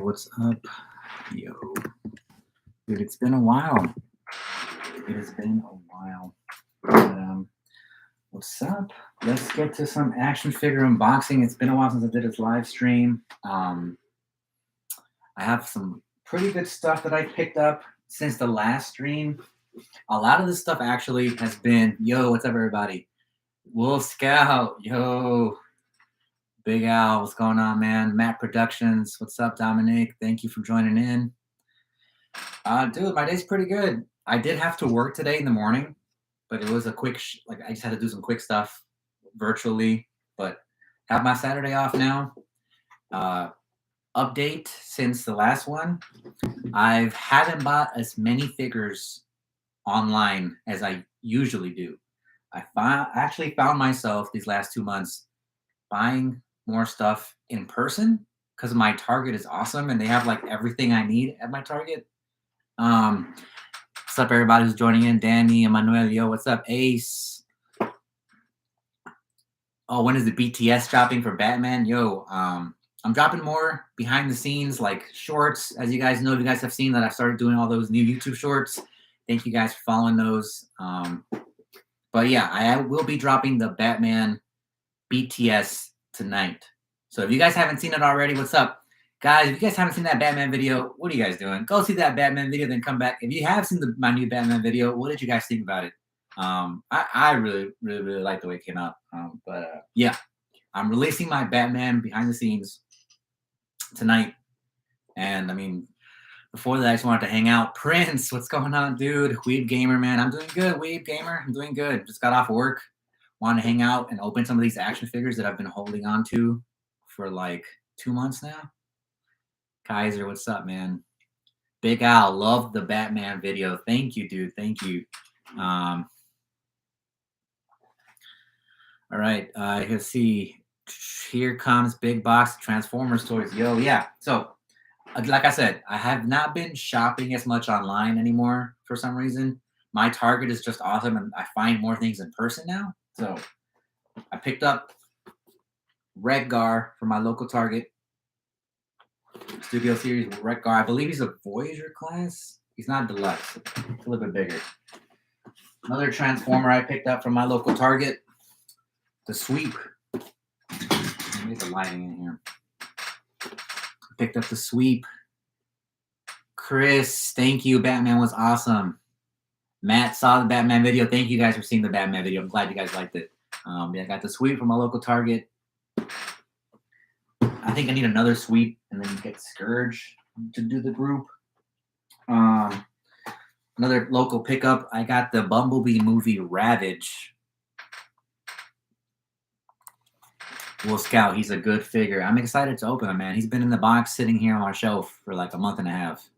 what's up? Yo. Dude, it's been a while. It has been a while. But, what's up? Let's get to some action figure unboxing. It's been a while since I did this live stream. I have some pretty good stuff that I picked up since the last stream. A lot of this stuff actually has been, yo, what's up, everybody? Wolf Scout, yo. Big Al, what's going on, man? Matt Productions, what's up, Dominic? Thank you for joining in. Dude, my day's pretty good. I did have to work today in the morning, but it was a quick, I just had to do some quick stuff virtually, but have my Saturday off now. Update since the last one. I haven't bought as many figures online as I usually do. I actually found myself these last 2 months buying more stuff in person because my Target is awesome and they have like everything I need at my Target. What's up, everybody who's joining in? Danny, Emmanuel, yo, what's up? Ace. Oh, when is the BTS dropping for Batman? Yo, I'm dropping more behind the scenes, like shorts. As you guys know, if you guys have seen that, I started doing all those new YouTube shorts. Thank you guys for following those. But yeah, I will be dropping the Batman BTS tonight. So if you guys haven't seen it already, what's up? Guys, if you guys haven't seen that Batman video, what are you guys doing? Go see that Batman video, then come back. If you have seen my new Batman video, what did you guys think about it? I really like the way it came out. Yeah, I'm releasing my Batman behind the scenes tonight. And I mean, before that, I just wanted to hang out. Prince, what's going on, dude? Weeb Gamer, man. I'm doing good, Weeb Gamer. I'm doing good. Just got off work. Wanted to hang out and open some of these action figures that I've been holding on to for like 2 months now. Kaiser, what's up, man? Big Al, love the Batman video. Thank you, dude. Thank you. All right, let's see. Here comes big box Transformers toys. Yo, yeah. So, like I said, I have not been shopping as much online anymore for some reason. My Target is just awesome, and I find more things in person now. So, I picked up Redgar from my local Target. Studio Series Redgar. I believe he's a Voyager class. He's not deluxe. It's a little bit bigger. Another Transformer I picked up from my local Target. The Sweep. Let me get the lighting in here. Picked up the Sweep. Chris, thank you. Batman was awesome. Matt saw the Batman video. Thank you guys for seeing the Batman video. I'm glad you guys liked it. Yeah, I got the Sweep from my local Target. I think I need another Sweep and then get Scourge to do the group. Another local pickup. I got the Bumblebee movie Ravage. Wolf Scout, he's a good figure. I'm excited to open him, man. He's been in the box sitting here on our shelf for like a month and a half.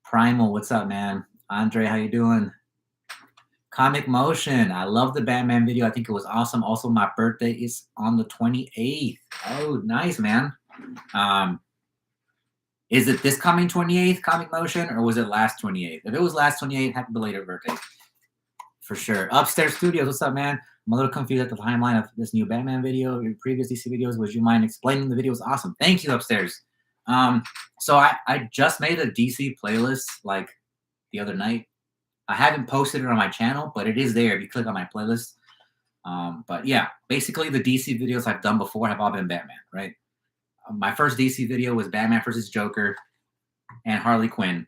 Primal, what's up, man? Andre, how you doing? Comic Motion, I love the Batman video. I think it was awesome. Also, my birthday is on the 28th. Oh, nice, man. Is it this coming 28th, Comic Motion, or was it last 28th? If it was last 28th, happy belated birthday. For sure. Upstairs Studios, what's up, man? I'm a little confused at the timeline of this new Batman video. Your previous DC videos, would you mind explaining the video? Was awesome. Thank you, Upstairs. So I just made a DC playlist like the other night. I haven't posted it on my channel, but it is there if you click on my playlist. But yeah, basically the DC videos I've done before have all been Batman, right? My first DC video was Batman versus Joker and Harley Quinn.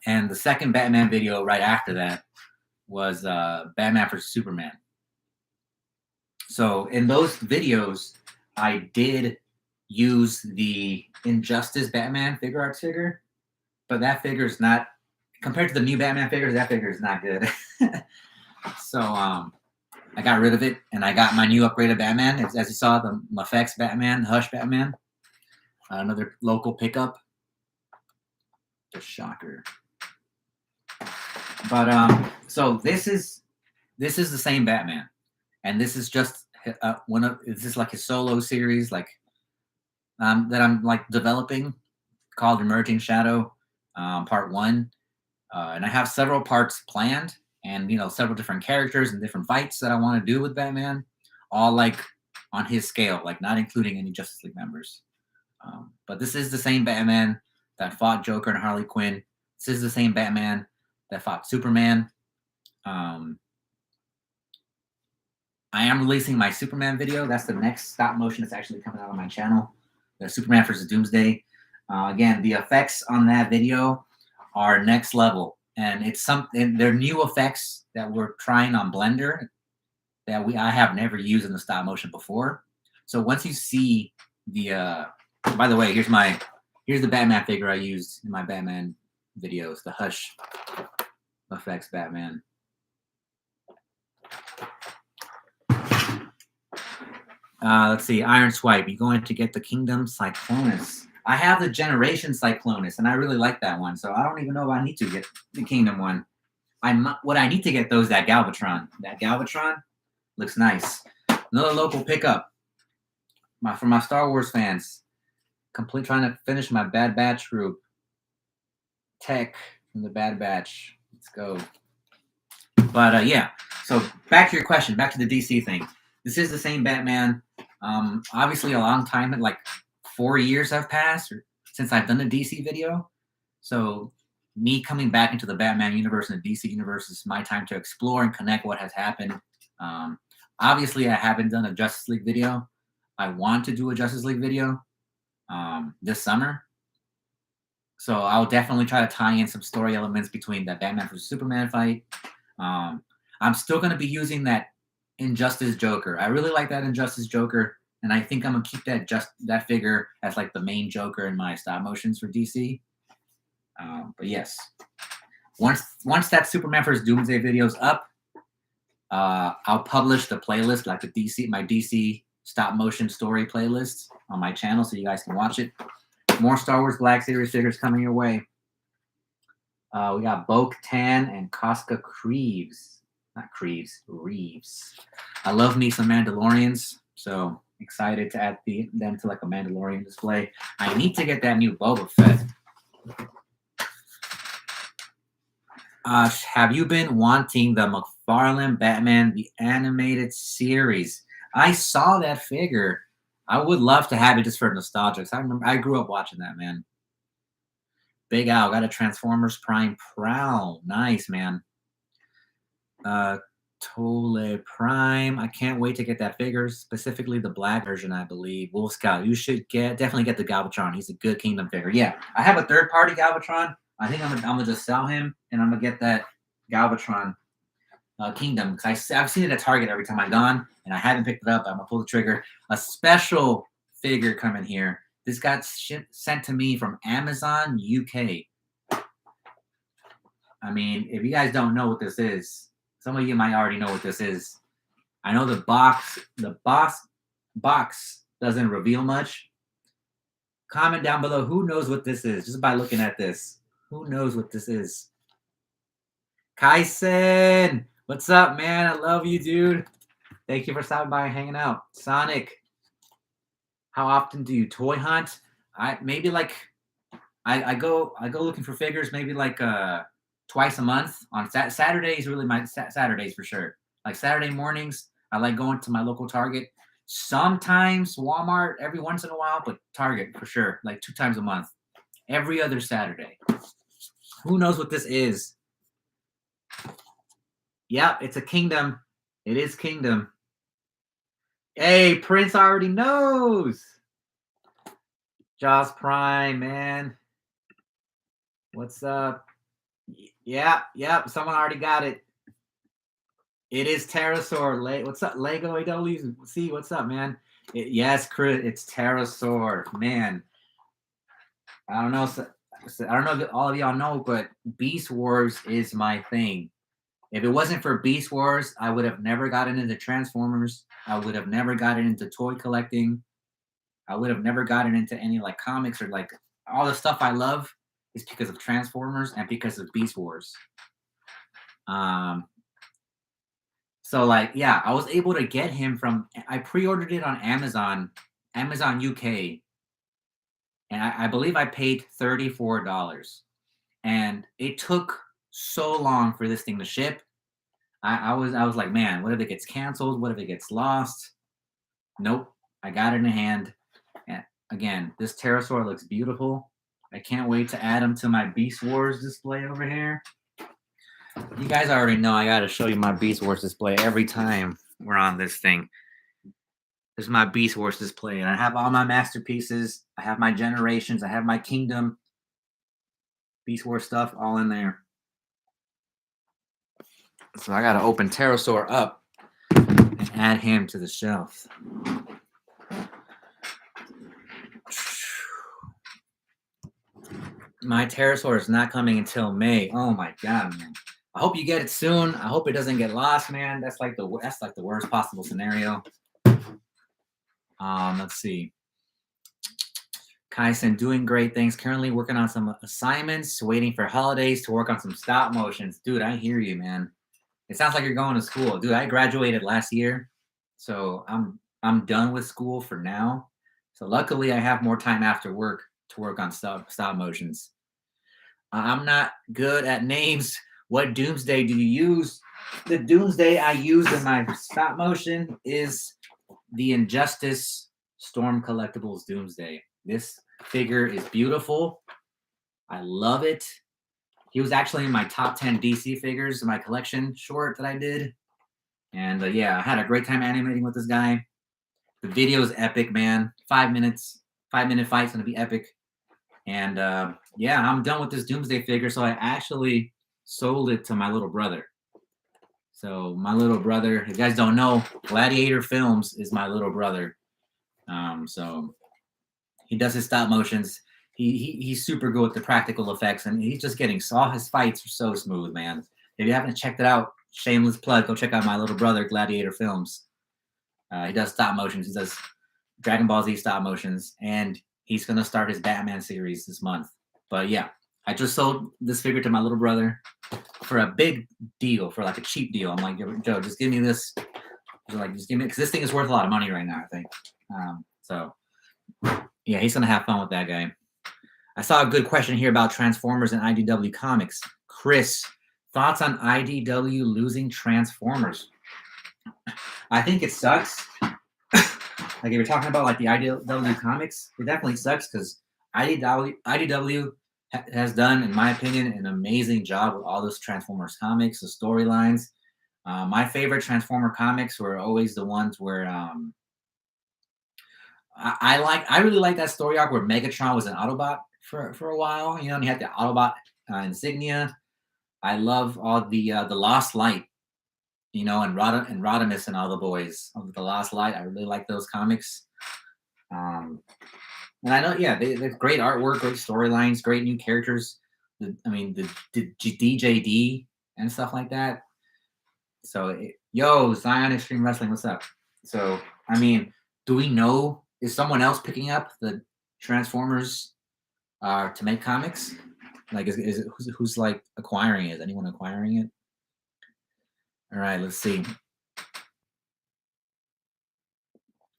And the second Batman video right after that was Batman versus Superman. So in those videos, I did use the Injustice Batman figure arts figure, but that figure is not, compared to the new Batman figures, that figure is not good. So I got rid of it, and I got my new upgraded Batman. As you saw, the Mafex Batman, Hush Batman. Another local pickup. Just shocker. But so this is the same Batman, and this is just this is like his solo series, like that I'm like developing, called Emerging Shadow, Part 1. And I have several parts planned, and several different characters and different fights that I want to do with Batman, all like on his scale, like not including any Justice League members. But this is the same Batman that fought Joker and Harley Quinn. This is the same Batman that fought Superman. I am releasing my Superman video. That's the next stop motion that's actually coming out on my channel. The Superman versus Doomsday. Again, the effects on that video are next level, and it's something. They're new effects that we're trying on Blender that I have never used in the stop motion before. So once you see the, by the way, here's the Batman figure I used in my Batman videos, the Hush effects Batman. Let's see, Iron Swipe. You're going to get the Kingdom Cyclonus. I have the Generation Cyclonus, and I really like that one. So I don't even know if I need to get the Kingdom one. What I need to get though is that Galvatron. That Galvatron looks nice. Another local pickup. For my Star Wars fans. Trying to finish my Bad Batch group. Tech from the Bad Batch. Let's go. But yeah. So back to your question. Back to the DC thing. This is the same Batman. Obviously, a long time, like 4 years have passed since I've done a DC video. So me coming back into the Batman universe and the DC universe is my time to explore and connect what has happened. Obviously, I haven't done a Justice League video. I want to do a Justice League video this summer. So I'll definitely try to tie in some story elements between that Batman versus Superman fight. I'm still going to be using that Injustice Joker. I really like that Injustice Joker, and I think I'm gonna keep that figure as like the main Joker in my stop motions for DC. But yes, once that Superman vs. Doomsday video's up, I'll publish the playlist, like my DC stop motion story playlist on my channel, so you guys can watch it. More Star Wars Black Series figures coming your way. We got Bo-Katan and Casca Reeves. Not Creeves, Reeves. I love me some Mandalorians, so excited to add them to like a Mandalorian display. I need to get that new Boba Fett. Have you been wanting the McFarlane Batman, the animated series? I saw that figure. I would love to have it just for nostalgia. I remember I grew up watching that, man. Big Al got a Transformers Prime Prowl. Nice, man. Tole Prime. I can't wait to get that figure, specifically the black version, I believe. Wolf Scout. You should definitely get the Galvatron. He's a good Kingdom figure. Yeah, I have a third-party Galvatron. I think I'm gonna just sell him, and I'm gonna get that Galvatron Kingdom because I've seen it at Target every time I've gone, and I haven't picked it up. I'm gonna pull the trigger. A special figure coming here. This got sent to me from Amazon UK. I mean, if you guys don't know what this is, some of you might already know what this is. I know the box doesn't reveal much. Comment down below who knows what this is, just by looking at this. Who knows what this is? Kaisen, what's up, man? I love you, dude. Thank you for stopping by and hanging out. Sonic, how often do you toy hunt? I go looking for figures maybe like twice a month. On Saturdays, really my Saturdays for sure. Like Saturday mornings, I like going to my local Target. Sometimes Walmart every once in a while, but Target for sure, like 2 times a month. Every other Saturday. Who knows what this is? Yep, it's a Kingdom. It is Kingdom. Hey, Prince already knows. Jaws Prime, man. What's up? Yep. Someone already got it. It is pterosaur. What's up, Lego AW? See, what's up, man? Yes, Chris, it's pterosaur, man. I don't know. I don't know if all of y'all know, but Beast Wars is my thing. If it wasn't for Beast Wars, I would have never gotten into Transformers. I would have never gotten into toy collecting. I would have never gotten into any like comics or like all the stuff I love is because of Transformers and because of Beast Wars. So like, yeah, I was able to get him I pre-ordered it on Amazon UK. And I believe I paid $34. And it took so long for this thing to ship. I was like, man, what if it gets canceled? What if it gets lost? Nope. I got it in hand. again, this pterosaur looks beautiful. I can't wait to add him to my Beast Wars display over here. You guys already know I got to show you my Beast Wars display every time we're on this thing. This is my Beast Wars display, and I have all my masterpieces. I have my generations. I have my kingdom Beast Wars stuff all in there. So I got to open pterosaur up and add him to the shelf. My pterosaur is not coming until May. Oh my god, man! I hope you get it soon. I hope it doesn't get lost, man. That's like the worst possible scenario. Let's see. Kaisen doing great things. Currently working on some assignments. Waiting for holidays to work on some stop motions. Dude, I hear you, man. It sounds like you're going to school, dude. I graduated last year, so I'm done with school for now. So luckily, I have more time after work to work on stop motions. I'm not good at names. What doomsday do you use? The doomsday I use in my stop motion is the Injustice Storm Collectibles Doomsday. This figure is beautiful. I love it. He was actually in my top 10 DC figures in my collection short that I did. And yeah, I had a great time animating with this guy. The video is epic, man. 5 minutes, 5-minute fight's going to be epic. And yeah, I'm done with this Doomsday figure. So I actually sold it to my little brother. So my little brother, if you guys don't know, Gladiator Films is my little brother. So he does his stop motions. He's super good with the practical effects, and he's just getting all his fights are so smooth, man. If you haven't checked it out, shameless plug, go check out my little brother, Gladiator Films. He does stop motions. He does Dragon Ball Z stop motions, and he's gonna start his Batman series this month. But yeah, I just sold this figure to my little brother for a big deal, for like a cheap deal. I'm like, Joe, just give me this. Like, just give me, because this thing is worth a lot of money right now, I think. So yeah, he's gonna have fun with that guy. I saw a good question here about Transformers and IDW Comics. Chris, thoughts on IDW losing Transformers? I think it sucks. Like, if you're talking about like the IDW Comics, it definitely sucks because IDW has done, in my opinion, an amazing job with all those Transformers comics, the storylines. My favorite Transformer comics were always the ones where I really like that story arc where Megatron was an Autobot for a while, you know, and he had the Autobot insignia. I love all the Lost Light, you know, and Rodimus and all the boys of the Lost Light. I really like those comics. And I know, yeah, they have great artwork, great storylines, great new characters. The DJD and stuff like that. So, yo, Zion Extreme Wrestling, what's up? So, I mean, do we know, is someone else picking up the Transformers to make comics? Like, is it who's like acquiring it? Is anyone acquiring it? All right, let's see.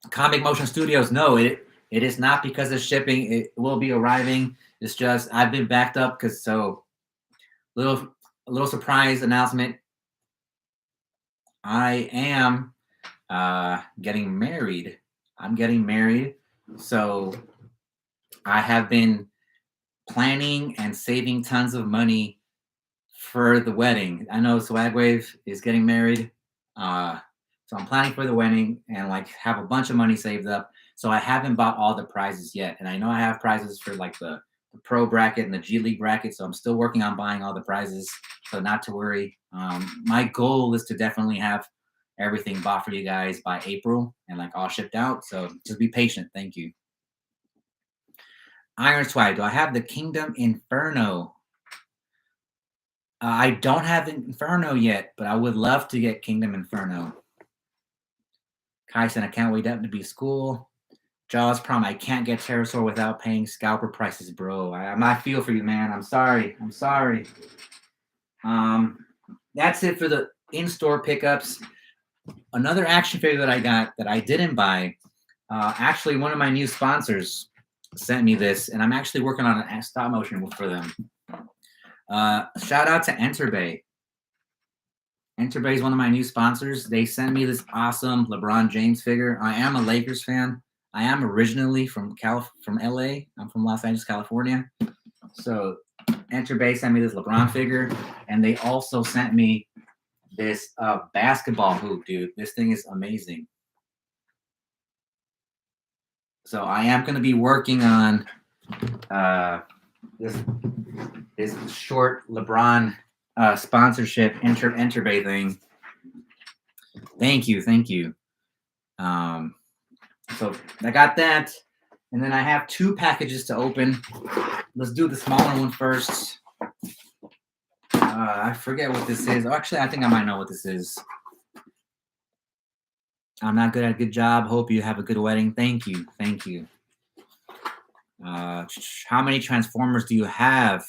Comic Motion Studios, no, it is not because of shipping. It will be arriving. It's just I've been backed up because a little surprise announcement. I am getting married. I'm getting married, so I have been planning and saving tons of money for the wedding. I know SwagWave is getting married, so I'm planning for the wedding and like have a bunch of money saved up. So I haven't bought all the prizes yet, and I know I have prizes for like the pro bracket and the G League bracket. So I'm still working on buying all the prizes. So not to worry. My goal is to definitely have everything bought for you guys by April and like all shipped out. So just be patient. Thank you. Iron Swag, do I have the Kingdom Inferno? I don't have Inferno yet, but I would love to get Kingdom Inferno. Kaisen, I can't wait to be school. Jaws Prom, I can't get Pterosaur without paying scalper prices, bro. I feel for you, man. I'm sorry. That's it for the in-store pickups. Another action figure that I got that I didn't buy, actually one of my new sponsors sent me this, and I'm actually working on a stop motion for them. Shout out to Enterbay. Enterbay is one of my new sponsors. They sent me this awesome LeBron James figure. I am a Lakers fan. I am originally from LA. I'm from Los Angeles, California. So Enterbay sent me this LeBron figure, and they also sent me this basketball hoop, dude. This thing is amazing. So I am going to be working on this short LeBron sponsorship Enterbay thing. Thank you. So I got that, and then I have 2 packages to open. Let's do the smaller one first. I forget what this is. Actually, I think I might know what this is. I'm not good at a good job. Hope you have a good wedding. Thank you. How many Transformers do you have?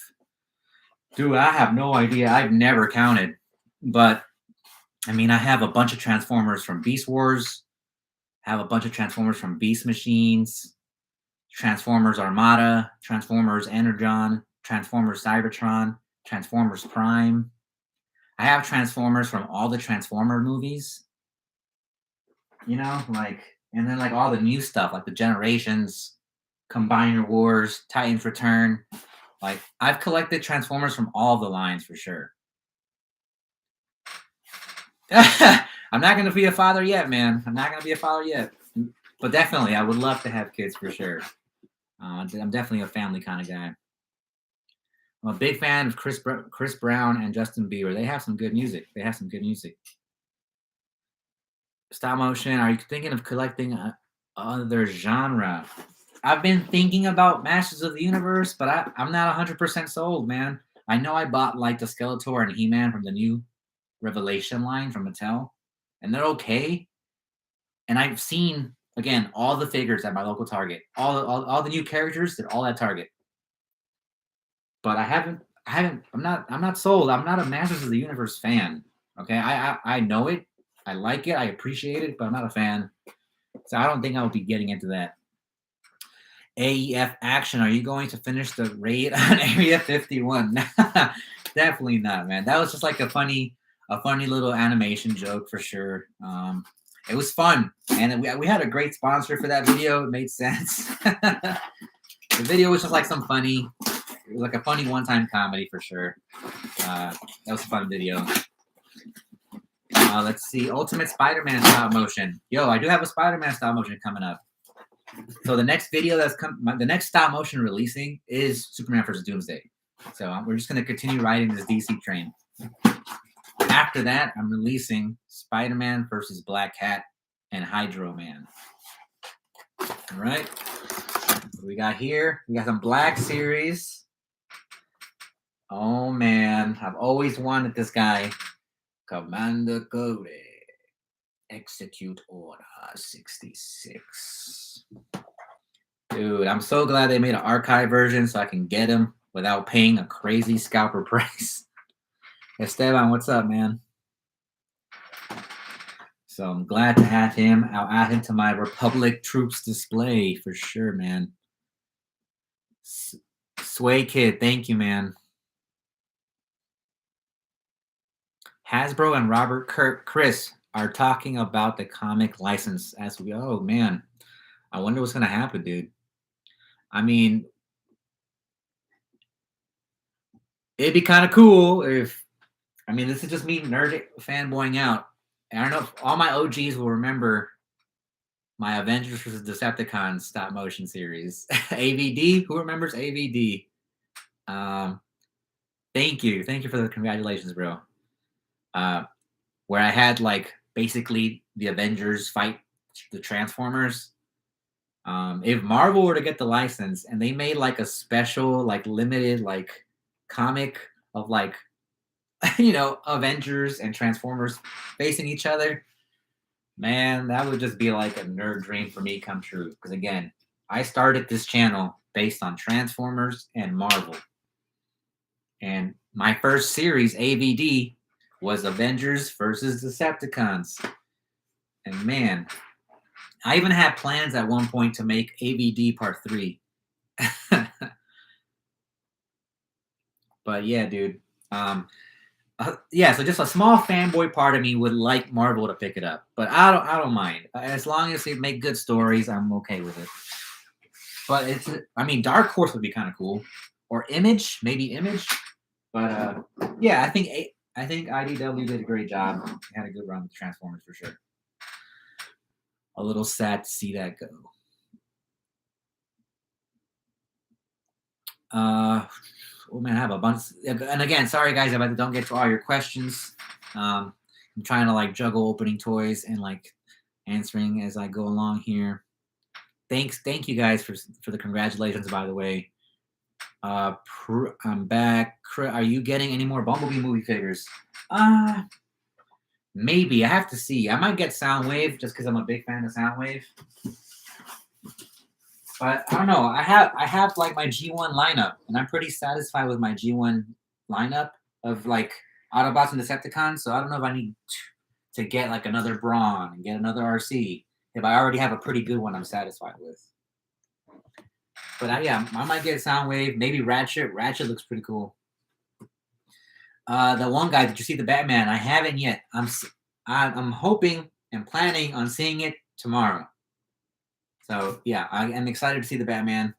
Dude, I have no idea. I've never counted. But, I mean, I have a bunch of Transformers from Beast Wars. I have a bunch of Transformers from Beast Machines. Transformers Armada. Transformers Energon. Transformers Cybertron. Transformers Prime. I have Transformers from all the Transformer movies. You know, like, and then like all the new stuff, like the Generations, Combiner Wars, Titans Return. Like, I've collected Transformers from all the lines for sure. I'm not gonna be a father yet, man. But definitely, I would love to have kids for sure. I'm definitely a family kind of guy. I'm a big fan of Chris Brown and Justin Bieber. They have some good music. Stop motion. Are you thinking of collecting other genre? I've been thinking about Masters of the Universe, but I'm not 100% sold, man. I know I bought like the Skeletor and He-Man from the new Revelation line from Mattel, and they're okay. And I've seen, again, all the figures at my local Target. All the new characters, they're all at Target. But I'm not sold. I'm not a Masters of the Universe fan. Okay, I know it. I like it. I appreciate it, but I'm not a fan. So I don't think I will be getting into that. AEF Action, are you going to finish the raid on Area 51? Definitely not, man. That was just like a funny little animation joke for sure. It was fun, and we had a great sponsor for that video. It made sense. The video was just like it was like a funny one-time comedy for sure. That was a fun video. Let's see, Ultimate Spider-Man stop motion. Yo, I do have a Spider-Man stop motion coming up. So the next video the next stop motion releasing is Superman vs. Doomsday. So we're just gonna continue riding this DC train. After that, I'm releasing Spider-Man versus Black Cat and Hydro Man. All right. What we got here? We got some Black Series. Oh man, I've always wanted this guy. Commander Cody. Execute Order 66. Dude, I'm so glad they made an archive version so I can get him without paying a crazy scalper price. Esteban, what's up, man? So I'm glad to have him. I'll add him to my Republic Troops display for sure, man. Sway Kid, thank you, man. Hasbro and Robert Chris are talking about the comic license as we. Oh man, I wonder what's gonna happen, dude. I mean, it'd be kind of cool if. I mean, this is just me nerd fanboying out. And I don't know if all my OGs will remember my Avengers vs. Decepticons stop motion series. AVD, who remembers AVD? Thank you for the congratulations, bro. Where I had like basically the Avengers fight the Transformers. If Marvel were to get the license and they made like a special, like limited, like comic of like, you know, Avengers and Transformers facing each other, man, that would just be like a nerd dream for me come true. Because again, I started this channel based on Transformers and Marvel. And my first series, AVD, was Avengers versus Decepticons. And man, I even had plans at one point to make AVD Part 3. But yeah, dude. Yeah, so just a small fanboy part of me would like Marvel to pick it up, but I don't mind as long as they make good stories. I'm okay with it. But I mean, Dark Horse would be kind of cool, or Image, maybe Image. But yeah, I think IDW did a great job. They had a good run with Transformers for sure. A little sad to see that go. Oh man, I have a bunch. And again, sorry guys if I don't get to all your questions. I'm trying to like juggle opening toys and like answering as I go along here. Thank you guys for the congratulations, by the way. I'm back. Are you getting any more Bumblebee movie figures? Maybe. I have to see. I might get SwagWave just because I'm a big fan of SwagWave. But I don't know. I have like my G1 lineup, and I'm pretty satisfied with my G1 lineup of like Autobots and Decepticons. So I don't know if I need to get like another Brawn and get another RC. If I already have a pretty good one, I'm satisfied with. But yeah, I might get SwagWave. Maybe Ratchet. Ratchet looks pretty cool. The one guy, did you see the Batman? I haven't yet. I'm hoping and planning on seeing it tomorrow. So yeah, I am excited to see the Batman.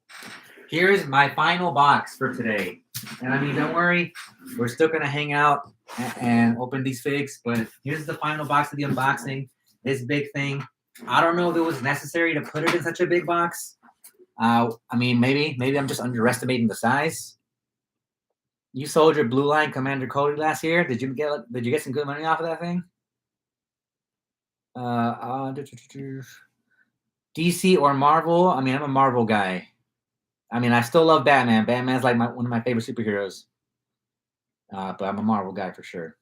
Here's my final box for today. And I mean, don't worry, we're still gonna hang out and open these figs, but here's the final box of the unboxing. This big thing. I don't know if it was necessary to put it in such a big box. I mean, maybe I'm just underestimating the size. You sold your Blue Line Commander Cody last year. Did you get some good money off of that thing? DC or Marvel? I mean, I'm a Marvel guy. I mean, I still love Batman. Batman's like one of my favorite superheroes. But I'm a Marvel guy for sure.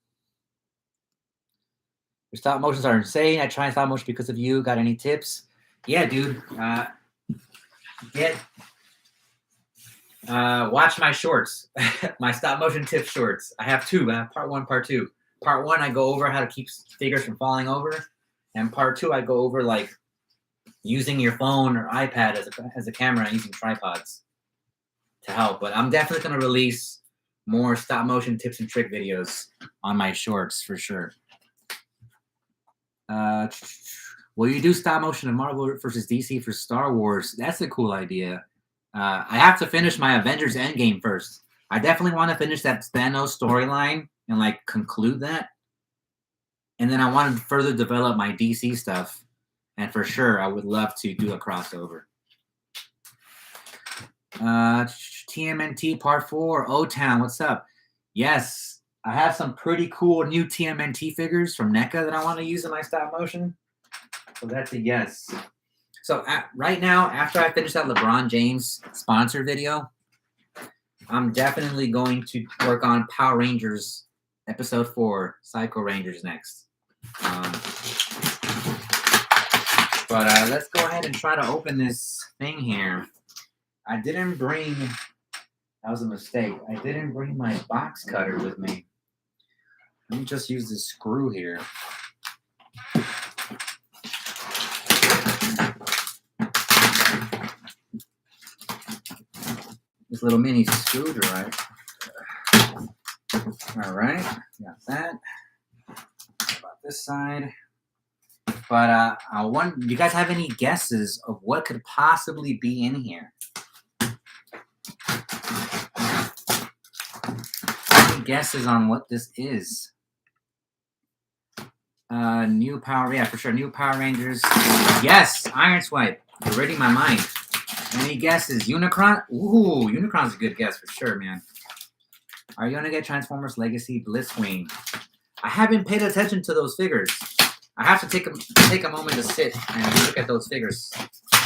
Your stop motions are insane. I try stop motion because of you. Got any tips? Yeah, dude. Watch my shorts, my stop motion tip shorts. I have two. I have part 1, part 2. Part 1, I go over how to keep figures from falling over, and part 2, I go over like using your phone or iPad as a camera and using tripods to help. But I'm definitely going to release more stop motion tips and trick videos on my shorts for sure. Will you do stop motion of Marvel versus DC for Star Wars? That's a cool idea. I have to finish my Avengers Endgame first. I definitely want to finish that Thanos storyline and like conclude that. And then I want to further develop my DC stuff. And for sure, I would love to do a crossover. TMNT Part 4, O-Town, what's up? Yes, I have some pretty cool new TMNT figures from NECA that I want to use in my stop motion. So that's a yes. So right now, after I finish that LeBron James sponsor video, I'm definitely going to work on Power Rangers Episode 4, Psycho Rangers next. But let's go ahead and try to open this thing here. I didn't bring, that was a mistake. I didn't bring my box cutter with me. Let me just use this screw here. This little mini screwdriver. All right, got that. About this side. But I want. Do you guys have any guesses of what could possibly be in here? Any guesses on what this is? New Power, yeah, for sure. New Power Rangers. Yes, Iron Swipe. You're reading my mind. Any guesses? Unicron? Ooh, Unicron's a good guess for sure, man. Are you gonna get Transformers Legacy Blitzwing? I haven't paid attention to those figures. I have to take a moment to sit and look at those figures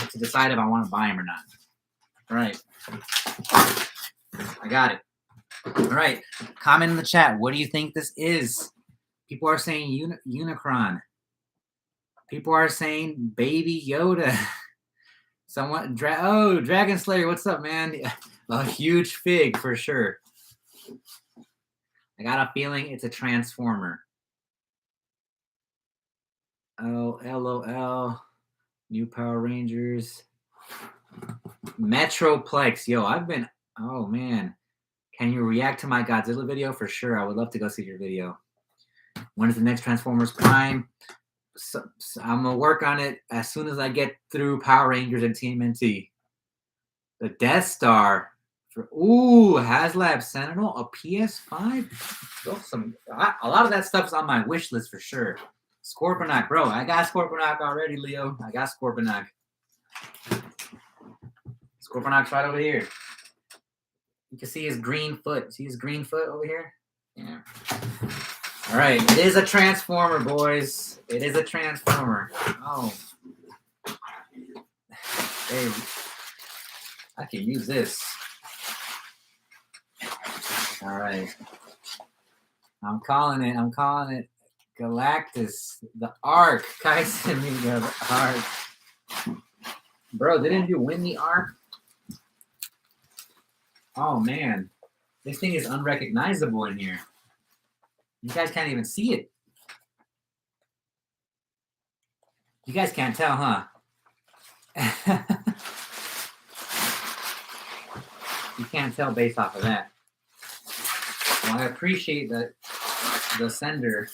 to decide if I want to buy them or not. All right. I got it. All right. Comment in the chat. What do you think this is? People are saying Unicron. People are saying Baby Yoda. Someone, Dragon Slayer, what's up, man? A huge fig for sure. I got a feeling it's a Transformer. Oh, LOL. New Power Rangers. Metroplex. Yo, oh man. Can you react to my Godzilla video? For sure. I would love to go see your video. When is the next Transformers Prime? So I'm going to work on it as soon as I get through Power Rangers and TMNT. The Death Star. HasLab Sentinel, a PS5. A lot of that stuff's on my wish list for sure. Scorponok, bro. I got Scorponok already, Leo. I got Scorponok. Scorponok's right over here. You can see his green foot. See his green foot over here? Yeah. All right. It is a Transformer, boys. It is a Transformer. Oh. Hey. I can use this. All right. I'm calling it. Galactus. The Ark. Kaisemiga, the Ark. Bro, didn't you win the Ark? Oh, man. This thing is unrecognizable in here. You guys can't even see it. You guys can't tell, huh? You can't tell based off of that. Well, I appreciate that the sender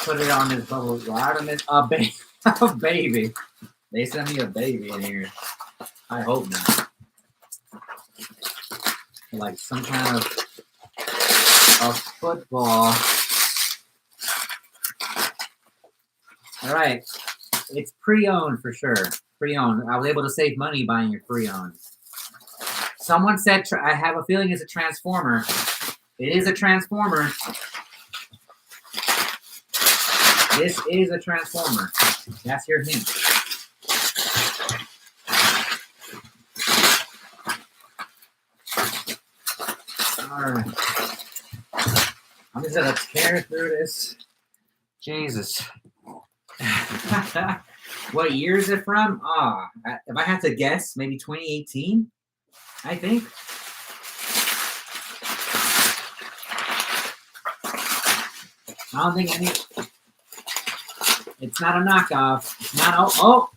put it on his bubble. A baby. They sent me a baby in here. I hope not. Like some kind of a football. All right. It's pre-owned for sure. Pre-owned. I was able to save money buying it pre-owned. Someone said, I have a feeling it's a Transformer. It is a Transformer. This is a Transformer. That's your hint. Alright. I'm just gonna tear through this. Jesus. What year is it from? If I had to guess, maybe 2018, I think. I don't think any. It's not a knockoff. It's not. Oh.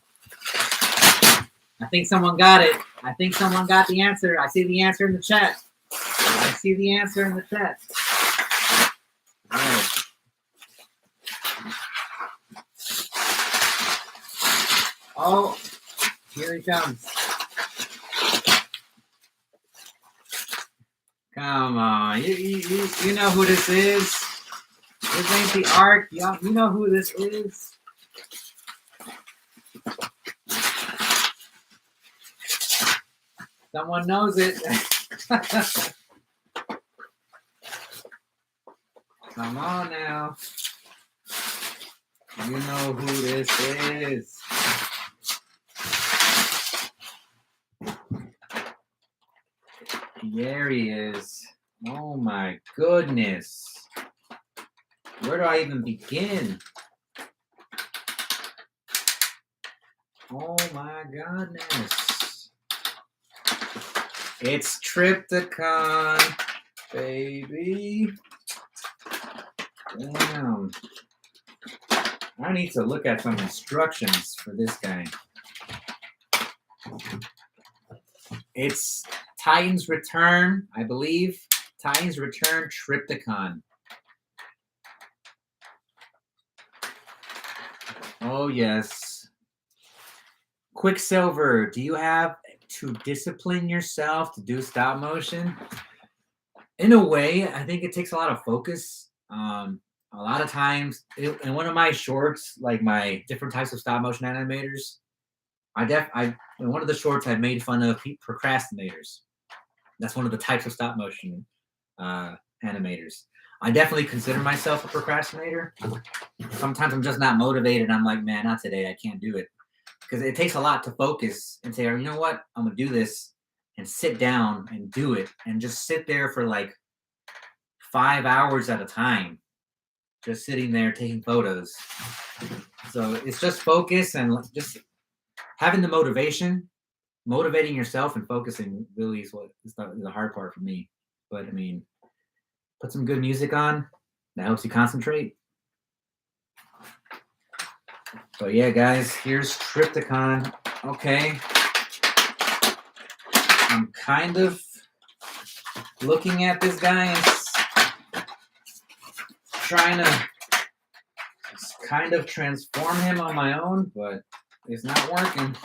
I think someone got it. I think someone got the answer. I see the answer in the chat. I see the answer in the chat. All right. Oh, here he comes. Come on. You know who this is. This ain't the Ark. You know who this is. Someone knows it. Come on now. You know who this is. There he is. Oh my goodness. Where do I even begin? Oh my goodness. It's Trypticon, baby. Damn. I need to look at some instructions for this guy. It's Titan's Return, I believe. Titan's Return Trypticon. Oh, yes. Quicksilver, do you have to discipline yourself to do stop motion? In a way, I think it takes a lot of focus. A lot of times, in one of my shorts, like my different types of stop motion animators, in one of the shorts, I made fun of procrastinators. That's one of the types of stop motion animators. I definitely consider myself a procrastinator. Sometimes I'm just not motivated. I'm like, man, not today. I can't do it. Because it takes a lot to focus and say, you know what? I'm going to do this and sit down and do it. And just sit there for like 5 hours at a time. Just sitting there taking photos. So it's just focus and just having the motivation. Motivating yourself and focusing really is what is the hard part for me. But I mean, put some good music on. That helps you concentrate. So yeah, guys, here's Trypticon. Okay. I'm kind of looking at this guy and trying to kind of transform him on my own, but it's not working.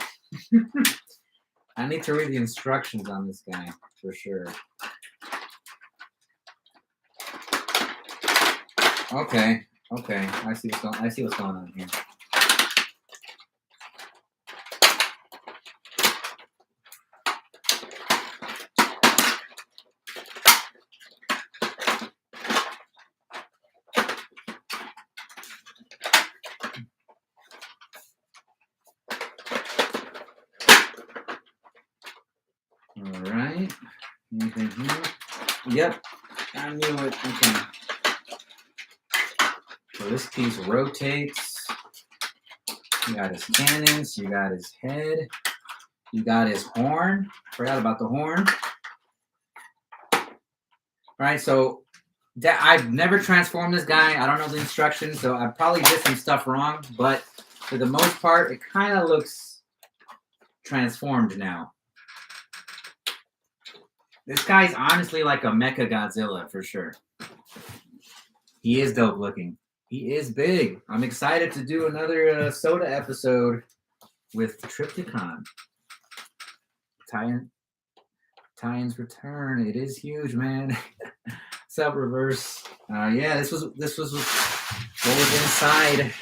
I need to read the instructions on this guy for sure. Okay, I see what's going on here. All right. Anything here? Yep. I knew it. Okay. So this piece rotates. You got his cannons. You got his head. You got his horn. Forgot about the horn. All right. So I've never transformed this guy. I don't know the instructions, so I probably did some stuff wrong. But for the most part, it kind of looks transformed now. This guy's honestly like a Mecha Godzilla for sure. He is dope looking. He is big. I'm excited to do another soda episode with Trypticon. Tie-in's return. It is huge, man. What's up, Reverse? Yeah, this was what was inside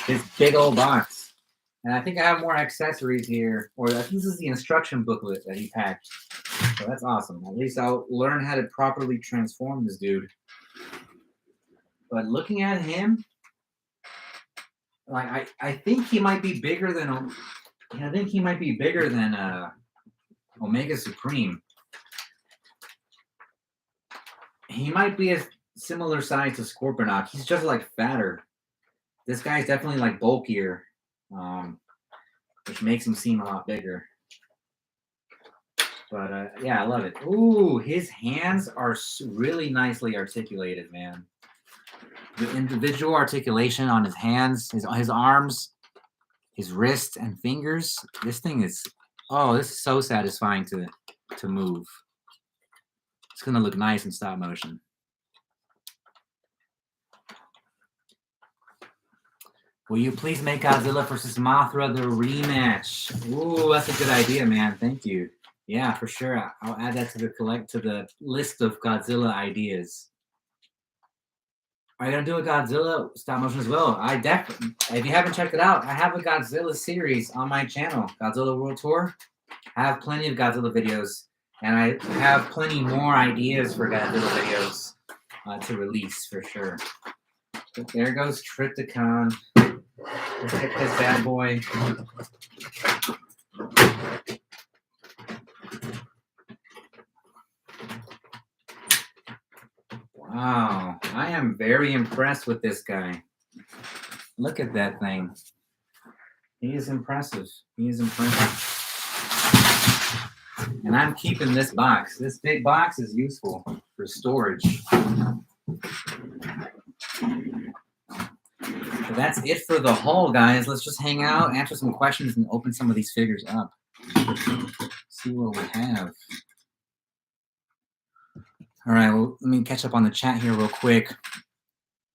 this big old box. And I think I have more accessories here, or I think this is the instruction booklet that he packed. So that's awesome. At least I'll learn how to properly transform this dude. But looking at him, like I think he might be bigger than Omega Supreme. He might be a similar size to Scorponok. He's just like fatter. This guy's definitely like bulkier, which makes him seem a lot bigger. But yeah, I love it. Ooh, his hands are really nicely articulated, man. The individual articulation on his hands, his arms, his wrists and fingers. This thing is, this is so satisfying to move. It's gonna look nice in stop motion. Will you please make Godzilla versus Mothra the rematch? Ooh, that's a good idea, man. Thank you. Yeah, for sure. I'll add that to the list of Godzilla ideas. Are you gonna do a Godzilla stop motion as well? I definitely. If you haven't checked it out, I have a Godzilla series on my channel, Godzilla World Tour. I have plenty of Godzilla videos, and I have plenty more ideas for Godzilla videos to release for sure. But there goes Trypticon. Let's get this bad boy. Wow, I am very impressed with this guy. Look at that thing. He is impressive. And I'm keeping this box. This big box is useful for storage. So that's it for the haul, guys. Let's just hang out, answer some questions, and open some of these figures up. See what we have. All right, well, let me catch up on the chat here real quick.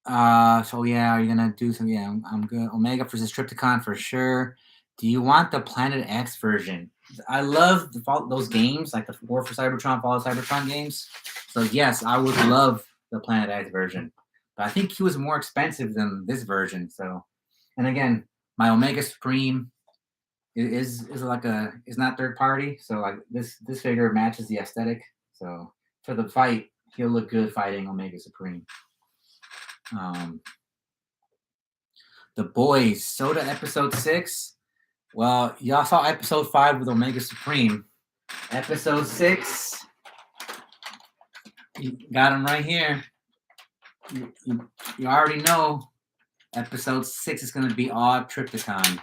So yeah, are you gonna do some? Yeah, I'm good. Omega versus Trypticon for sure. Do you want the Planet X version? I love those games, like the War for Cybertron, Fall of Cybertron games. So yes, I would love the Planet X version. But I think he was more expensive than this version. So, and again, my Omega Supreme is not third party. So like this figure matches the aesthetic. So for the fight, he'll look good fighting Omega Supreme. The Boys Soda episode 6. Well, y'all saw episode 5 with Omega Supreme. Episode 6, you got him right here. You already know episode 6 is going to be all Trypticon.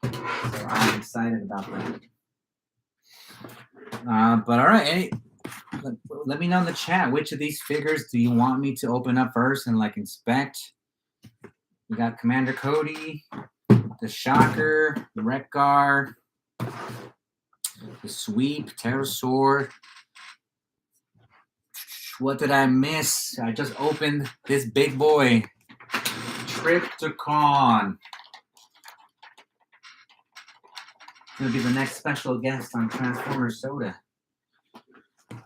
So I'm excited about that. But all right, let me know in the chat, which of these figures do you want me to open up first and like inspect? We got Commander Cody, the Shocker, the Wreck-Gar, The sweep, pterosaur. What did I miss? I just opened this big boy. Trypticon. Gonna be the next special guest on Transformers Soda.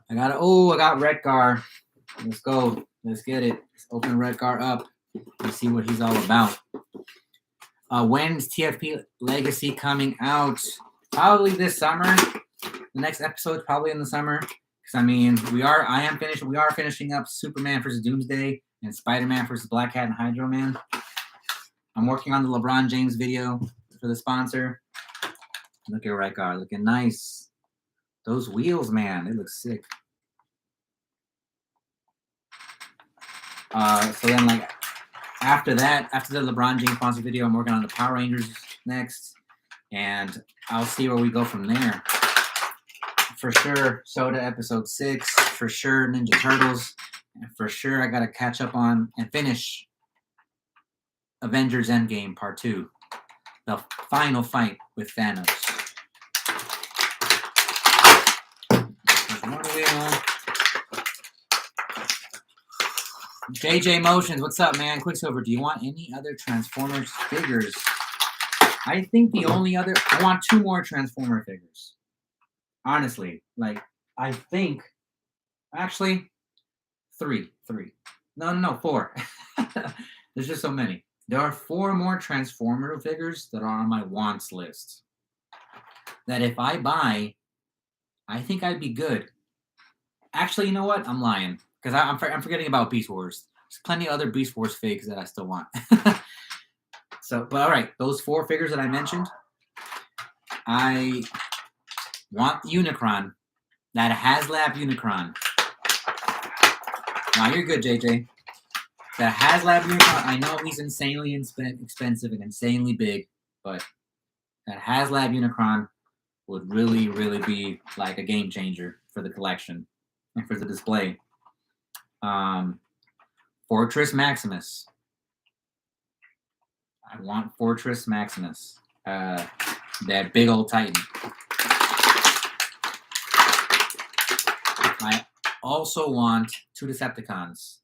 I got Redgar. Let's go. Let's get it. Let's open Redgar up and see what he's all about. When's TFP Legacy coming out? Probably this summer. The next episode's probably in the summer. Because I mean, we are finishing up Superman vs. Doomsday and Spider-Man vs. Black Cat and Hydro Man. I'm working on the LeBron James video for the sponsor. Look at Redgar, looking nice. Those wheels, man, they look sick. So then, like, after that, after the LeBron James sponsor video, I'm working on the Power Rangers next, and I'll see where we go from there. For sure, Soda episode 6. For sure, Ninja Turtles. And for sure, I gotta catch up on and finish Avengers Endgame Part 2. The final fight with Thanos. There's one wheel. JJ Motions, what's up, man? Quicksilver, do you want any other Transformers figures? I think the only other... I want 2 more Transformer figures. Honestly. Like, I think... Actually, 3. No, 4. There's just so many. There are 4 more Transformer figures that are on my wants list. That if I buy, I think I'd be good. Actually, you know what? I'm lying. Because I'm forgetting about Beast Wars. There's plenty of other Beast Wars figs that I still want. But all right. Those 4 figures that I mentioned, I want the Unicron. That HasLab Unicron. Now, you're good, JJ. The HasLab Unicron, I know he's insanely expensive and insanely big, but that HasLab Unicron would really, really be like a game changer for the collection and for the display. Fortress Maximus. I want Fortress Maximus. That big old Titan. I also want 2 Decepticons.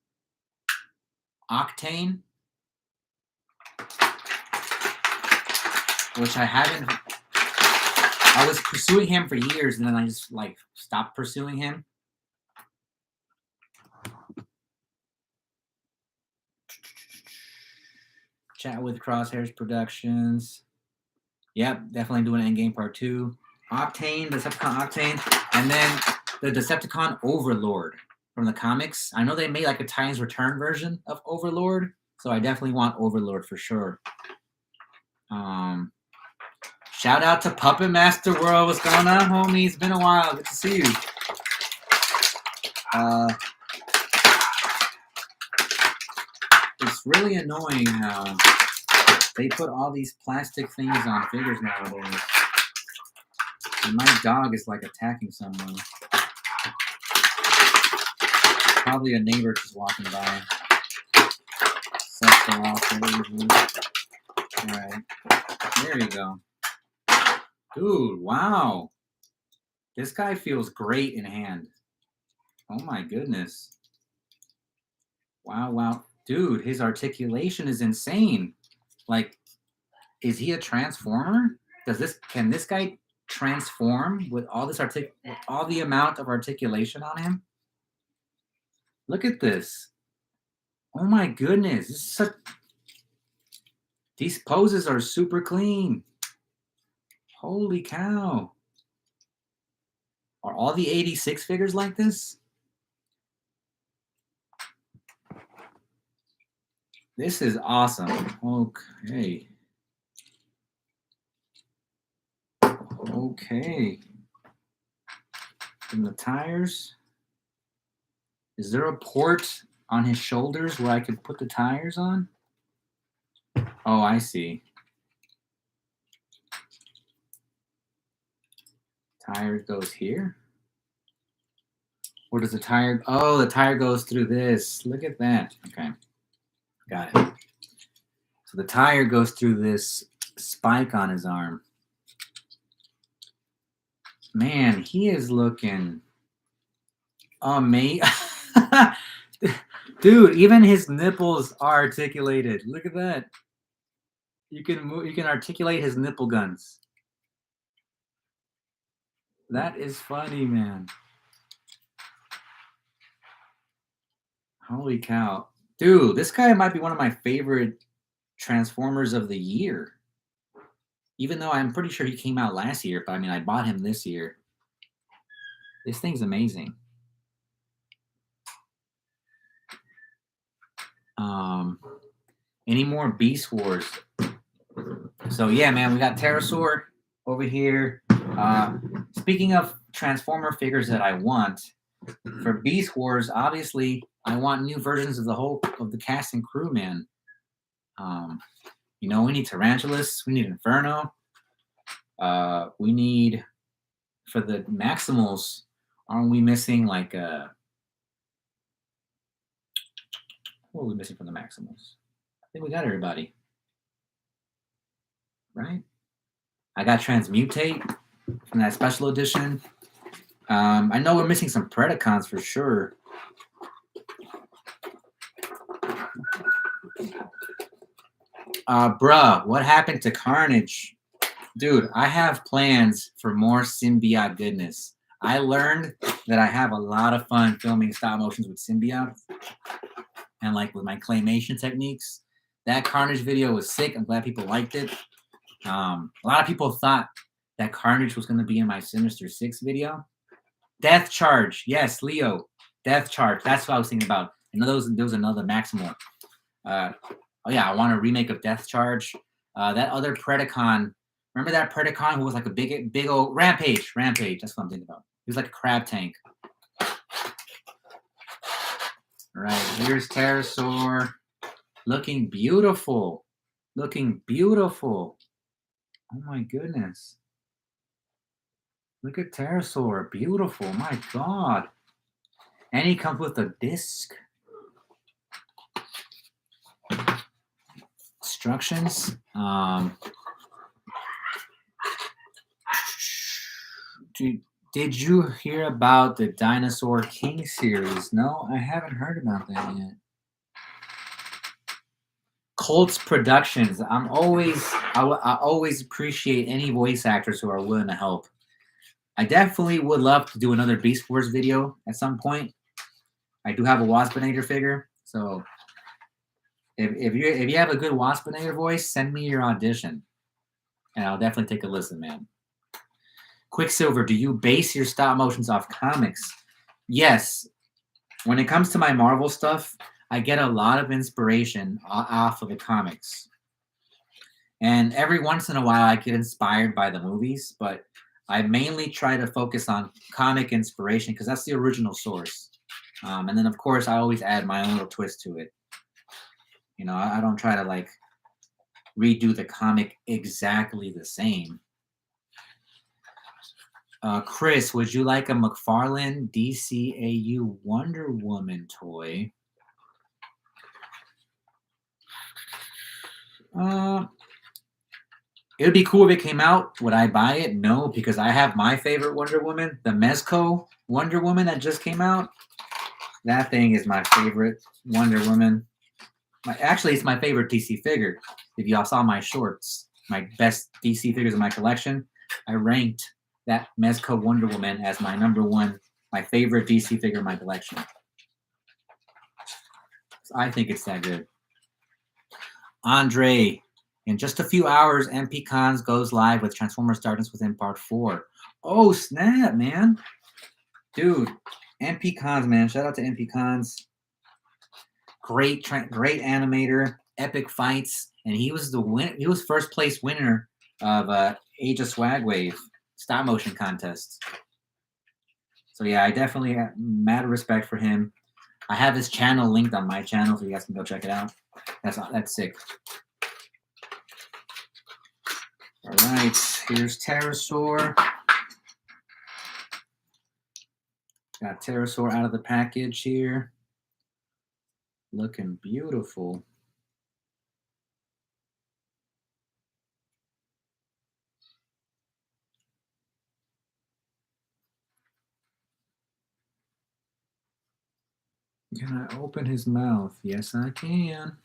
Octane, which I haven't. I was pursuing him for years, and then I just like stopped pursuing him. Chat with Crosshairs Productions. Yep, definitely doing Endgame Part 2. Octane, Decepticon Octane, and then the Decepticon Overlord from the comics. I know they made like a Titans Return version of Overlord, so I definitely want Overlord for sure. Shout out to Puppet Master World. What's going on, homie? It's been a while. Good to see you. It's really annoying how they put all these plastic things on figures nowadays. And my dog is like attacking someone. Probably a neighbor just walking by. Alright. There you go. Dude, wow. This guy feels great in hand. Oh my goodness. Wow. Dude, his articulation is insane. Like, is he a transformer? Can this guy transform with all this all the amount of articulation on him? Look at this. Oh my goodness. These poses are super clean. Holy cow. Are all the 86 figures like this? This is awesome. Okay. And the tires. Is there a port on his shoulders where I could put the tires on? Oh, I see. Tire goes here? Or does the tire... Oh, the tire goes through this. Look at that. Okay. Got it. So the tire goes through this spike on his arm. Man, he is looking amazing. Dude, even his nipples are articulated. Look at that. You can articulate his nipple guns. That is funny, man. Holy cow. Dude, this guy might be one of my favorite Transformers of the year. Even though I'm pretty sure he came out last year, but I mean, I bought him this year. This thing's amazing. Any more Beast Wars? So yeah, man, we got pterosaur over here. Speaking of Transformer figures that I want for Beast Wars, obviously I want new versions of the cast and crew, man. You know, we need Tarantulas, we need Inferno, we need for the Maximals. Aren't we missing like what are we missing from the Maximals? I think we got everybody, right? I got Transmutate from that special edition. I know we're missing some Predacons for sure. Bruh, what happened to Carnage? Dude, I have plans for more symbiote goodness. I learned that I have a lot of fun filming stop motions with symbiotes and like with my claymation techniques. That Carnage video was sick. I'm glad people liked it. A lot of people thought that Carnage was going to be in my Sinister 6 video. Death Charge. Yes, Leo. Death Charge. That's what I was thinking about. And there was another Maximal. Oh yeah, I want a remake of Death Charge. That other Predacon. Remember that Predacon who was like a big old Rampage? Rampage. That's what I'm thinking about. He was like a crab tank. All right, here's Pterosaur. Looking beautiful. Looking beautiful. Oh my goodness. Look at Pterosaur. Beautiful. My God. And he comes with a disc. Instructions. Did you hear about the Dinosaur King series? No, I haven't heard about that yet. Colts Productions. I always appreciate any voice actors who are willing to help. I definitely would love to do another Beast Wars video at some point. I do have a Waspinator figure, so if you have a good Waspinator voice, send me your audition, and I'll definitely take a listen, man. Quicksilver, do you base your stop motions off comics? Yes. When it comes to my Marvel stuff, I get a lot of inspiration off of the comics. And every once in a while, I get inspired by the movies, but I mainly try to focus on comic inspiration because that's the original source. And then, of course, I always add my own little twist to it. You know, I don't try to like redo the comic exactly the same. Chris, would you like a McFarlane DCAU Wonder Woman toy? It would be cool if it came out. Would I buy it? No, because I have my favorite Wonder Woman, the Mezco Wonder Woman that just came out. That thing is my favorite Wonder Woman. Actually, it's my favorite DC figure. If y'all saw my shorts, my best DC figures in my collection, I ranked that Mezco Wonder Woman as my number one, my favorite DC figure in my collection. So I think it's that good. Andre, in just a few hours, MP Cons goes live with Transformers Darkness Within Part 4. Oh, snap, man. Dude, MP Cons, man. Shout out to MP Cons. Great animator, epic fights, and he was he was first place winner of Age of SwagWave stop motion contest. So yeah, I definitely have mad respect for him. I have his channel linked on my channel, so you guys can go check it out. That's sick. All right, here's Pterosaur. Got Pterosaur out of the package here. Looking beautiful. Can I open his mouth? Yes, I can.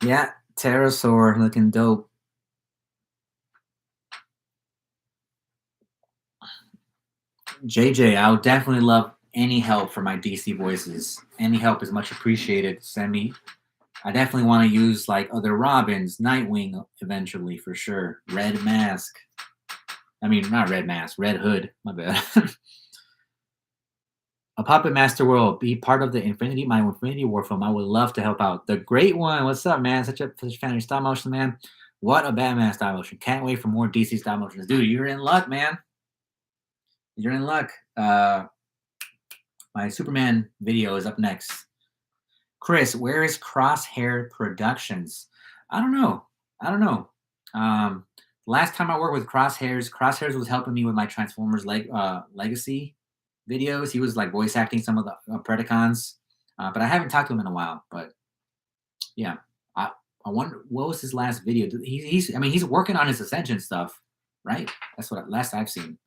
Yeah, pterosaur looking dope. JJ, I would definitely love any help for my DC voices. Any help is much appreciated. Send me. I definitely want to use like other Robins, Nightwing eventually for sure. Red Mask. I mean, not Red Mask, Red Hood. My bad. A Puppet Master World, be part of the my Infinity War film. I would love to help out. The Great One, what's up, man? Such a fan of your stop motion, man. What a Batman stop motion. Can't wait for more DC stop motions. Dude, you're in luck, man. You're in luck. My Superman video is up next. Chris, where is Crosshair Productions? I don't know. Last time I worked with Crosshairs was helping me with my Transformers Legacy videos. He was like voice acting some of the Predacons, but I haven't talked to him in a while. But yeah, I wonder what was his last video. He's working on his Ascension stuff, right? That's what last I've seen.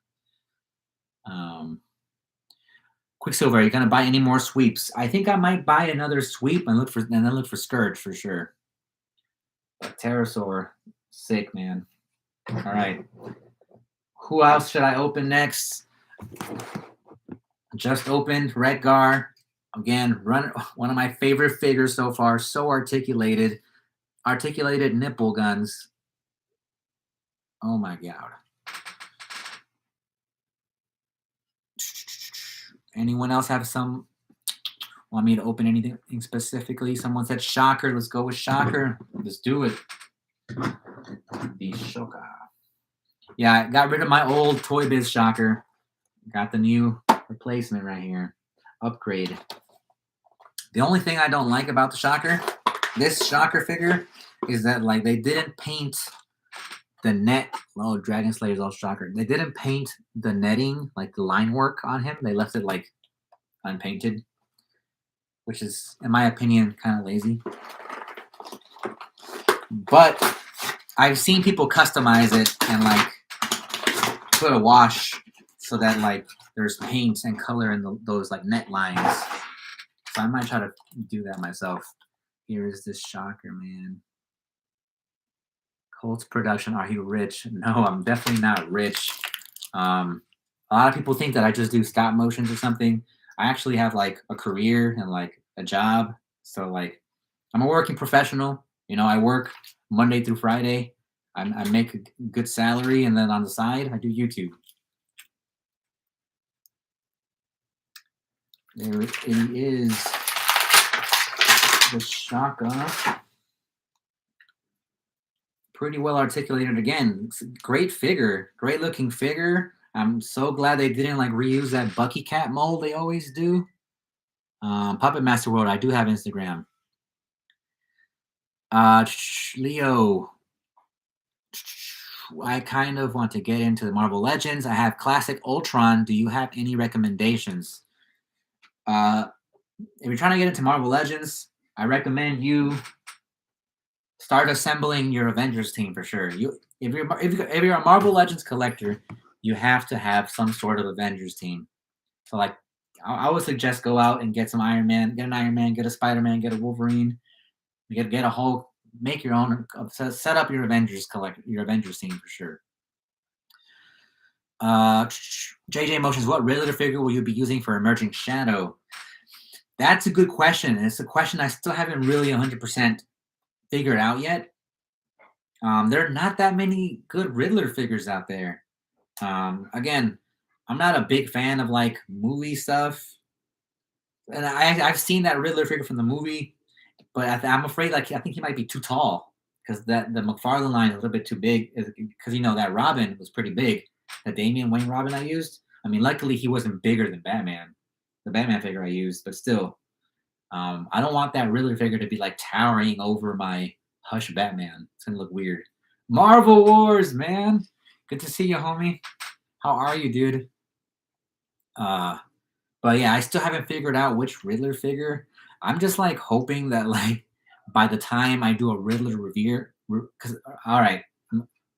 Quicksilver, are you gonna buy any more sweeps? I think I might buy another sweep and then look for Scourge for sure. But Pterosaur, sick, man. All right. Who else should I open next? Just opened Redgar. Again, one of my favorite figures so far. So articulated. Articulated nipple guns. Oh my god. Anyone else have some? Want me to open anything specifically? Someone said Shocker. Let's go with Shocker. Let's do it. The Shocker. Yeah, I got rid of my old Toy Biz Shocker. Got the new replacement right here. Upgrade. The only thing I don't like about the Shocker, this Shocker figure, is that like they didn't paint the net. Oh, Dragon Slayer's all Shocker. They didn't paint the netting, like the line work on him. They left it like unpainted, which is, in my opinion, kind of lazy. But I've seen people customize it and like put a wash so that like there's paint and color in those like net lines. So I might try to do that myself. Here is this Shocker, man. Colts production, are you rich? No, I'm definitely not rich. A lot of people think that I just do stop motions or something. I actually have like a career and like a job. So like I'm a working professional. You know, I work Monday through Friday. I make a good salary, and then on the side, I do YouTube. There it is. The Shaka. Pretty well articulated again. Great figure. Great looking figure. I'm so glad they didn't like reuse that Bucky Cat mold they always do. Puppet Master World, I do have Instagram. Leo. I kind of want to get into the Marvel Legends. I have Classic Ultron. Do you have any recommendations? If you're trying to get into Marvel Legends, I recommend you start assembling your Avengers team for sure. If you're a Marvel Legends collector, you have to have some sort of Avengers team. So like, I would suggest go out and get some Iron Man, get an Iron Man, get a Spider-Man, get a Wolverine, get a Hulk, make your own, set up your Avengers team for sure. JJ Motions, what Riddler figure will you be using for Emerging Shadow? That's a good question. It's a question I still haven't really 100% figured out yet. There are not that many good Riddler figures out there. Again, I'm not a big fan of like movie stuff, and I've seen that Riddler figure from the movie, but I'm afraid like I think he might be too tall because the McFarlane line is a little bit too big. Because you know that Robin was pretty big, the Damian Wayne Robin I used. I mean, luckily he wasn't bigger than Batman, the Batman figure I used, but still, I don't want that Riddler figure to be like towering over my Hush Batman. It's gonna look weird. Marvel Wars, man. Good to see you, homie. How are you, dude? But yeah, I still haven't figured out which Riddler figure. I'm just like hoping that like by the time I do a Riddler review, because all right,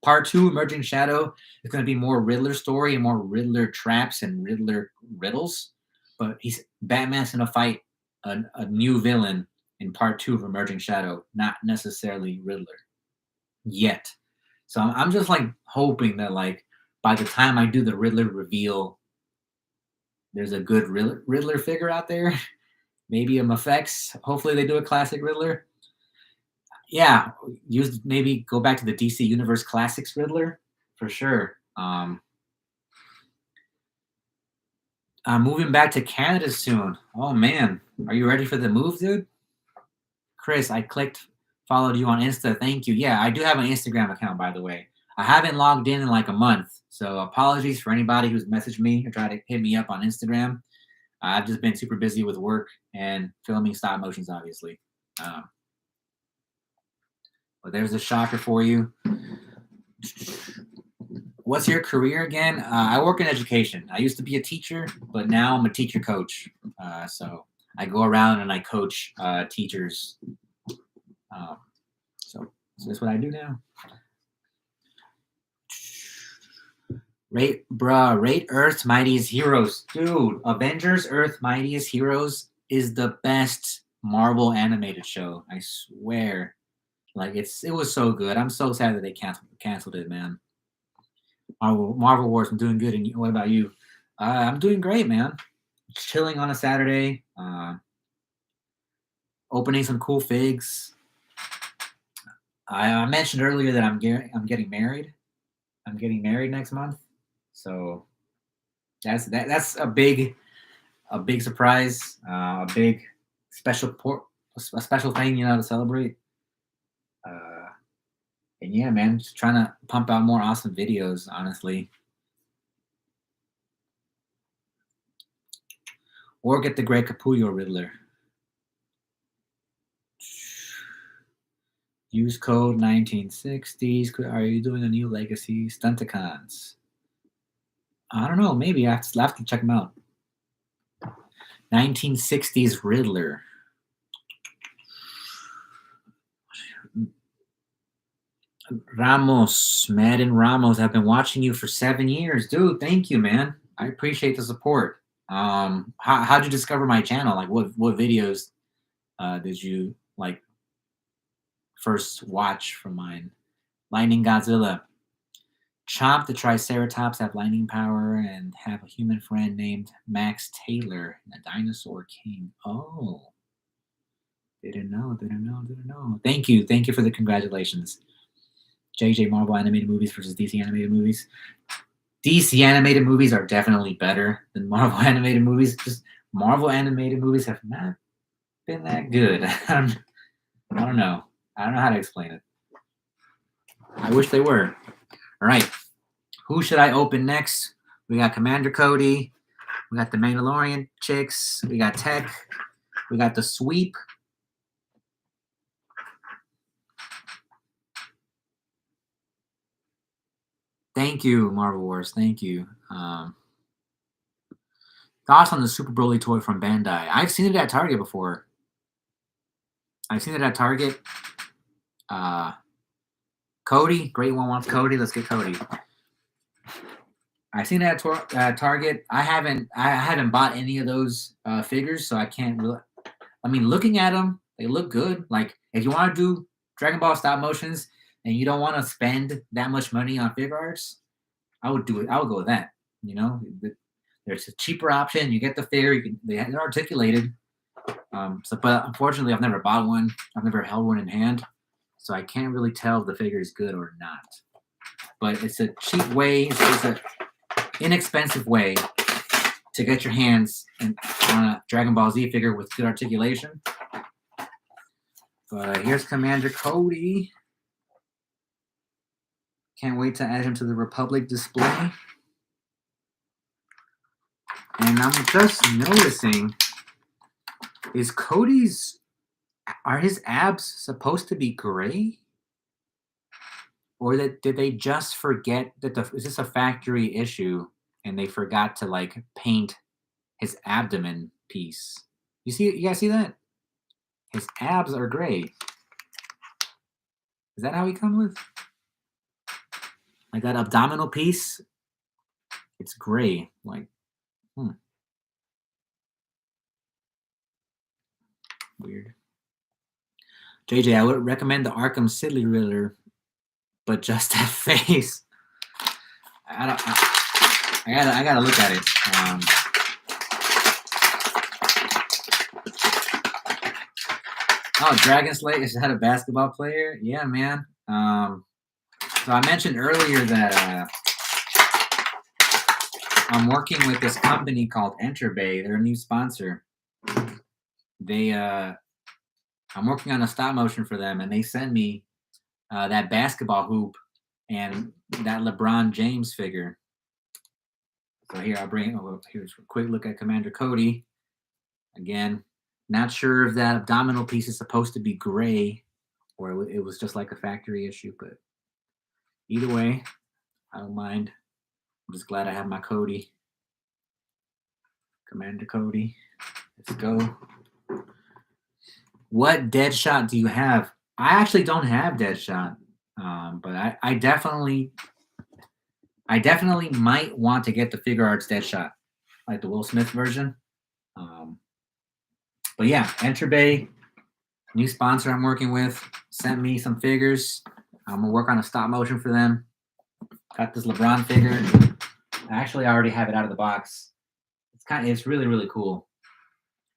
part 2, Emerging Shadow, is going to be more Riddler story and more Riddler traps and Riddler riddles. but Batman's gonna fight a new villain in part 2 of Emerging Shadow, not necessarily Riddler yet. So I'm just like hoping that like by the time I do the Riddler reveal, there's a good Riddler figure out there. Maybe a Mafex. Hopefully they do a classic Riddler. Yeah, maybe go back to the DC Universe Classics Riddler for sure. I'm moving back to Canada soon. Oh man, are you ready for the move, dude? Chris, I followed you on Insta. Thank you. Yeah, I do have an Instagram account, by the way. I haven't logged in like a month, so apologies for anybody who's messaged me or tried to hit me up on Instagram. I've just been super busy with work and filming stop motions, obviously. But there's a shocker for you. What's your career again? I work in education. I used to be a teacher, but now I'm a teacher coach. So I go around and I coach teachers. So that's what I do now. Rate Earth's Mightiest Heroes. Dude, Avengers Earth Mightiest Heroes is the best Marvel animated show. I swear. Like it was so good. I'm so sad that they canceled it, man. Marvel Wars, I'm doing good. And what about you? I'm doing great, man. Just chilling on a Saturday. Opening some cool figs. I mentioned earlier that I'm getting married. I'm getting married next month. So that's a big surprise, a big special thing, to celebrate. And yeah, man, just trying to pump out more awesome videos, honestly. Or get the Great Capullo Riddler. Use code 1960s. Are you doing a new Legacy Stunticons? I don't know. Maybe I have to check them out. 1960s Riddler. Madden Ramos, I've been watching you for 7 years. Dude, thank you, man. I appreciate the support. How'd you discover my channel? Like what videos did you like first watch from mine? Lightning Godzilla. Chomp the Triceratops have lightning power and have a human friend named Max Taylor, the Dinosaur King. Oh. Didn't know. Thank you for the congratulations. JJ Marvel animated movies versus DC animated movies. DC animated movies are definitely better than Marvel animated movies. Just Marvel animated movies have not been that good. I don't know. I don't know how to explain it. I wish they were. All right. Who should I open next? We got Commander Cody. We got the Mandalorian chicks. We got Tech. We got the Sweep. Thank you, Marvel Wars. Thank you. Thoughts on the Super Broly toy from Bandai? I've seen it at Target before. Cody, great one wants Cody. Let's get Cody. I've seen it at Target. I haven't bought any of those figures, so I can't really. I mean, looking at them, they look good. Like if you want to do Dragon Ball stop motions and you don't want to spend that much money on figure arts, I would do it. I would go with that. There's a cheaper option. You get the figure. They're articulated. But unfortunately, I've never bought one. I've never held one in hand, so I can't really tell if the figure is good or not. But it's a cheap way. It's an inexpensive way to get your hands on a Dragon Ball Z figure with good articulation. But here's Commander Cody. Can't wait to add him to the Republic display. And I'm just noticing, are his abs supposed to be gray? Or did they just forget is this a factory issue and they forgot to like paint his abdomen piece? You guys see that? His abs are gray. Is that how he comes with? Like that abdominal piece, it's gray. Like, weird. JJ, I would recommend the Arkham City Riddler, but just that face. I gotta look at it. Oh, Dragon Slayer is that a basketball player? Yeah, man. So I mentioned earlier that I'm working with this company called Enterbay. They're a new sponsor. I'm working on a stop motion for them, and they sent me that basketball hoop and that LeBron James figure. So here I'll bring. Here's a quick look at Commander Cody. Again, not sure if that abdominal piece is supposed to be gray or it was just like a factory issue, but either way, I don't mind. I'm just glad I have my Cody. Commander Cody. Let's go. What Deadshot do you have? I actually don't have Deadshot, but I definitely might want to get the Figure Arts Deadshot, like the Will Smith version. But yeah, Enterbay, new sponsor I'm working with, sent me some figures. I'm gonna work on a stop motion for them. Got this LeBron figure. Actually, I already have it out of the box. It's really, really cool.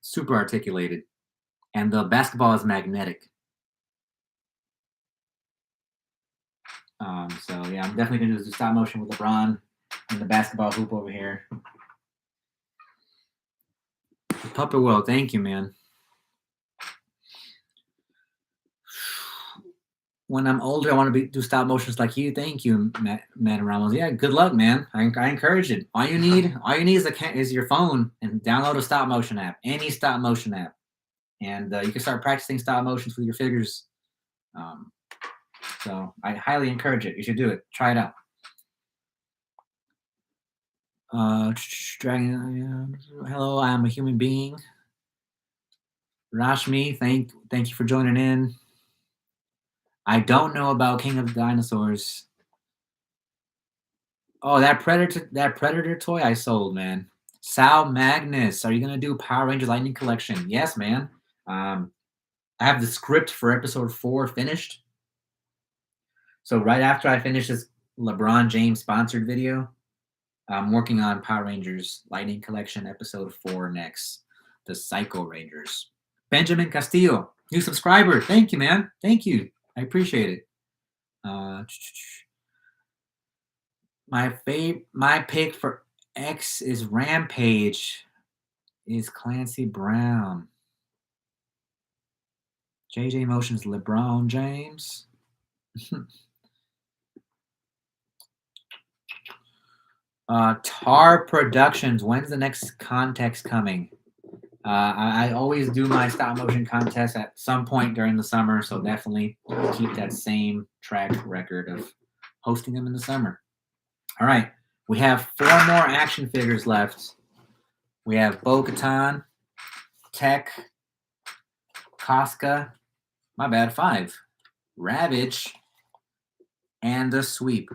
Super articulated. And the basketball is magnetic. So yeah, I'm definitely gonna do the stop motion with LeBron and the basketball hoop over here. Puppet Will, thank you, man. When I'm older, I want to do stop motions like you. Thank you, Matt Ramos. Yeah, good luck, man. I encourage it. All you need is your phone and download a stop motion app, any stop motion app, and you can start practicing stop motions with your figures. So I highly encourage it. You should do it. Try it out. Dragon. Hello, I am a human being. Rashmi, thank you for joining in. I don't know about King of the Dinosaurs. Oh, that Predator toy I sold, man. Sal Magnus, are you gonna do Power Rangers Lightning Collection? Yes, man. I have the script for episode 4 finished. So right after I finish this LeBron James sponsored video, I'm working on Power Rangers Lightning Collection episode 4 next. The Psycho Rangers. Benjamin Castillo, new subscriber. Thank you, man. Thank you. I appreciate it. My pick for X is Rampage. Is Clancy Brown. JJ Motion's LeBron James. Tar Productions. When's the next contest coming? I always do my stop motion contest at some point during the summer, so definitely keep that same track record of hosting them in the summer. All right, we have 4 more action figures left. We have Bo-Katan, Tech, Casca, my bad, 5, Ravage, and the Sweep.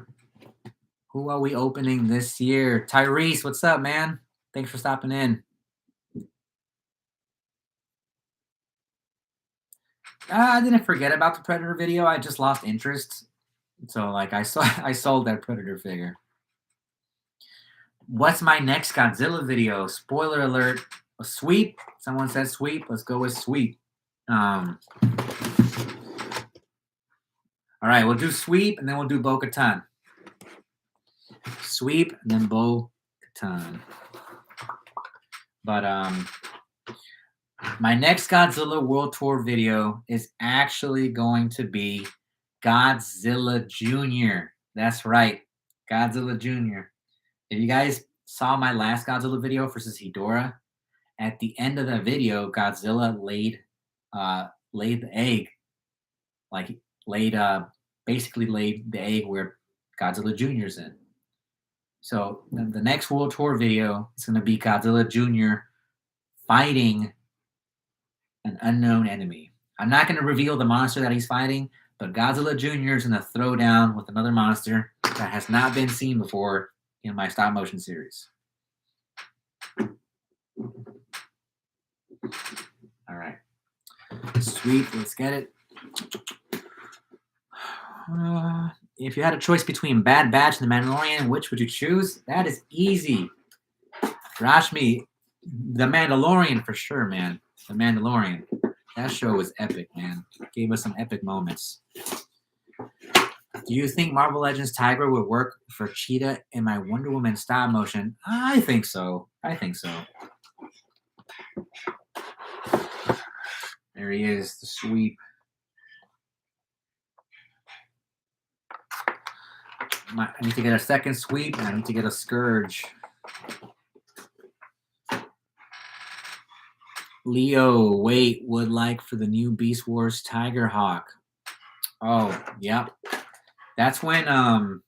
Who are we opening this year? Tyrese, what's up, man? Thanks for stopping in. I didn't forget about the Predator video. I just lost interest. So, like, I sold that Predator figure. What's my next Godzilla video? Spoiler alert. A Sweep. Someone said Sweep. Let's go with Sweep. All right, we'll do Sweep, and then we'll do Bo-Katan. Sweep, and then Bo-Katan. But, my next Godzilla World Tour video is actually going to be Godzilla Jr. That's right, Godzilla Jr. If you guys saw my last Godzilla video versus Hedorah, at the end of the video, Godzilla laid the egg, basically laid the egg where Godzilla Jr.'s in. So the next World Tour video is going to be Godzilla Jr. fighting an unknown enemy. I'm not going to reveal the monster that he's fighting, but Godzilla Jr. is going to throw down with another monster that has not been seen before in my stop motion series. All right. Sweet, let's get it. If you had a choice between Bad Batch and The Mandalorian, which would you choose? That is easy. Rashmi, The Mandalorian for sure, man. The Mandalorian. That show was epic, man. Gave us some epic moments. Do you think Marvel Legends Tiger would work for Cheetah in my Wonder Woman stop motion? I think so. I think so. There he is, the sweep. I need to get a second sweep, and I need to get a Scourge. Leo, wait, would like for the new Beast Wars Tiger Hawk. Oh, yep. That's when oh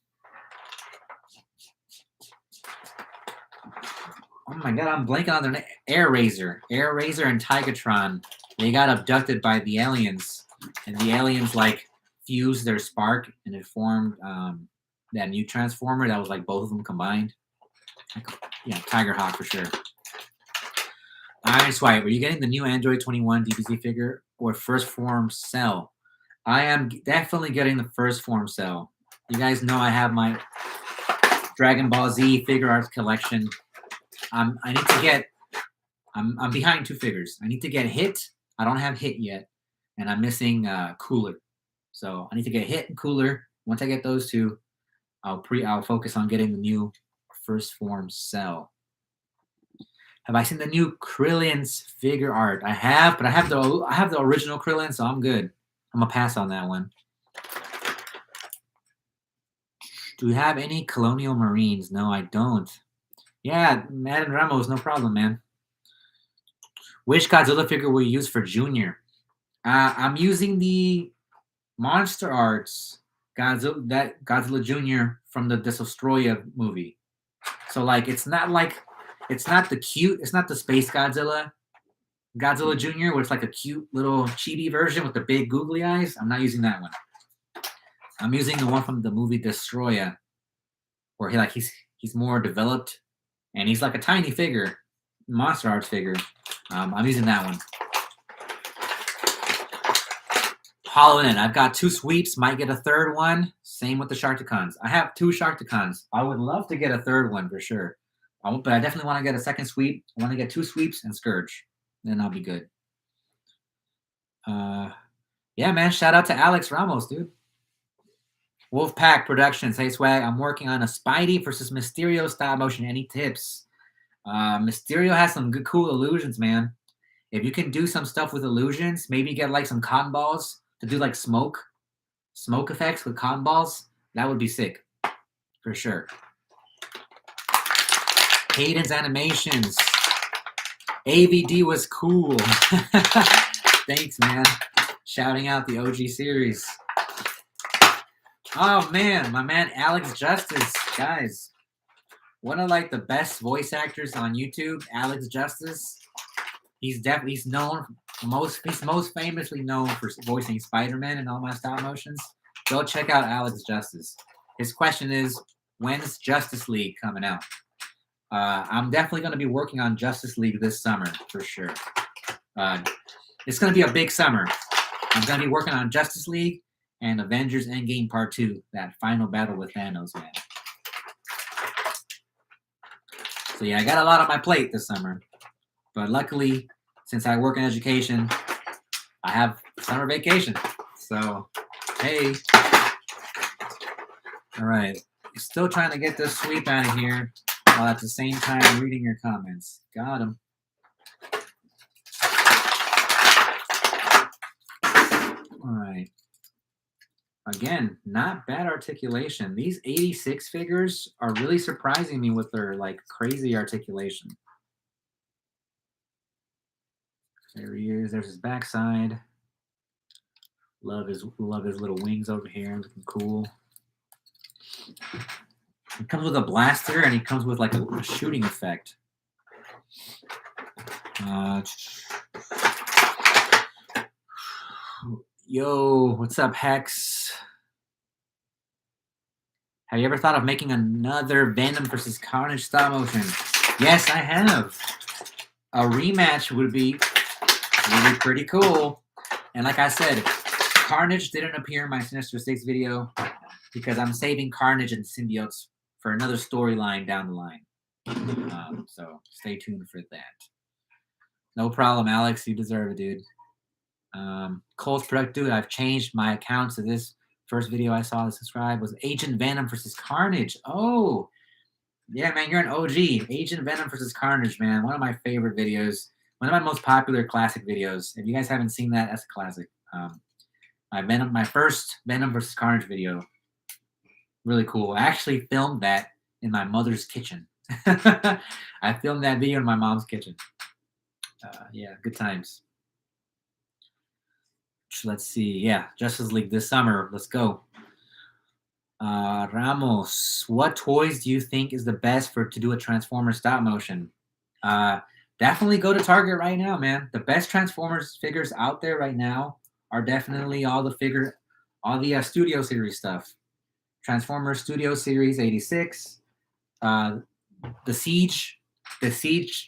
my god, I'm blanking on their name. Air Razor and Tigatron. They got abducted by the aliens, and the aliens like fused their spark, and it formed that new transformer that was like both of them combined. Yeah, Tiger Hawk for sure. Iron Swipe, are you getting the new Android 21 DBZ figure or first form cell? I am definitely getting the first form cell. You guys know I have my Dragon Ball Z figure arts collection. I need to get. I'm behind 2 figures. I need to get Hit. I don't have Hit yet, and I'm missing Cooler. So I need to get Hit and Cooler. Once I get those 2, I'll focus on getting the new first form cell. Have I seen the new Krillins figure art? I have, but I have the original Krillin, so I'm good. I'm gonna pass on that one. Do you have any Colonial Marines? No, I don't. Yeah, Madden Ramos, no problem, man. Which Godzilla figure will you use for Junior? I'm using the Monster Arts Godzilla Junior from the Desostroya movie. So like, it's not the Space Godzilla Junior, where it's like a cute little chibi version with the big googly eyes. I'm not using that one. I'm using the one from the movie Destroya, where he's more developed, and he's like a tiny figure, Monster Arts figure. I'm using that one. Hollow in. I've got 2 sweeps. Might get a third one. Same with the Sharkticons. I have 2 Sharkticons. I would love to get a third one for sure. But I definitely want to get a second sweep. I want to get 2 sweeps and Scourge. Then I'll be good. Yeah, man. Shout out to Alex Ramos, dude. Wolfpack Productions. Hey, Swag. I'm working on a Spidey versus Mysterio style motion. Any tips? Mysterio has some good, cool illusions, man. If you can do some stuff with illusions, maybe get like some cotton balls to do like smoke effects with cotton balls, that would be sick, for sure. Hayden's animations. AVD was cool. Thanks, man. Shouting out the OG series. Oh, man. My man Alex Justice. Guys, one of like the best voice actors on YouTube, Alex Justice. He's most famously known for voicing Spider-Man in all my stop motions. Go check out Alex Justice. His question is, when's Justice League coming out? I'm definitely going to be working on Justice League this summer for sure. It's going to be a big summer. I'm going to be working on Justice League and Avengers Endgame Part 2, that final battle with Thanos, man. So yeah, I got a lot on my plate this summer. But luckily, since I work in education, I have summer vacation. So, hey. All right. Still trying to get this sweep out of here while at the same time reading your comments. Got him. All right. Again, not bad articulation. These 86 figures are really surprising me with their like crazy articulation. There he is. There's his backside. Love his little wings over here, looking cool. He comes with a blaster, and he comes with like a shooting effect. Yo, what's up, Hex? Have you ever thought of making another Venom versus Carnage stop motion? Yes, I have. A rematch would be pretty cool. And like I said, Carnage didn't appear in my Sinister Six video because I'm saving Carnage and symbiotes for another storyline down the line. So stay tuned for that. No problem, Alex. You deserve it, dude. Cole's Product Dude, I've changed my account to this first video I saw to subscribe was Agent Venom versus Carnage. Oh, yeah, man, you're an OG. Agent Venom versus Carnage, man. One of my favorite videos. One of my most popular classic videos. If you guys haven't seen that, that's a classic. My first Venom versus Carnage video. Really cool. I actually filmed that in my mother's kitchen. I filmed that video in my mom's kitchen. Yeah, good times. Let's see. Yeah, Justice League this summer. Let's go. Ramos, what toys do you think is the best to do a Transformers stop motion? Definitely go to Target right now, man. The best Transformers figures out there right now are definitely all the Studio Series stuff. Transformers Studio Series 86, the Siege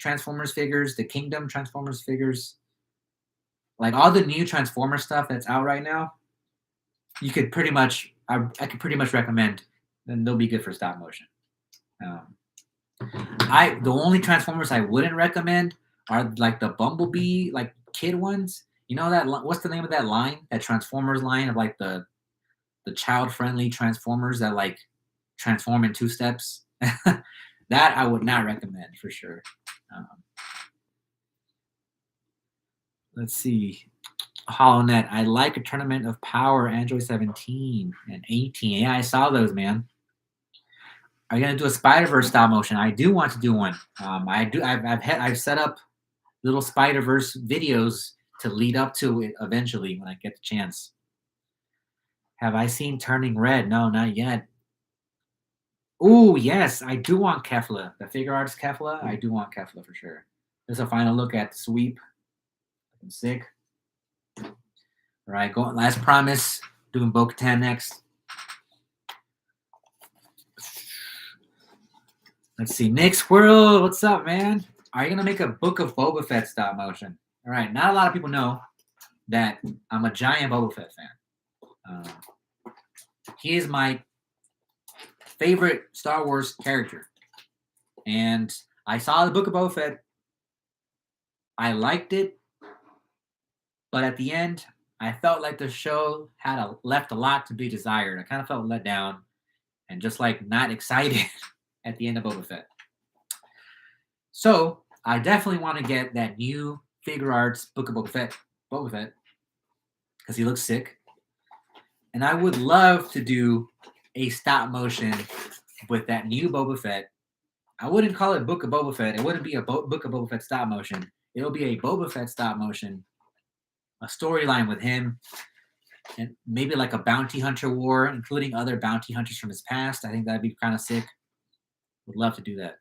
Transformers figures, the Kingdom Transformers figures, like all the new Transformers stuff that's out right now. You could pretty much, I could pretty much recommend, and they'll be good for stop motion. The only Transformers I wouldn't recommend are like the Bumblebee, like kid ones. You know that what's the name of that line? That Transformers line of like the child-friendly Transformers that like transform in 2 steps. That I would not recommend for sure. Let's see. HollowNet, I like a Tournament of Power, Android 17 and 18. Yeah, I saw those, man. Are you gonna do a Spider-Verse stop motion? I do want to do one. I've set up little Spider-Verse videos to lead up to it eventually when I get the chance. Have I seen Turning Red? No, not yet. Oh, yes, I do want Kefla. The figure artist Kefla, I do want Kefla for sure. There's a final look at Sweep. I'm sick. All right, going last promise. Doing Bo-Katan next. Let's see. Nick Squirrel, what's up, man? Are you gonna make a Book of Boba Fett stop motion? All right, not a lot of people know that I'm a giant Boba Fett fan. He is my favorite Star Wars character. And I saw the Book of Boba Fett. I liked it. But at the end, I felt like the show had left a lot to be desired. I kind of felt let down and just like not excited at the end of Boba Fett. So I definitely want to get that new figure arts Book of Boba Fett, because he looks sick. And I would love to do a stop motion with that new Boba Fett. I wouldn't call it Book of Boba Fett. It wouldn't be a Book of Boba Fett stop motion. It'll be a Boba Fett stop motion, a storyline with him, and maybe like a bounty hunter war, including other bounty hunters from his past. I think that'd be kind of sick. Would love to do that.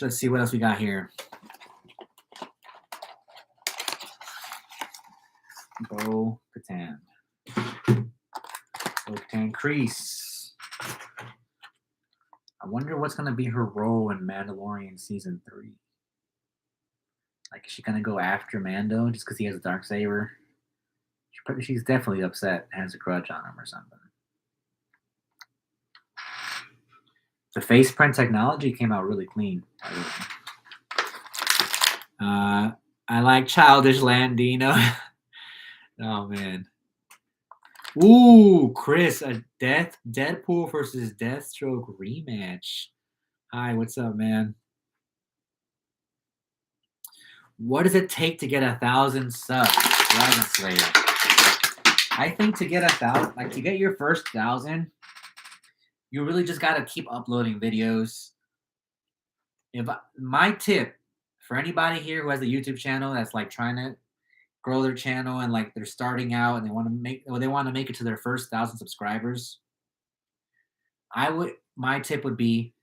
Let's see what else we got here. Bo-Katan. Bo-Katan Kreese. I wonder what's going to be her role in Mandalorian Season 3. Like, is she going to go after Mando just because he has a Darksaber? She's definitely upset, has a grudge on him or something. The face print technology came out really clean. I like Childish Landino. Oh, man. Ooh, Chris, a Deadpool versus Deathstroke rematch. Hi, what's up, man? What does it take to get 1,000 subs? Dragon Slayer. I think to get 1,000, like to get your first 1,000, you really just got to keep uploading videos. My tip for anybody here who has a YouTube channel that's like trying to grow their channel and like they're starting out and they want to make it to their first 1,000 subscribers, my tip would be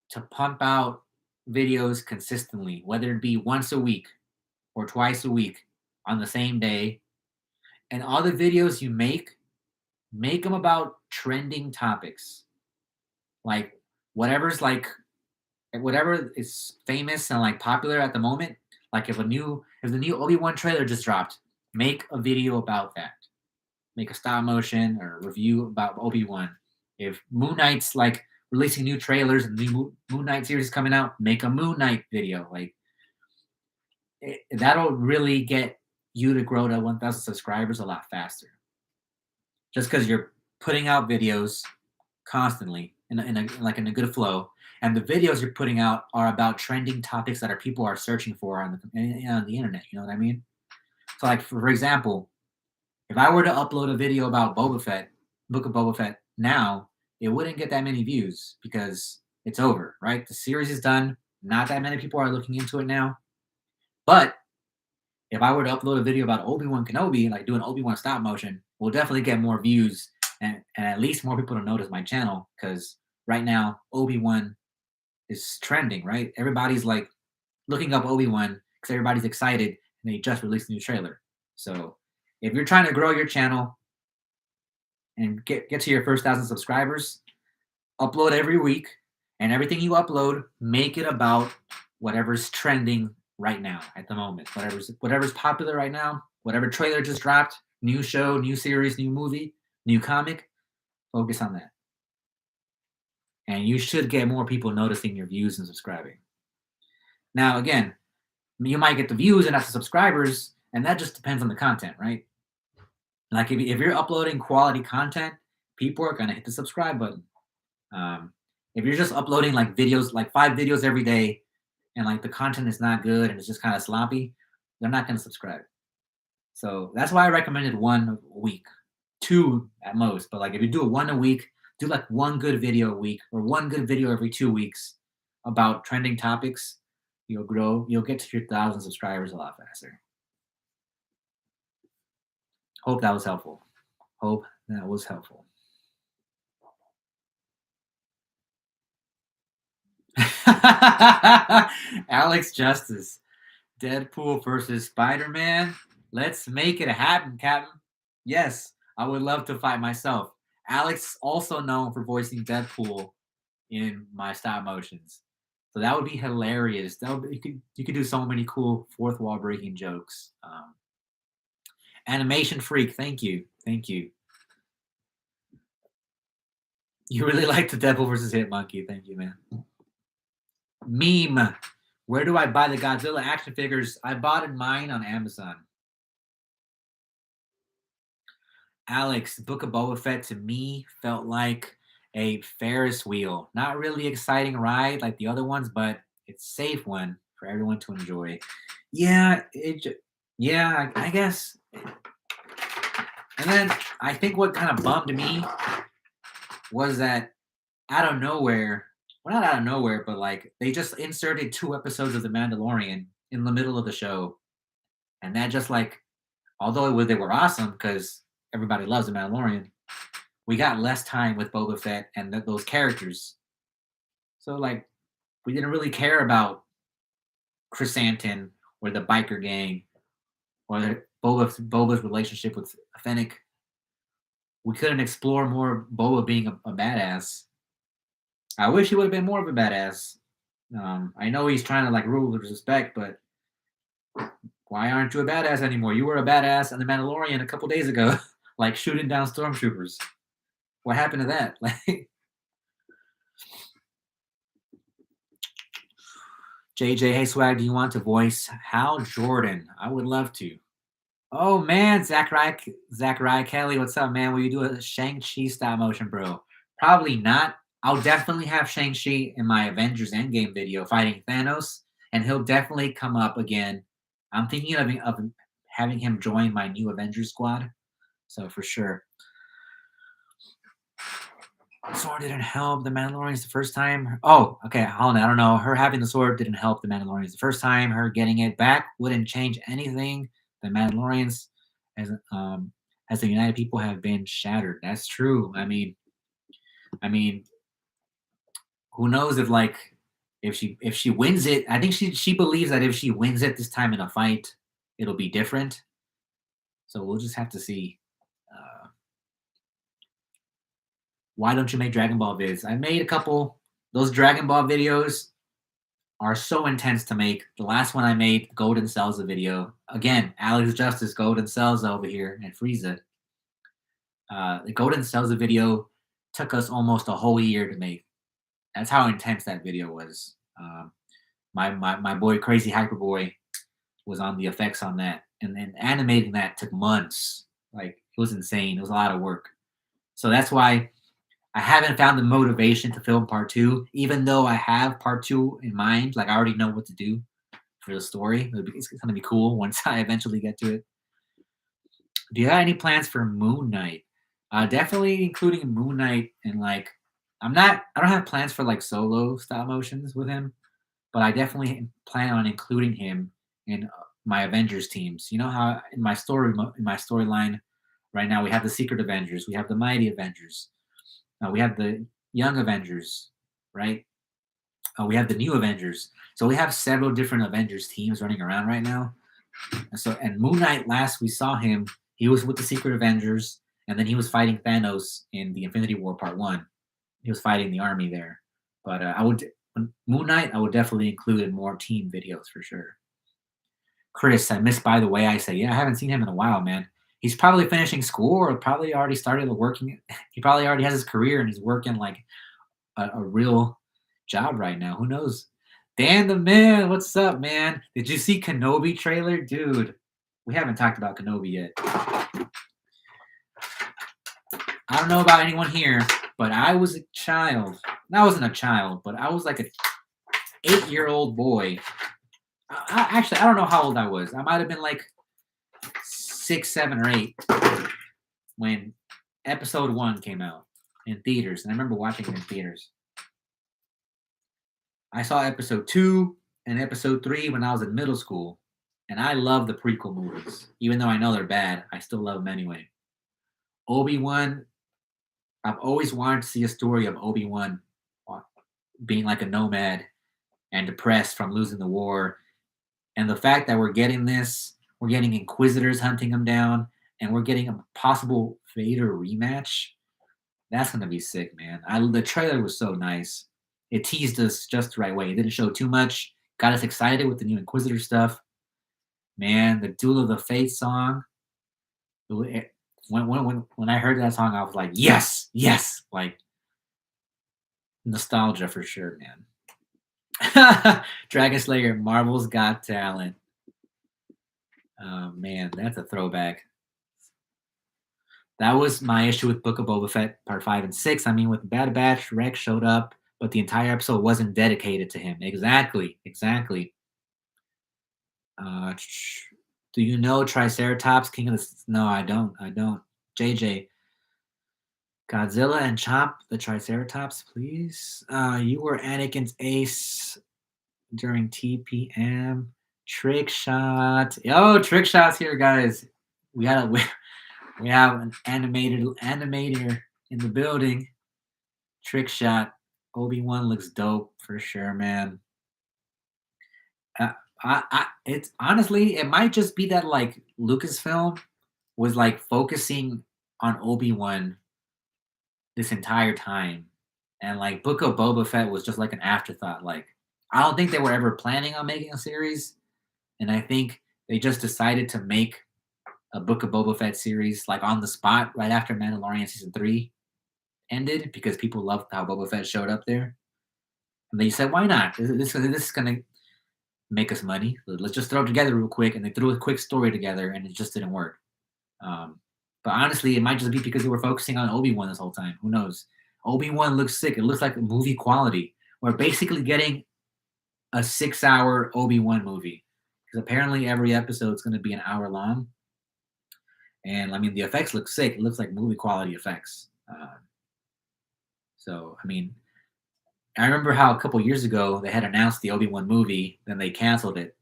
to pump out videos consistently, whether it be once a week or twice a week on the same day. And all the videos you make them about trending topics. Like whatever is famous and like popular at the moment, Like if the new Obi-Wan trailer just dropped, make a video about that. Make a stop motion or review about Obi-Wan. If Moon Knight's like releasing new trailers and the new Moon Knight series is coming out, make a Moon Knight video. Like that'll really get you to grow to 1,000 subscribers a lot faster. Just because you're putting out videos constantly in a good flow, and the videos you're putting out are about trending topics that people are searching for on the internet. You know what I mean? So, like for example, if I were to upload a video about Boba Fett, Book of Boba Fett now, it wouldn't get that many views because it's over, right? The series is done. Not that many people are looking into it now. But if I were to upload a video about Obi-Wan Kenobi, like doing Obi-Wan stop motion, we'll definitely get more views and at least more people to notice my channel, because right now Obi-Wan is trending, right? Everybody's like looking up Obi-Wan because everybody's excited and they just released a new trailer. So if you're trying to grow your channel and get to your first 1,000 subscribers, upload every week, and everything you upload, make it about whatever's trending right now at the moment. Whatever's popular right now, whatever trailer just dropped, new show, new series, new movie, new comic, focus on that. And you should get more people noticing your views and subscribing. Now, again, you might get the views and not the subscribers, and that just depends on the content, right? Like if you're uploading quality content, people are gonna hit the subscribe button. If you're just uploading like videos, like 5 videos every day, and like the content is not good and it's just kind of sloppy, they're not gonna subscribe. So that's why I recommended 1 a week, 2 at most. But like if you do 1 a week, do like 1 good video a week or 1 good video every 2 weeks about trending topics. You'll grow. You'll get to your 1,000 subscribers a lot faster. Hope that was helpful. Hope that was helpful. Alex Justice, Deadpool versus Spider-Man. Let's make it happen, Captain. Yes, I would love to fight myself. Alex also known for voicing Deadpool in my stop motions, so that would be hilarious. You could do so many cool fourth wall breaking jokes. Animation freak, thank you. You really like the Deadpool versus Hit Monkey. Thank you, man. Meme. Where do I buy the Godzilla action figures? I bought mine on Amazon. Alex, Book of Boba Fett to me felt like a Ferris wheel. Not really exciting ride like the other ones, but it's a safe one for everyone to enjoy. Yeah, I guess. And then I think what kind of bummed me was that out of nowhere, well, not out of nowhere, but like they just inserted 2 episodes of The Mandalorian in the middle of the show. And that just like, although they were awesome because everybody loves The Mandalorian, we got less time with Boba Fett and those characters. So like, we didn't really care about Chrysanthemum or the biker gang or Boba's relationship with Fennec. We couldn't explore more Boba being a badass. I wish he would have been more of a badass. I know he's trying to like rule with respect, but why aren't you a badass anymore? You were a badass on The Mandalorian a couple days ago, like shooting down stormtroopers. What happened to that? Like, JJ, hey Swag, do you want to voice Hal Jordan? I would love to. Oh man, Zachariah Kelly, what's up, man? Will you do a Shang-Chi stop motion, bro? Probably not. I'll definitely have Shang-Chi in my Avengers Endgame video fighting Thanos, and he'll definitely come up again. I'm thinking of having him join my new Avengers squad, so for sure. Sword didn't help the Mandalorians the first time. Oh, okay, hold on. I don't know. Her having the sword didn't help the Mandalorians the first time. Her getting it back wouldn't change anything. The Mandalorians, as the United People, have been shattered. That's true. I mean, who knows if she wins it? I think she believes that if she wins it this time in a fight, it'll be different. So we'll just have to see. Why don't you make Dragon Ball vids? I made a couple. Those Dragon Ball videos are so intense to make. The last one I made, Golden Cells video. Again, Alex Justice, Golden Cells over here, and Frieza. The Golden Cells video took us almost a whole year to make. That's how intense that video was. My boy Crazy Hyperboy was on the effects on that, and then animating that took months. Like it was insane. It was a lot of work. So that's why I haven't found the motivation to film part two, even though I have part two in mind. Like I already know what to do for the story. It's gonna be cool once I eventually get to it. Do you have any plans for Moon Knight? Definitely including Moon Knight and like I don't have plans for like solo stop motions with him, but I definitely plan on including him in my Avengers teams. You know how in my storyline right now we have the Secret Avengers, we have the Mighty Avengers, we have the Young Avengers, right? We have the New Avengers. So we have several different Avengers teams running around right now. And Moon Knight, last we saw him, he was with the Secret Avengers, and then he was fighting Thanos in the Infinity War Part One. He was fighting the army there. But Moon Knight, I would definitely include in more team videos for sure. Chris, I missed by the way I say, yeah, I haven't seen him in a while, man. He's probably finishing school or probably already started working. He probably already has his career and he's working like a real job right now. Who knows? Dan the man, what's up, man? Did you see Kenobi trailer? Dude, we haven't talked about Kenobi yet. I don't know about anyone here, but I was a child. I wasn't a child, but I was like an 8-year-old boy. Actually, I don't know how old I was. I might have been like 6, 7, or 8 when episode 1 came out in theaters. And I remember watching it in theaters. I saw episode 2 and episode 3 when I was in middle school. And I love the prequel movies. Even though I know they're bad, I still love them anyway. Obi-Wan, I've always wanted to see a story of Obi-Wan being like a nomad and depressed from losing the war. And the fact that we're getting this, we're getting Inquisitors hunting him down, and we're getting a possible Vader rematch, that's going to be sick, man. The trailer was so nice. It teased us just the right way. It didn't show too much. Got us excited with the new Inquisitor stuff. Man, the Duel of the Fates song. When I heard that song, I was like, yes, yes. Like, nostalgia for sure, man. Dragon Slayer, Marvel's Got Talent. Oh, man, that's a throwback. That was my issue with Book of Boba Fett Part 5 and 6. I mean, with Bad Batch, Rex showed up, but the entire episode wasn't dedicated to him. Exactly. Do you know Triceratops, King of the... No, I don't. JJ. Godzilla and Chomp the Triceratops, please. You were Anakin's ace during TPM. Trick shot. Yo, trick shots here, guys. We have an animator in the building. Trick shot. Obi-Wan looks dope for sure, man. It's honestly, it might just be that like Lucasfilm was like focusing on Obi-Wan this entire time, and like Book of Boba Fett was just like an afterthought. Like I don't think they were ever planning on making a series, and I think they just decided to make a Book of Boba Fett series like on the spot right after Mandalorian season 3 ended because people loved how Boba Fett showed up there, and they said, "Why not? This is gonna make us money. Let's just throw it together real quick." And they threw a quick story together, and it just didn't work. But honestly, it might just be because they were focusing on Obi-Wan this whole time. Who knows? Obi-Wan looks sick. It looks like a movie quality. We're basically getting a 6-hour Obi-Wan movie because apparently every episode is going to be an hour long. And I mean, the effects look sick. It looks like movie quality effects. So, I mean, I remember how a couple years ago they had announced the Obi-Wan movie, then they canceled it.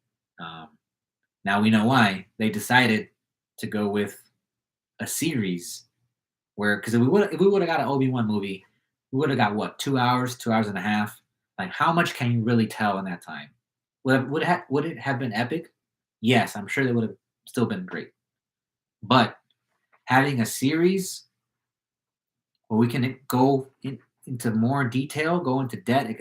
Now we know why. They decided to go with a series where, because if we would have got an Obi-Wan movie, we would have got what, 2 hours, 2 hours and a half. Like, how much can you really tell in that time? Would it have been epic? Yes, I'm sure they would have still been great. But having a series where we can go into more detail, go into depth,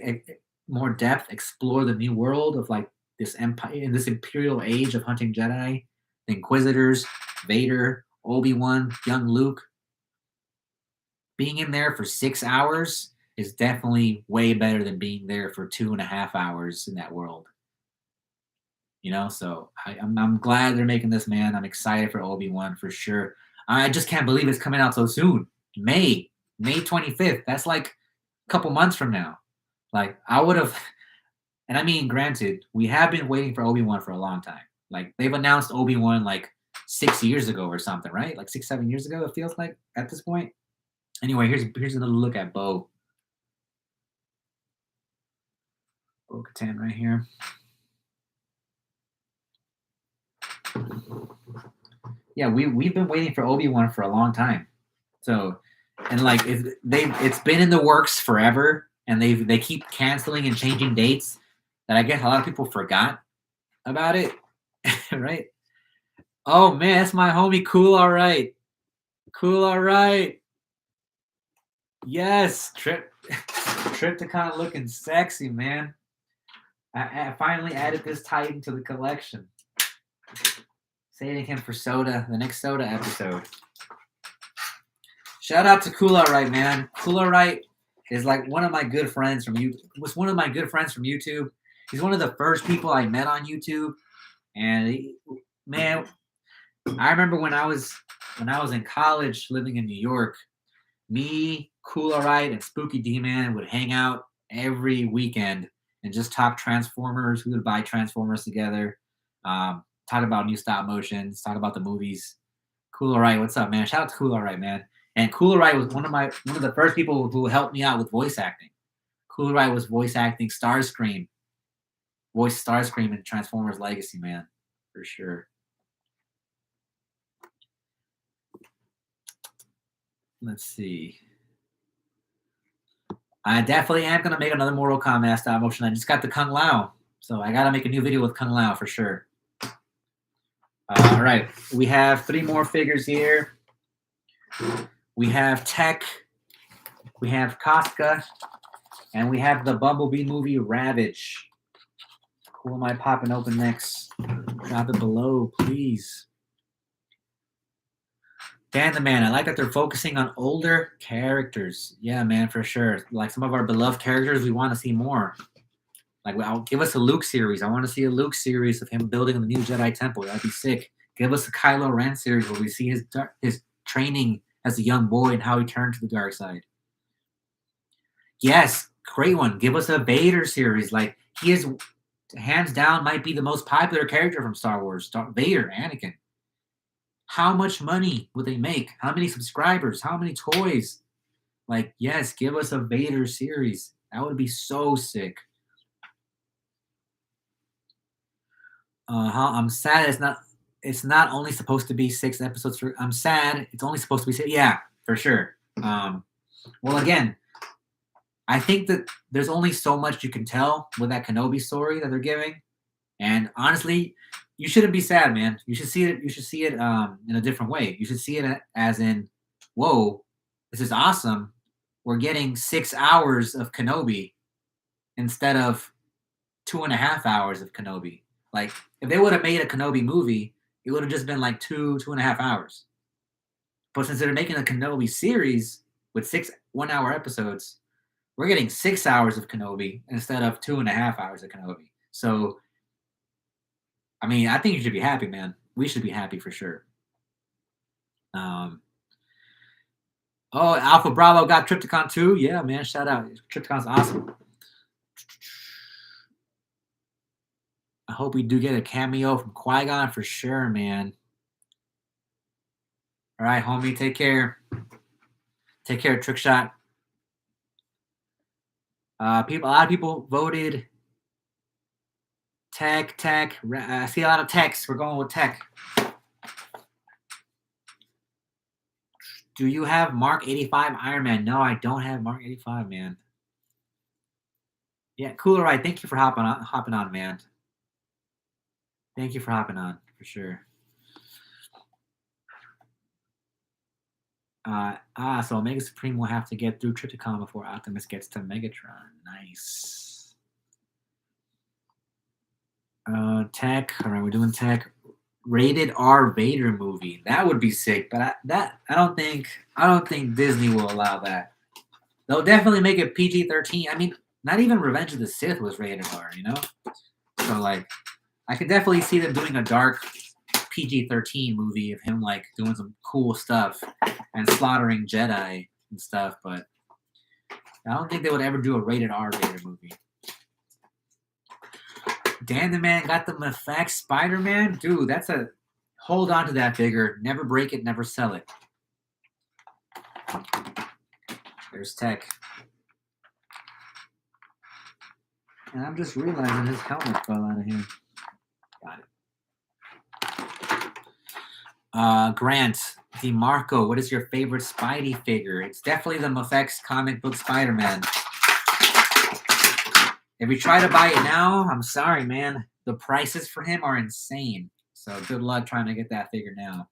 more depth, explore the new world of like this empire in this imperial age of hunting Jedi, the Inquisitors, Vader, Obi-Wan, young Luke. Being in there for 6 hours is definitely way better than being there for 2.5 hours in that world. You know, so I'm glad they're making this, man. I'm excited for Obi-Wan for sure. I just can't believe it's coming out so soon. May 25th. That's like a couple months from now. Like I would have, and I mean, granted, we have been waiting for Obi-Wan for a long time. Like they've announced Obi-Wan like 6 years ago or something, right? Like 6, 7 years ago, it feels like at this point. Anyway, here's another look at Bo-Katan right here. Yeah, we've been waiting for Obi-Wan for a long time. So, and like it's been in the works forever, and they keep canceling and changing dates. That I guess a lot of people forgot about it, right? Oh man, that's my homie. Cool, all right, cool, all right. Yes, Trypticon looking sexy, man. I finally added this Titan to the collection. Saving him for Soda, the next Soda episode. Shout out to Cool Alright, man. Cool Alright is like one of my good friends from YouTube. Was one of my good friends from YouTube. He's one of the first people I met on YouTube, and man, I remember when I was in college living in New York. Me, Cool Alright, and Spooky D-Man would hang out every weekend and just talk Transformers. We would buy Transformers together, talk about new stop motions, talk about the movies. Cool Alright, what's up, man? Shout out to Cool Alright, man. And Cool Alright was one of the first people who helped me out with voice acting. Cool Alright was voice acting Starscream in Transformers Legacy, man, for sure. Let's see. I definitely am gonna make another Mortal Kombat stop motion. I just got the Kung Lao, so I gotta make a new video with Kung Lao for sure. All right, we have 3 more figures here. We have Tech, we have Casca, and we have the Bumblebee movie Ravage. Who am I popping open next? Drop it below, please. Dan the Man, I like that they're focusing on older characters. Yeah, man, for sure. Like some of our beloved characters, we want to see more. Like, well, give us a Luke series. I want to see a Luke series of him building the new Jedi Temple. That'd be sick. Give us a Kylo Ren series where we see his training as a young boy and how he turned to the dark side. Yes, great one. Give us a Vader series. Like, he is, hands down, might be the most popular character from Star Wars. Vader, Anakin. How much money would they make? How many subscribers? How many toys? Like, yes, give us a Vader series. That would be so sick. I'm sad it's not only supposed to be 6 episodes. I'm sad it's only supposed to be 6. Yeah, for sure. Well, again, I think that there's only so much you can tell with that Kenobi story that they're giving. And honestly, you shouldn't be sad, man. You should see it. You should see it in a different way. You should see it as in, whoa, this is awesome. We're getting 6 hours of Kenobi instead of 2.5 hours of Kenobi. Like, if they would have made a Kenobi movie, it would have just been like 2.5 hours. But since they're making a Kenobi series with 6 1-hour episodes, we're getting 6 hours of Kenobi instead of 2.5 hours of Kenobi. So, I mean, I think you should be happy, man. We should be happy for sure. Oh, Alpha Bravo got Trypticon too. Yeah, man. Shout out. Trypticon's awesome. I hope we do get a cameo from Qui-Gon for sure, man. All right, homie. Take care. Take care, Trickshot. A lot of people voted Tech. I see a lot of techs. We're going with Tech. Do you have Mark 85 Iron Man? No, I don't have Mark 85, man. Yeah, cool. Right. Thank you for hopping on, man. Thank you for hopping on, for sure. So Omega Supreme will have to get through Trypticon before Optimus gets to Megatron. Nice. tech. All right, we're doing tech. Rated R Vader movie. That would be sick, but I don't think Disney will allow that. They'll definitely make it PG-13. I mean, not even Revenge of the Sith was rated R, you know? So like I could definitely see them doing a dark PG-13 movie of him like doing some cool stuff and slaughtering Jedi and stuff, but I don't think they would ever do a rated R Vader movie. Dan the Man got the Mafex Spider-Man? Dude, that's a hold on to that figure. Never break it, never sell it. There's Tech. And I'm just realizing his helmet fell out of here. Got it. Grant DeMarco, what is your favorite Spidey figure? It's definitely the Mafex comic book Spider-Man. If you try to buy it now, I'm sorry, man. The prices for him are insane. So good luck trying to get that figure now.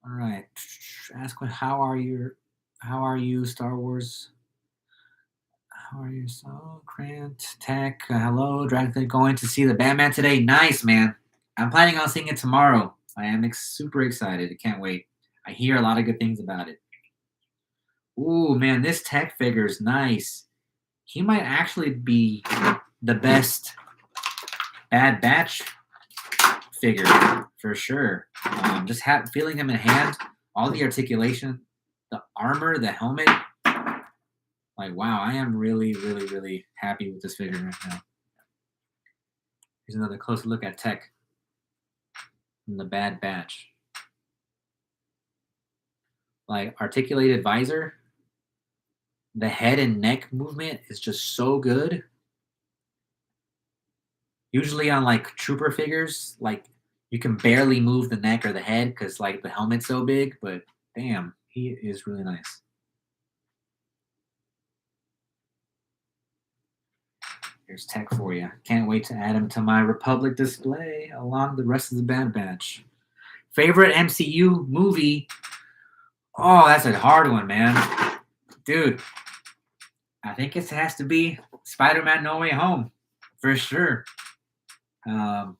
All right. Ask how are you, Star Wars? How are you? So Grant Tech. Hello, Dragon. Going to see the Batman today. Nice, man. I'm planning on seeing it tomorrow. I am super excited. I can't wait. I hear a lot of good things about it. Ooh, man, this Tech figure is nice. He might actually be the best Bad Batch figure for sure. Just feeling him in hand, all the articulation, the armor, the helmet. Like, wow, I am really, really, really happy with this figure right now. Here's another closer look at Tech from the Bad Batch. Like, articulated visor. The head and neck movement is just so good. Usually on, like, trooper figures, like, you can barely move the neck or the head because, like, the helmet's so big. But, damn, he is really nice. Here's Tech for you. Can't wait to add him to my Republic display along the rest of the Bad Batch. Favorite MCU movie? Oh, that's a hard one, man. Dude, I think it has to be Spider-Man No Way Home, for sure. And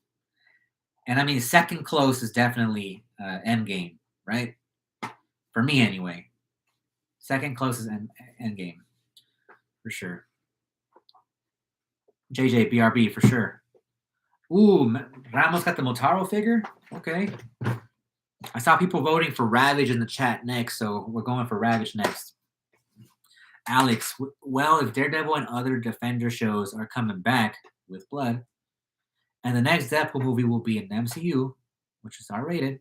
I mean, second close is definitely Endgame, right? For me, anyway. Second close is Endgame, for sure. JJ, BRB, for sure. Ooh, Ramos got the Motaro figure? Okay. I saw people voting for Ravage in the chat next, so we're going for Ravage next. Alex, well, if Daredevil and other Defender shows are coming back with blood, and the next Deadpool movie will be in the MCU, which is R-rated,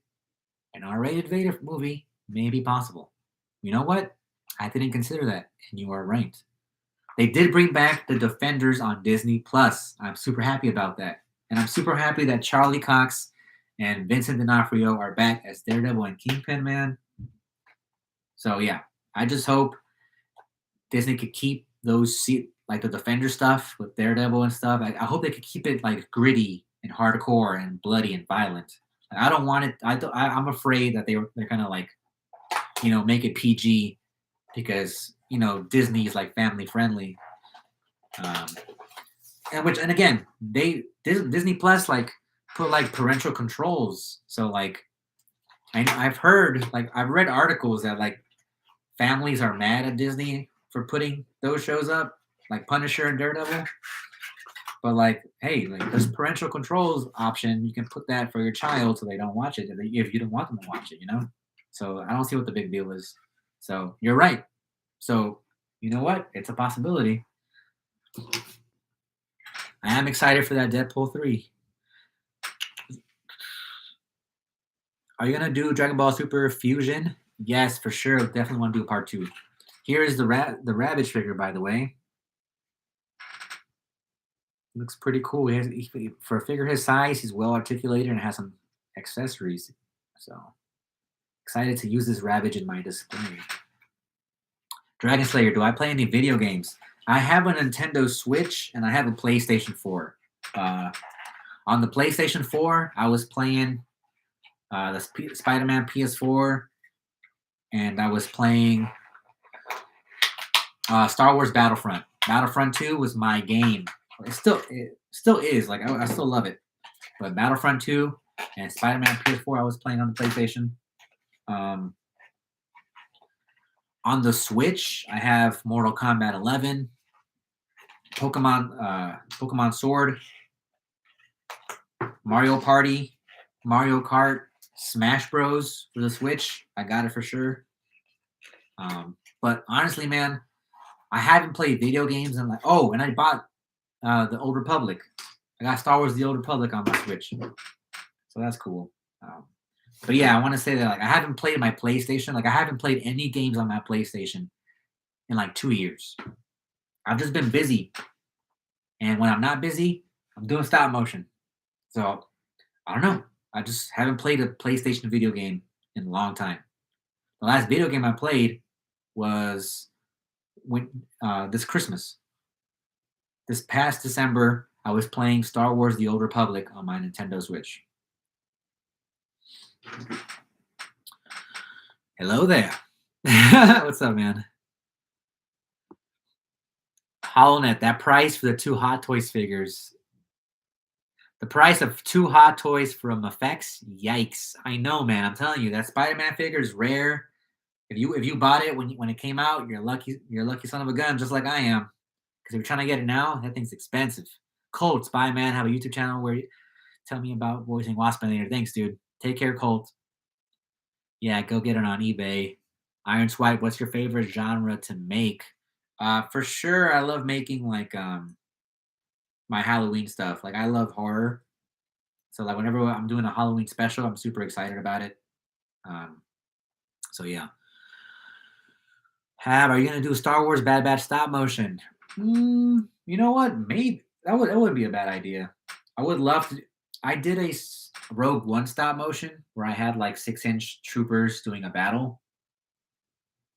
an R-rated Vader movie may be possible. You know what? I didn't consider that, and you are right. They did bring back the Defenders on Disney Plus. I'm super happy about that. And I'm super happy that Charlie Cox and Vincent D'Onofrio are back as Daredevil and Kingpin, man. So, yeah, I just hope Disney could keep those, like the Defender stuff with Daredevil and stuff. I hope they could keep it, like, gritty and hardcore and bloody and violent. I don't want it. I'm afraid that they're going to, like, you know, make it PG because, you know, Disney is like family friendly. And again, Disney Plus like put like parental controls. So like I've read articles that like families are mad at Disney for putting those shows up, like Punisher and Daredevil. But like, hey, like there's parental controls option. You can put that for your child so they don't watch it if you don't want them to watch it, you know? So I don't see what the big deal is. So you're right. So you know what? It's a possibility. I am excited for that Deadpool 3. Are you going to do Dragon Ball Super Fusion? Yes, for sure. Definitely want to do a part 2. Here is the Ravage figure, by the way. Looks pretty cool. For a figure his size, he's well articulated and has some accessories. So excited to use this Ravage in my display. Dragon Slayer, do I play any video games? I have a Nintendo Switch and I have a PlayStation 4. On the PlayStation 4, I was playing the Spider-Man PS4, and I was playing Star Wars Battlefront. Battlefront 2 was my game. It still is. Like I still love it. But Battlefront 2 and Spider-Man PS4 I was playing on the PlayStation. Um, on the Switch, I have Mortal Kombat 11, Pokemon Sword, Mario Party, Mario Kart, Smash Bros for the Switch. I got it for sure. But honestly, man, I haven't played video games and and I bought the Old Republic. I got Star Wars: The Old Republic on my Switch, so that's cool. But yeah, I want to say that I haven't played my PlayStation. I haven't played any games on my PlayStation in 2 years. I've just been busy, and when I'm not busy, I'm doing stop motion. So I don't know. I just haven't played a PlayStation video game in a long time. The last video game I played was this Christmas. This past December, I was playing Star Wars: The Old Republic on my Nintendo Switch. Hello there. What's up, man? HoloNet, that price for the 2 Hot Toys figures. The price of 2 Hot Toys from Effects? Yikes. I know, man. I'm telling you, that Spider-Man figure is rare. If you bought it when it came out, you're a lucky son of a gun, just like I am. Because if you're trying to get it now, that thing's expensive. Colt, Spy Man, have a YouTube channel where you tell me about voicing Waspinator. Thanks, dude. Take care, Colt. Yeah, go get it on eBay. Iron Swipe, what's your favorite genre to make? For sure, I love making my Halloween stuff. I love horror. So whenever I'm doing a Halloween special, I'm super excited about it. So yeah. Are you gonna do Star Wars Bad Batch stop motion? You know what? Maybe that wouldn't be a bad idea. I would love to. I did a Rogue One stop motion where I had 6-inch troopers doing a battle.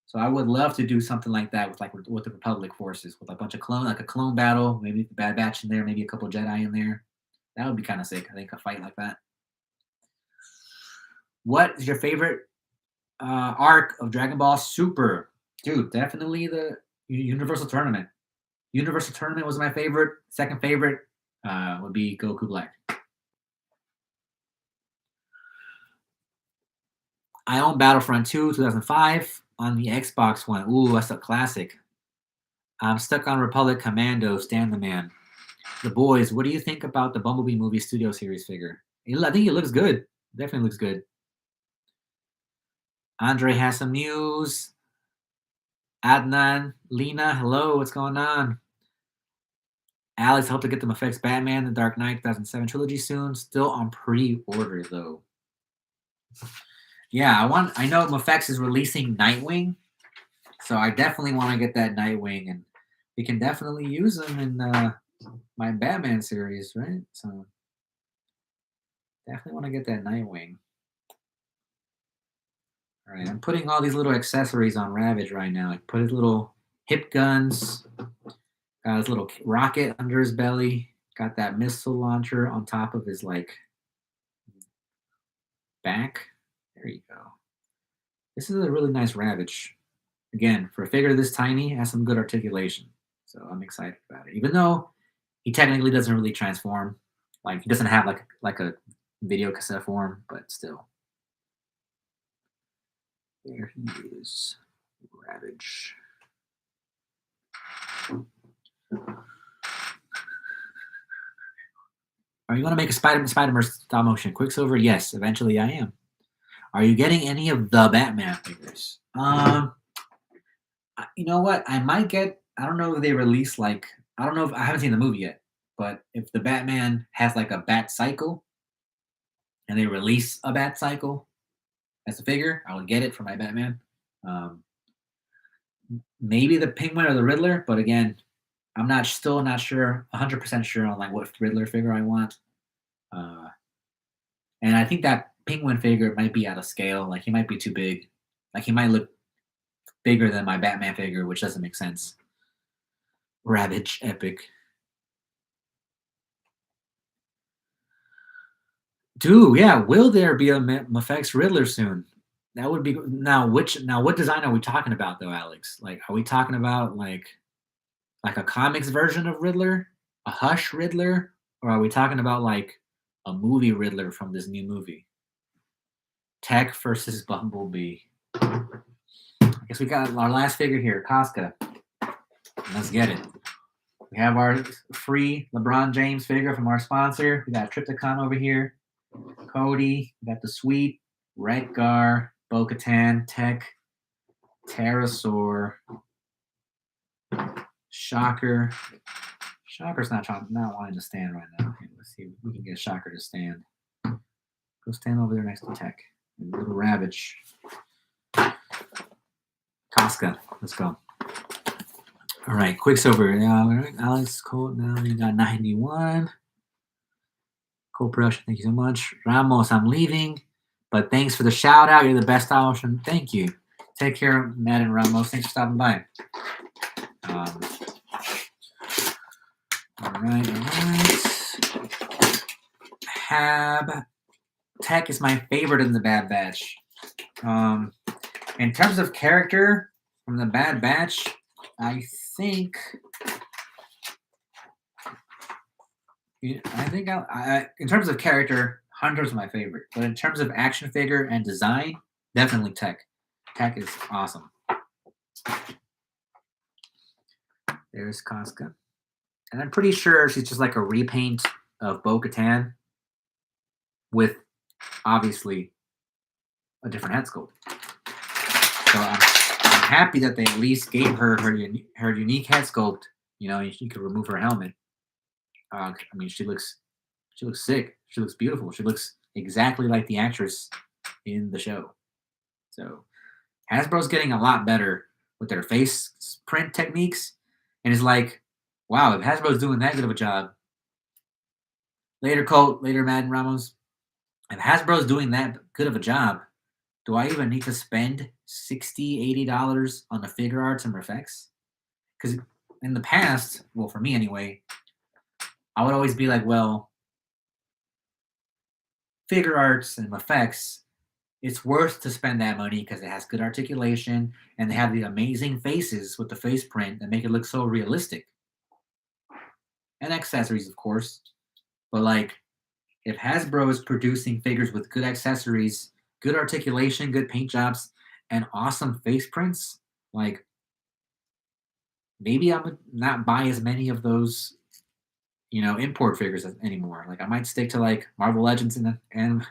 So I would love to do something like that with the Republic forces, with a bunch of clone, a clone battle, maybe the Bad Batch in there, maybe a couple Jedi in there. That would be kind of sick. I think a fight like that. What is your favorite arc of Dragon Ball Super? Dude, definitely the Universal Tournament. Universal Tournament was my favorite. Second favorite would be Goku Black. I own Battlefront 2 2005 on the Xbox One. Ooh, that's a classic. I'm stuck on Republic Commando, Stand the Man. The boys, what do you think about the Bumblebee movie studio series figure? I think it looks good. Definitely looks good. Andre has some news. Adnan, Lena, hello, what's going on? Alex, hope to get them effects Batman, The Dark Knight 2007 trilogy soon. Still on pre-order though. Yeah, I know Mafex is releasing Nightwing, so I definitely want to get that Nightwing, and we can definitely use them in my Batman series, right? So definitely want to get that Nightwing. All right, I'm putting all these little accessories on Ravage right now. I put his little hip guns, got his little rocket under his belly, got that missile launcher on top of his back. There you go. This is a really nice Ravage. Again, for a figure this tiny, has some good articulation. So I'm excited about it. Even though he technically doesn't really transform. He doesn't have like a video cassette form, but still. There he is. Ravage. Are you going to make a Spider-Man stop motion Quicksilver? Yes, eventually I am. Are you getting any of the Batman figures? You know what? I might get. I don't know if they release I don't know if I haven't seen the movie yet, but if the Batman has a Bat Cycle, and they release a Bat Cycle as a figure, I would get it for my Batman. Maybe the Penguin or the Riddler, but again, I'm still not sure, 100% sure on what Riddler figure I want. And I think that Penguin figure might be out of scale. He might be too big. He might look bigger than my Batman figure, which doesn't make sense. Ravage, epic. Dude, yeah. Will there be a Mafex Riddler soon? That would be now. What design are we talking about though, Alex? Are we talking about like a comics version of Riddler? A Hush Riddler, or are we talking about like a movie Riddler from this new movie? Tech versus Bumblebee. I guess we got our last figure here, Casca. Let's get it. We have our free LeBron James figure from our sponsor. We got Trypticon over here. Cody. We got the sweet Redgar, Bo-Katan, Tech, Pterosaur, Shocker. Shocker's not wanting to stand right now. Okay, let's see if we can get Shocker to stand. Go stand over there next to Tech. Little Ravage. Casca. Let's go. All right, Quicksilver. Alex Colt. Now you got 91. Cool production. Thank you so much. Ramos, I'm leaving, but thanks for the shout out. You're the best option. Thank you. Take care, Matt and Ramos. Thanks for stopping by. All right. Hab. Tech is my favorite in the Bad Batch. In terms of character from the Bad Batch, I think in terms of character, Hunter's my favorite. But in terms of action figure and design, definitely Tech. Tech is awesome. There's Casca. And I'm pretty sure she's just like a repaint of Bo-Katan with obviously a different head sculpt. So I'm happy that they at least gave her unique head sculpt. You know, you could remove her helmet. I mean, she looks sick. She looks beautiful. She looks exactly like the actress in the show. So Hasbro's getting a lot better with their face print techniques, and it's like, wow, if Hasbro's doing that good of a job. Later, Colt. Later, Madden Ramos. If Hasbro's doing that good of a job, do I even need to spend $60, $80 on the figure arts and effects? Because in the past, well, for me anyway, I would always be like, well, figure arts and effects, it's worth to spend that money because it has good articulation and they have the amazing faces with the face print that make it look so realistic. And accessories, of course. But like, if Hasbro is producing figures with good accessories, good articulation, good paint jobs, and awesome face prints, like, maybe I would not buy as many of those, you know, import figures anymore. Like, I might stick to like Marvel Legends and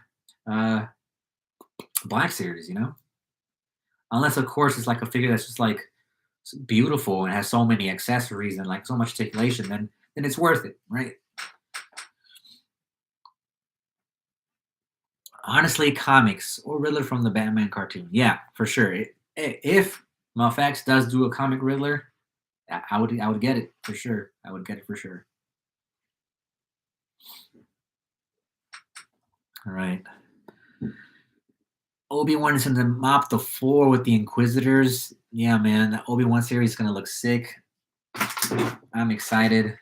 Black Series, you know, unless of course it's like a figure that's just like beautiful and has so many accessories and like so much articulation, then it's worth it, right? Honestly, comics or Riddler from the Batman cartoon, yeah, for sure. If Mafex does do a comic Riddler, I would get it for sure. I would get it for sure. All right. Obi-Wan is going to mop the floor with the Inquisitors. Yeah, man, the Obi-Wan series is going to look sick. I'm excited.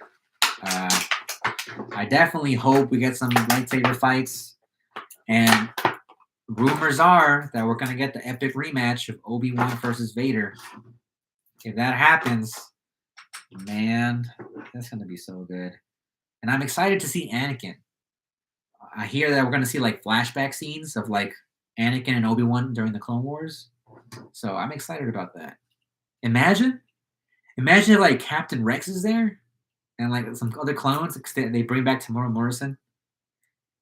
I definitely hope we get some lightsaber fights. And rumors are that we're going to get the epic rematch of Obi-Wan versus Vader. If that happens, man, that's going to be so good. And I'm excited to see Anakin. I hear that we're going to see like flashback scenes of like Anakin and Obi-Wan during the Clone Wars. So I'm excited about that. Imagine if like Captain Rex is there and like some other clones, they bring back Tamora Morrison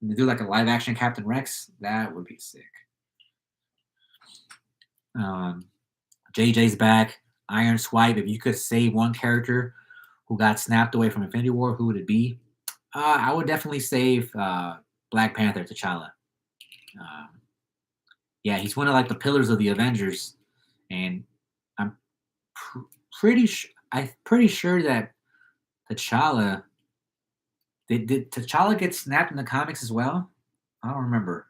and they do like a live action Captain Rex. That would be sick. JJ's back. Iron Swipe. If you could save one character who got snapped away from Infinity War, who would it be? I would definitely save Black Panther, T'Challa. Yeah, he's one of like the pillars of the Avengers, and I'm pretty sure that T'Challa did T'Challa get snapped in the comics as well? I don't remember,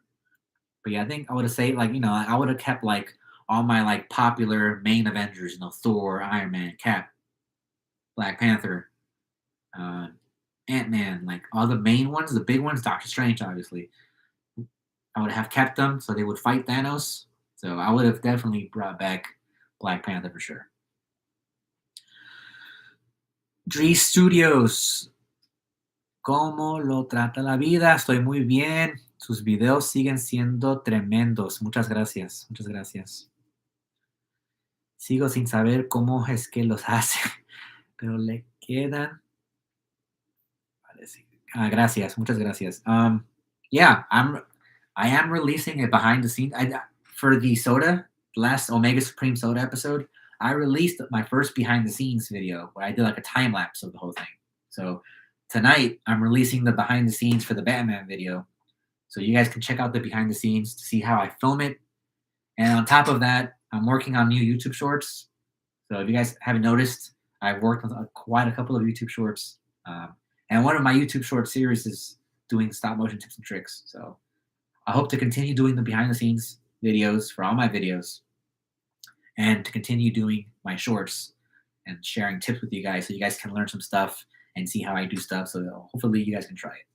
but yeah, I think I would have saved like I would have kept like all my like popular main Avengers, Thor, Iron Man, Cap, Black Panther, Ant-Man, like all the main ones, the big ones, Doctor Strange, obviously. I would have kept them so they would fight Thanos. So I would have definitely brought back Black Panther for sure. Dree Studios. ¿Cómo lo trata la vida? Estoy muy bien. Sus videos siguen siendo tremendos. Muchas gracias. Muchas gracias. Sigo sin saber cómo es que los hace, pero le quedan. Parece. Gracias. Muchas gracias. Yeah, I am releasing a behind the scenes. For the soda, last Omega Supreme soda episode, I released my first behind the scenes video where I did like a time lapse of the whole thing. So tonight I'm releasing the behind the scenes for the Batman video. So you guys can check out the behind the scenes to see how I film it. And on top of that, I'm working on new YouTube shorts. So if you guys haven't noticed, I've worked on quite a couple of YouTube shorts. And one of my YouTube short series is doing stop motion tips and tricks. So I hope to continue doing the behind the scenes videos for all my videos and to continue doing my shorts and sharing tips with you guys so you guys can learn some stuff and see how I do stuff. So hopefully you guys can try it.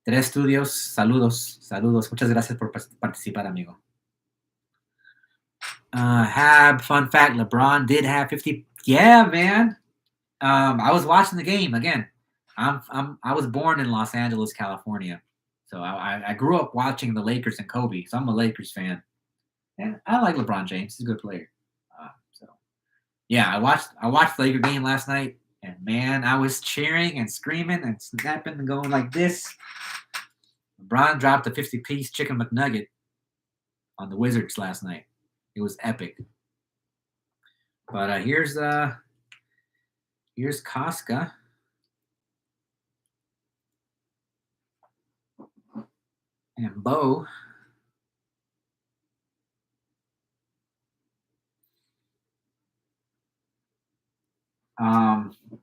Tres Studios, saludos, saludos. Muchas gracias por participar, amigo. Fun fact, LeBron did have 50. Yeah, man. I was watching the game again. I was born in Los Angeles, California. So I grew up watching the Lakers and Kobe. So I'm a Lakers fan. And I like LeBron James. He's a good player. So yeah, I watched the Laker game last night. And man, I was cheering and screaming and snapping and going like this. LeBron dropped a 50-piece chicken McNugget on the Wizards last night. It was epic. But here's Casca. And Bo.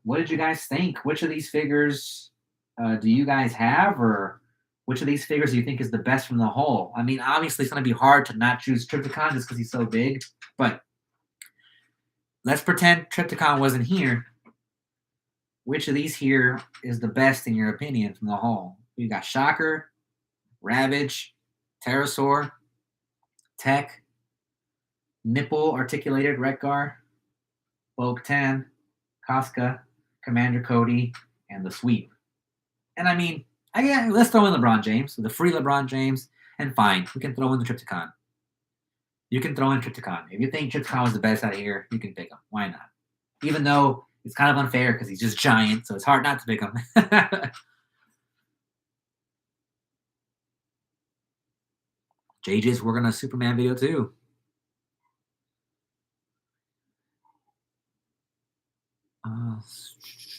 What did you guys think? Which of these figures do you guys have, or which of these figures do you think is the best from the whole? I mean, obviously it's going to be hard to not choose Trypticon just because he's so big, but let's pretend Trypticon wasn't here. Which of these here is the best in your opinion from the whole? You got Shocker, Ravage, Pterosaur, Tech, Nipple Articulated Rekgar, Vogue 10, Casca, Commander Cody, and the Sweep. And I mean, let's throw in LeBron James, the free LeBron James, and fine, we can throw in the Trypticon. You can throw in Trypticon. If you think Trypticon was the best out of here, you can pick him. Why not? Even though it's kind of unfair because he's just giant, so it's hard not to pick him. JJ's working on a Superman video too.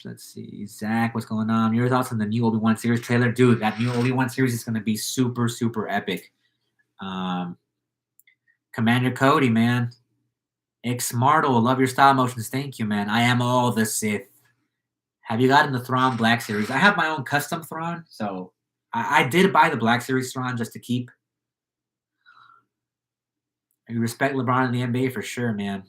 Let's see. Zach, what's going on? Your thoughts on the new Obi-Wan series trailer? Dude, that new Obi-Wan series is going to be super, super epic. Commander Cody, man. Xmartle, love your style motions. Thank you, man. I am all the Sith. Have you gotten the Thrawn Black Series? I have my own custom Thrawn, so I did buy the Black Series Thrawn just to keep. You respect LeBron in the NBA for sure, man.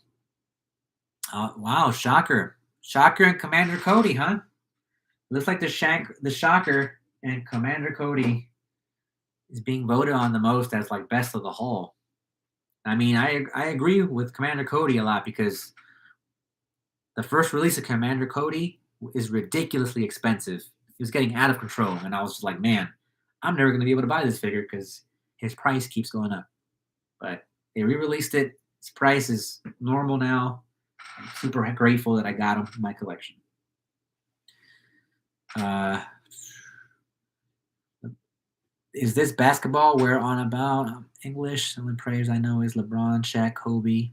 Wow, Shocker. Shocker and Commander Cody, huh? Looks like the Shocker and Commander Cody is being voted on the most as like best of the whole. I mean, I agree with Commander Cody a lot because the first release of Commander Cody is ridiculously expensive. It was getting out of control, and I was just like, man, I'm never going to be able to buy this figure because his price keeps going up. But they re-released it. Its price is normal now. I'm super grateful that I got him in my collection. Is this basketball we're on about? English. The only players I know is LeBron, Shaq, Kobe,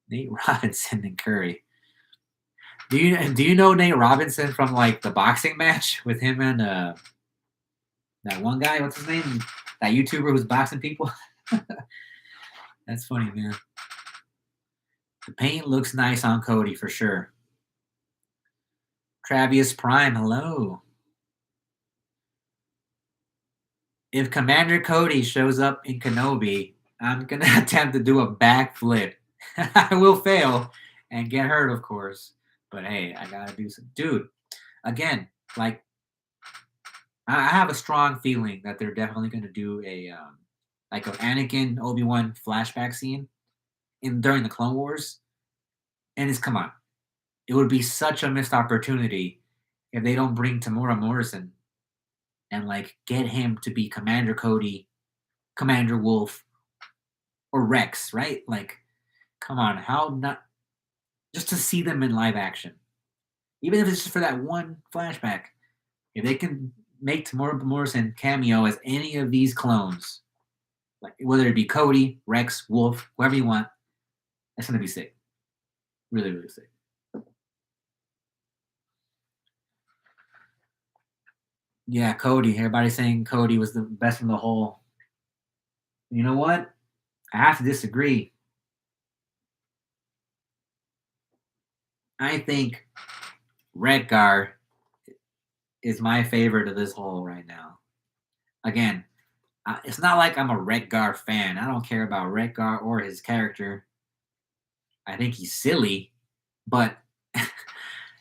Nate Robinson, and Curry. Do you know Nate Robinson from like the boxing match with him and that one guy? What's his name? That YouTuber who's boxing people. That's funny, man. The paint looks nice on Cody for sure. Travius Prime, hello. If Commander Cody shows up in Kenobi, I'm going to attempt to do a backflip. I will fail and get hurt, of course. But hey, I got to do some. Dude, again, like, I have a strong feeling that they're definitely going to do a like an Anakin Obi-Wan flashback scene during the Clone Wars. And come on. It would be such a missed opportunity if they don't bring Tamura Morrison and like get him to be Commander Cody, Commander Wolf, or Rex, right? Like, come on, how not just to see them in live action, even if it's just for that one flashback. If they can make Tamura Morrison cameo as any of these clones, like whether it be Cody, Rex, Wolf, whoever you want, that's gonna be sick. Really, really sick. Yeah, Cody. Everybody's saying Cody was the best from the whole. You know what? I have to disagree. I think Redgar is my favorite of this whole right now. Again, it's not like I'm a Redgar fan. I don't care about Redgar or his character. I think he's silly, but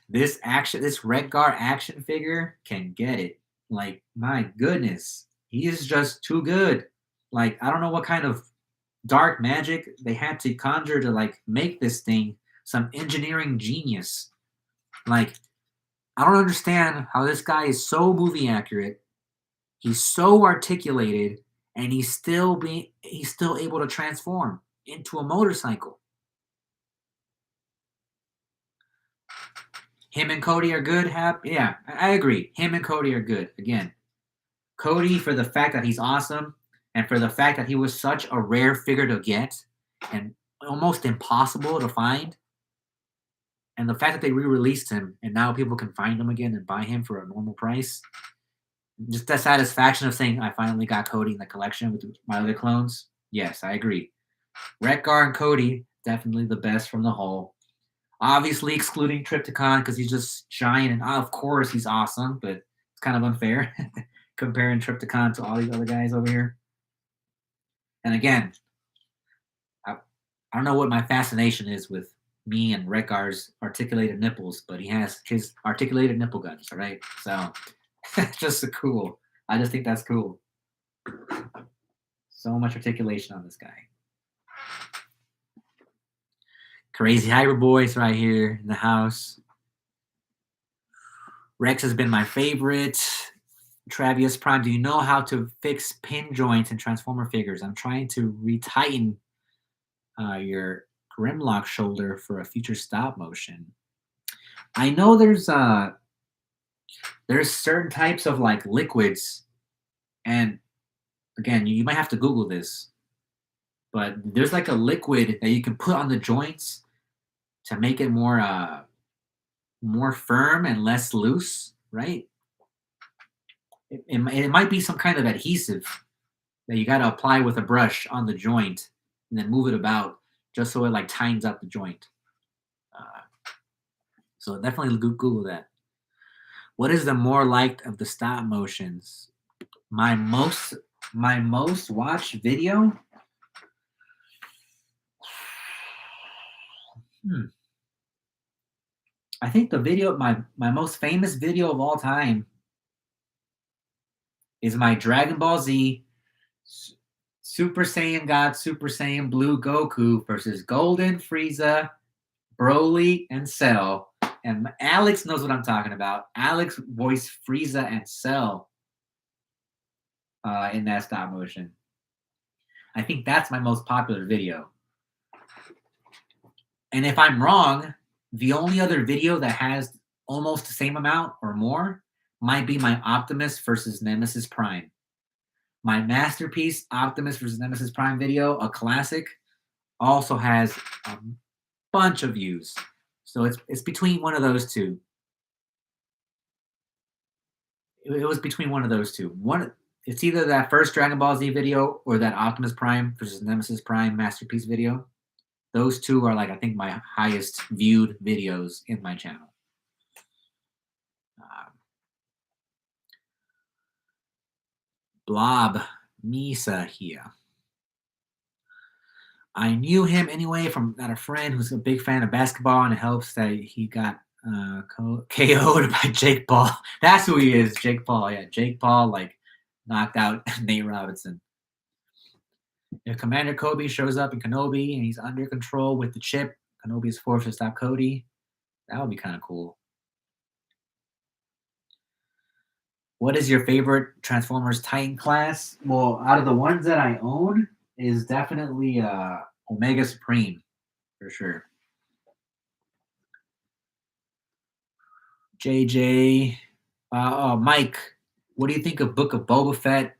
this Redgar action figure can get it. Like, my goodness, he is just too good. Like, I don't know what kind of dark magic they had to conjure to like make this thing some engineering genius. Like, I don't understand how this guy is so movie accurate. He's so articulated, and he's still able to transform into a motorcycle. Him and Cody are good. Yeah, I agree. Him and Cody are good. Again, Cody for the fact that he's awesome, and for the fact that he was such a rare figure to get, and almost impossible to find. And the fact that they re-released him and now people can find him again and buy him for a normal price, just that satisfaction of saying I finally got Cody in the collection with my other clones. Yes, I agree. Redgar and Cody, definitely the best from the whole. Obviously excluding Trypticon because he's just giant and of course he's awesome, but it's kind of unfair comparing Trypticon to all these other guys over here. And again, I don't know what my fascination is with me and Redgar's articulated nipples, but he has his articulated nipple guns, all right? So just so cool. I just think that's cool. So much articulation on this guy. Crazy Hybrid Boys right here in the house. Rex has been my favorite. Travius Prime, do you know how to fix pin joints in Transformer figures? I'm trying to retighten your Grimlock shoulder for a future stop motion. I know there's certain types of like liquids, and again, you might have to Google this, but there's like a liquid that you can put on the joints to make it more firm and less loose, right? It might be some kind of adhesive that you got to apply with a brush on the joint and then move it about just so it like tightens up the joint. So definitely Google that. What is the more liked of the stop motions? My most watched video. I think the video, my most famous video of all time is my Dragon Ball Z Super Saiyan God, Super Saiyan Blue Goku versus Golden Frieza, Broly, and Cell. And Alex knows what I'm talking about. Alex voiced Frieza and Cell in that stop motion. I think that's my most popular video. And if I'm wrong, the only other video that has almost the same amount or more might be my Optimus versus Nemesis Prime. My masterpiece Optimus versus Nemesis Prime video, a classic, also has a bunch of views. So it's between one of those two. It was between one of those two. It's either that first Dragon Ball Z video or that Optimus Prime versus Nemesis Prime masterpiece video. Those two are like I think my highest viewed videos in my channel. Blob Misa here. I knew him anyway from a friend who's a big fan of basketball, and it helps that he got KO'd by Jake Paul. That's who he is, Jake Paul. Yeah, Jake Paul like knocked out Nate Robinson. If Commander Kobe shows up in Kenobi and he's under control with the chip, Kenobi is forced to stop Cody. That would be kind of cool. What is your favorite Transformers Titan class? Well, out of the ones that I own, is definitely Omega Supreme for sure. JJ, Mike, what do you think of Book of Boba Fett?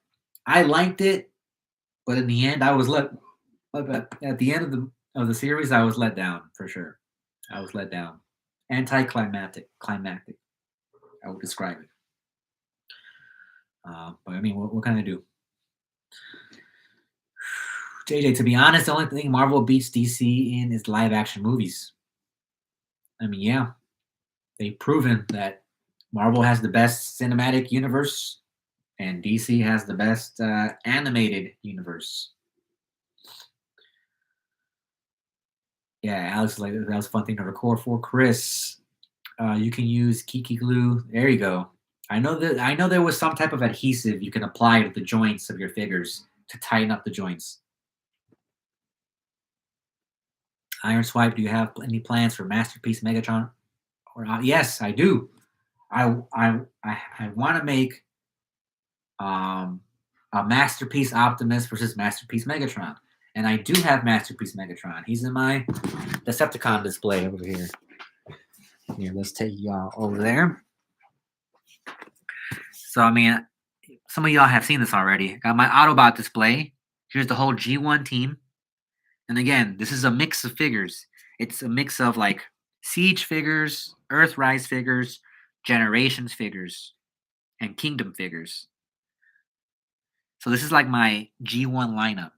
I liked it, but in the end, I was let. At the end of the series, I was let down for sure. I was let down. Climactic. I would describe it. But I mean, what can I do? JJ, to be honest, the only thing Marvel beats DC in is live action movies. I mean, yeah, they've proven that Marvel has the best cinematic universe and DC has the best animated universe. Yeah, Alex, like that was a fun thing to record for. Chris, you can use Kiki glue. There you go. I know there was some type of adhesive you can apply to the joints of your figures to tighten up the joints. Iron Swipe, do you have any plans for Masterpiece Megatron? Or yes, I do. I want to make a Masterpiece Optimus versus Masterpiece Megatron, and I do have Masterpiece Megatron. He's in my Decepticon display over here. Here, let's take y'all over there. So I mean, some of y'all have seen this already. Got my Autobot display. Here's the whole G1 team. And again, this is a mix of figures. It's a mix of like Siege figures, Earthrise figures, Generations figures, and Kingdom figures. So this is like my G1 lineup.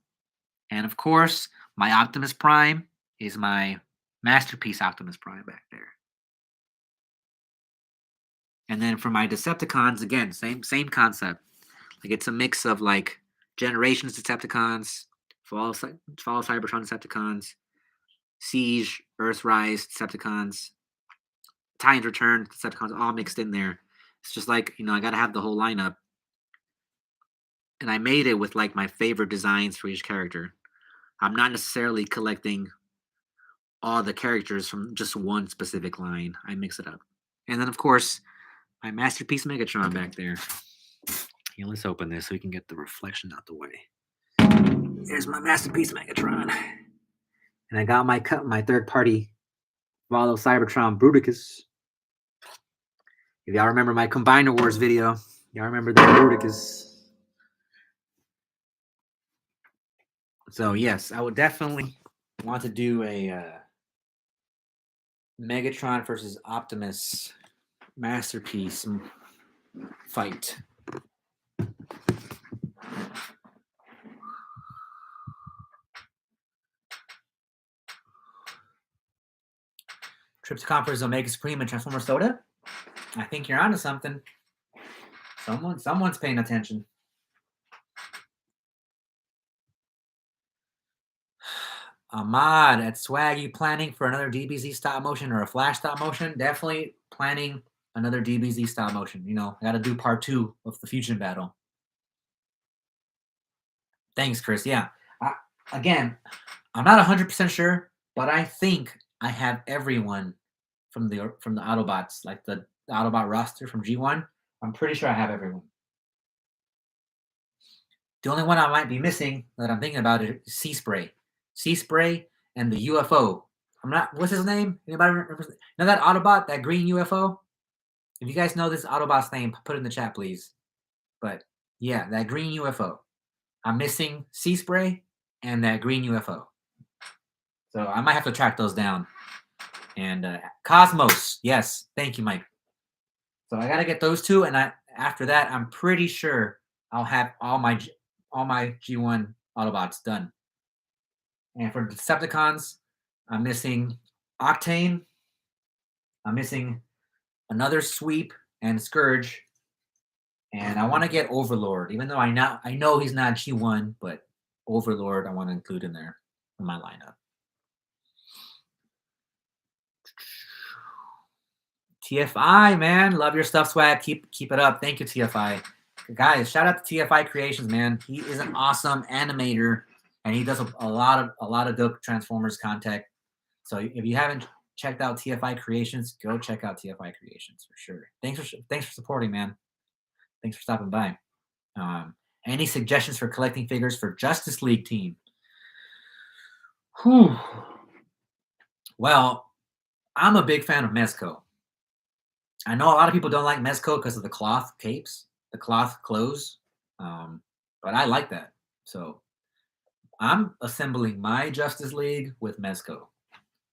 And of course, my Optimus Prime is my Masterpiece Optimus Prime back there. And then for my Decepticons, again, same concept. Like it's a mix of like Generations Decepticons, Fall Cybertron Decepticons, Siege, Earthrise Decepticons, Titans Return Decepticons, all mixed in there. It's just like, I got to have the whole lineup. And I made it with like my favorite designs for each character. I'm not necessarily collecting all the characters from just one specific line. I mix it up. And then, of course, my Masterpiece Megatron back there. Here, let's open this so we can get the reflection out the way. There's my Masterpiece Megatron. And I got my third-party Valo Cybertron Bruticus. If y'all remember my Combiner Wars video, y'all remember the Bruticus. So, yes, I would definitely want to do a Megatron versus Optimus Masterpiece fight. Trypticon versus Omega Supreme and Transformer Soda? I think you're onto something. Someone's paying attention. Ahmad at Swag, you planning for another DBZ stop motion or a Flash stop motion? Definitely planning another DBZ stop motion. I got to do part 2 of the Fusion battle. Thanks, Chris. Yeah. Again, I'm not 100% sure, but I think I have everyone from the Autobots, like the Autobot roster from G1. I'm pretty sure I have everyone. The only one I might be missing that I'm thinking about is Sea Spray and the UFO. What's his name? Anybody remember? Know that Autobot, that green UFO? If you guys know this Autobot's name, put it in the chat, please. But yeah, that green UFO. I'm missing Sea Spray and that green UFO. So I might have to track those down. And Cosmos. Yes. Thank you, Mike. So I got to get those two. And after that, I'm pretty sure I'll have all my G1 Autobots done. And for Decepticons, I'm missing Octane. I'm missing another Sweep and Scourge. And I want to get Overlord, even though I know he's not G1, but Overlord I want to include in there in my lineup. TFI, man, love your stuff, Swag. Keep it up. Thank you, TFI. Guys, shout out to TFI Creations, man. He is an awesome animator, and he does a lot of dope Transformers content. So if you haven't checked out TFI Creations, go check out TFI Creations for sure. Thanks for supporting, man. Thanks for stopping by. Any suggestions for collecting figures for Justice League team? Whew. Well, I'm a big fan of Mezco. I know a lot of people don't like Mezco because of the cloth capes, the cloth clothes, but I like that. So I'm assembling my Justice League with Mezco.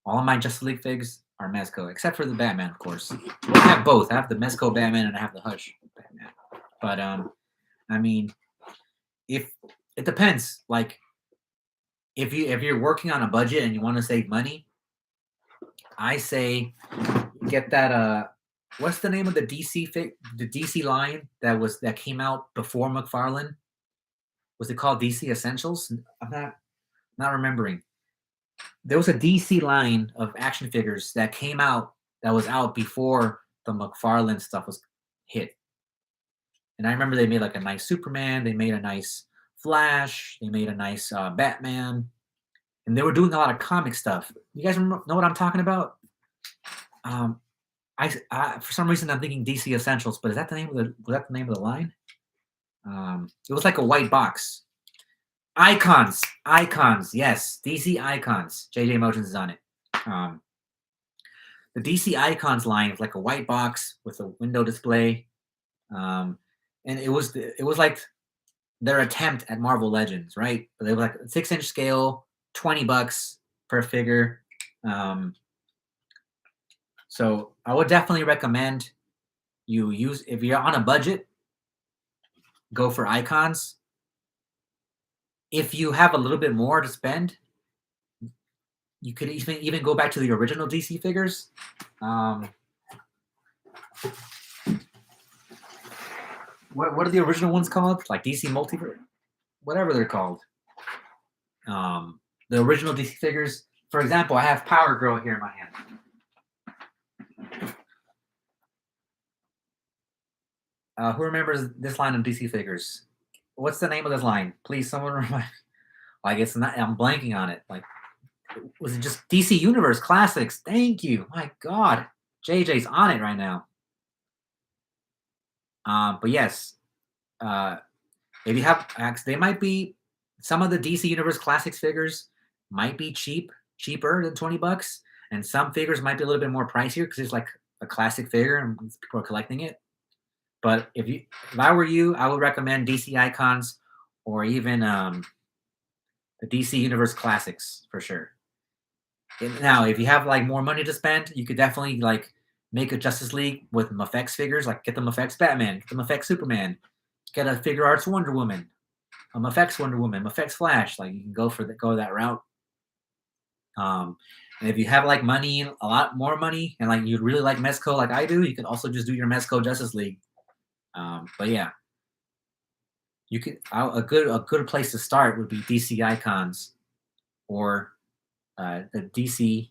All of my Justice League figs are Mezco, except for the Batman, of course. Well, I have both. I have the Mezco Batman and I have the Hush Batman. But I mean, if it depends. Like, if you're working on a budget and you want to save money, I say get that what's the name of the DC line that came out before McFarlane? Was it called DC Essentials? I'm not remembering. There was a DC line of action figures that came out that was out before the McFarlane stuff was hit. And I remember they made like a nice Superman, they made a nice Flash, they made a nice Batman, and they were doing a lot of comic stuff. You guys know what I'm talking about? I for some reason I'm thinking DC Essentials, but was that the name of the line? It was like a white box. Icons, yes, DC Icons. JJ Motions is on it. The DC Icons line was like a white box with a window display, and it was like their attempt at Marvel Legends, right? But they were like a 6-inch scale, $20 per figure. So I would definitely recommend you use, if you're on a budget, go for Icons. If you have a little bit more to spend, you could even go back to the original DC figures. What are the original ones called? Like DC Multiverse, whatever they're called. The original DC figures. For example, I have Power Girl here in my hand. Who remembers this line of DC figures? What's the name of this line? Please, someone remind. Like, it's not. I'm blanking on it. Like, was it just DC Universe Classics? Thank you. My God, JJ's on it right now. But yes, if you have, they might be, some of the DC Universe Classics figures might be cheaper than $20, and some figures might be a little bit more pricier because it's like a classic figure and people are collecting it. But if I were you, I would recommend DC Icons or even the DC Universe Classics for sure. Now, if you have like more money to spend, you could definitely like make a Justice League with Mafex figures, like get the Mafex Batman, get the Mafex Superman, get a Figure Arts Wonder Woman, a Mafex Wonder Woman, Mafex Flash. Like, you can go that route. And if you have like money, a lot more money, and like you'd really like Mezco like I do, you can also just do your Mezco Justice League. But yeah, you could, a good place to start would be DC Icons or the DC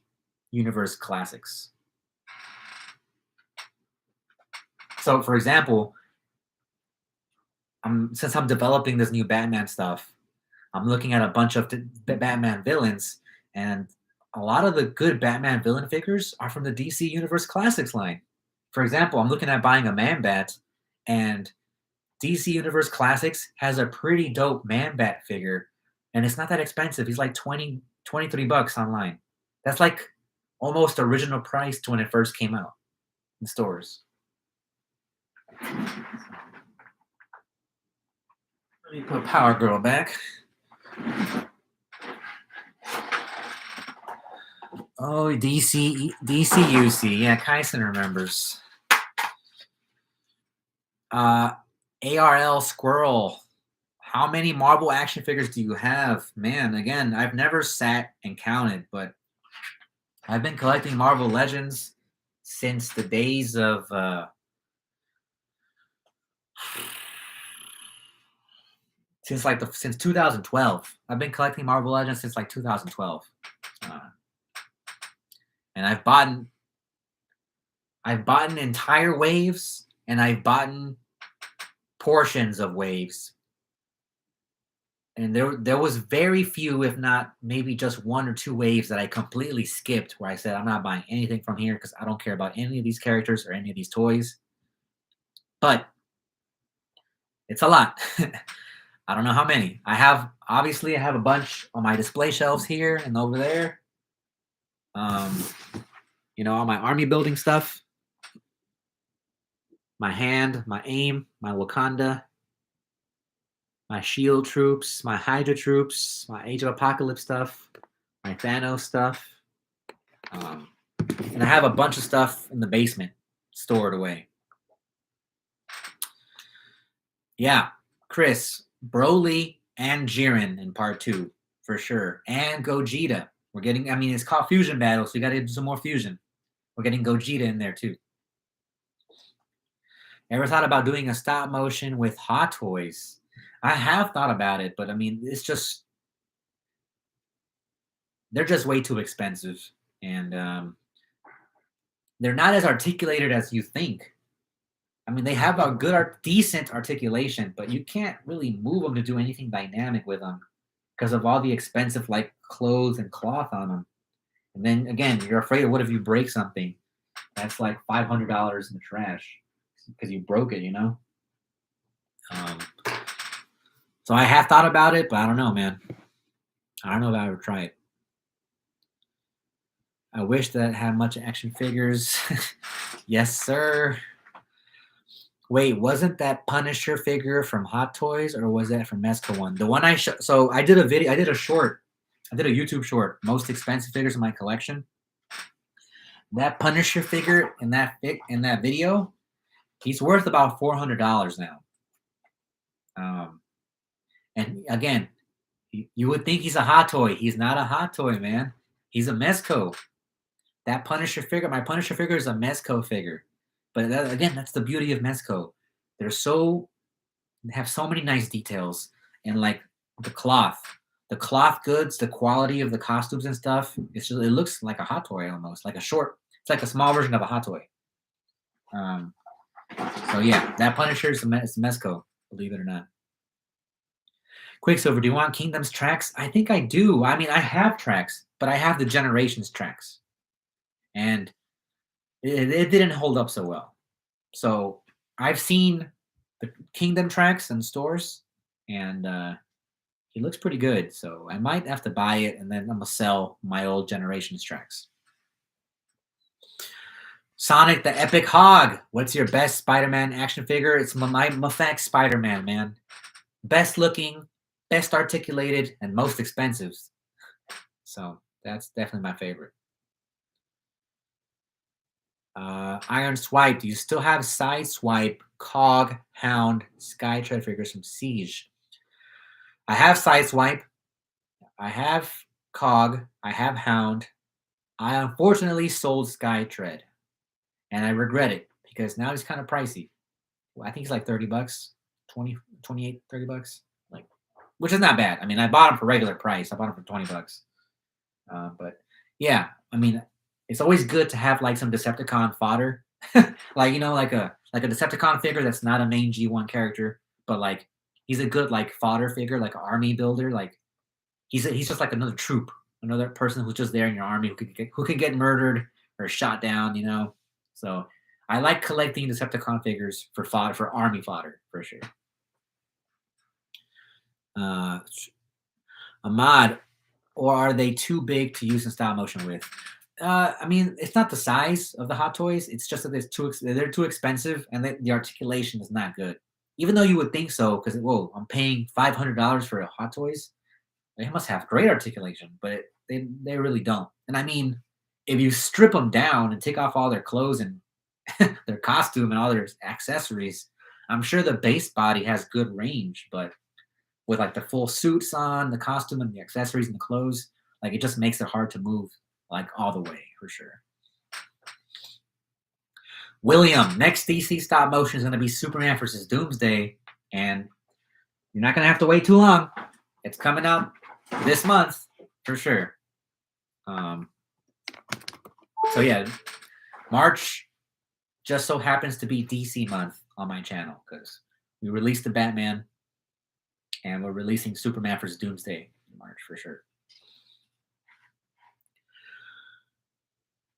Universe Classics. So, for example, since I'm developing this new Batman stuff, I'm looking at a bunch of Batman villains, and a lot of the good Batman villain figures are from the DC Universe Classics line. For example, I'm looking at buying a Man-Bat, and DC Universe Classics has a pretty dope Man-Bat figure, and it's not that expensive. He's like $23 online. That's like almost original price to when it first came out in stores. Let me put Power Girl back. Oh, DCUC. Yeah, Kyson remembers. ARL Squirrel. How many Marvel action figures do you have? Man, again, I've never sat and counted, but I've been collecting Marvel Legends since the days of since 2012. I've been collecting Marvel Legends since like 2012. And I've bought entire waves, and I've bought portions of waves. And there was very few, if not maybe just 1 or 2 waves that I completely skipped, where I said I'm not buying anything from here because I don't care about any of these characters or any of these toys. But It's a lot. I don't know how many. Obviously I have a bunch on my display shelves here and over there. All my army building stuff, my hand, my aim, my Wakanda, my shield troops, my Hydra troops, my Age of Apocalypse stuff, my Thanos stuff. And I have a bunch of stuff in the basement stored away. Yeah, Chris, Broly, and Jiren in part 2 for sure, and Gogeta. It's called Fusion Battle, so you got to do some more fusion. We're getting Gogeta in there too. Ever thought about doing a stop motion with Hot Toys? I have thought about it, but it's just they're just way too expensive, and they're not as articulated as you think. They have a decent articulation, but you can't really move them to do anything dynamic with them because of all the expensive like clothes and cloth on them. And then again, you're afraid of what if you break something? That's like $500 in the trash because you broke it, So I have thought about it, but I don't know, man. I don't know if I would try it. I wish that it had much action figures. Yes, sir. Wait, wasn't that Punisher figure from Hot Toys, or was that from Mezco one? The one so I did a video, I did a YouTube short, most expensive figures in my collection. That Punisher figure in that video, he's worth about $400 now. And again, you would think he's a Hot Toy. He's not a Hot Toy, man. He's a Mezco. That Punisher figure, my Punisher figure is a Mezco figure. But again, that's the beauty of Mezco. They have so many nice details, and like the cloth goods, the quality of the costumes and stuff. It looks like a Hot Toy almost, like it's like a small version of a Hot Toy. So yeah, that Punisher is Mezco, believe it or not. Quicksilver, do you want Kingdom's tracks? I think I do. I have tracks, but I have the Generations tracks, and it didn't hold up so well. So I've seen the Kingdom tracks in stores, and he looks pretty good. So I might have to buy it, and then I'm gonna sell my old Generations tracks. Sonic the Epic Hog. What's your best Spider-Man action figure? It's my Mafex Spider-Man, man. Best looking, best articulated, and most expensive. So that's definitely my favorite. Iron Swipe. Do you still have Sideswipe, Cog, Hound, Skytread figures from Siege? I have Sideswipe. I have Cog. I have Hound. I unfortunately sold Skytread, and I regret it because now he's kind of pricey. I think he's like $30, 20, 28, $30, like, which is not bad. I bought him for regular price. I bought him for $20. But yeah, it's always good to have like some Decepticon fodder, like a Decepticon figure that's not a main G1 character, but like he's a good like fodder figure, like an army builder. Like he's just like another troop, another person who's just there in your army who could get murdered or shot down, So I like collecting Decepticon figures for fodder, for army fodder for sure. Ahmad, or are they too big to use in stop motion with? It's not the size of the Hot Toys. It's just that they're too expensive, and the articulation is not good. Even though you would think so, because I'm paying $500 for a Hot Toys. They must have great articulation, but they really don't. And if you strip them down and take off all their clothes and their costume and all their accessories, I'm sure the base body has good range, but with like the full suits on, the costume and the accessories and the clothes, like it just makes it hard to move like all the way for sure. William, next DC stop motion is going to be Superman versus Doomsday, and you're not going to have to wait too long. It's coming out this month for sure. So yeah, March just so happens to be DC month on my channel because we released the Batman and we're releasing Superman versus Doomsday in March for sure.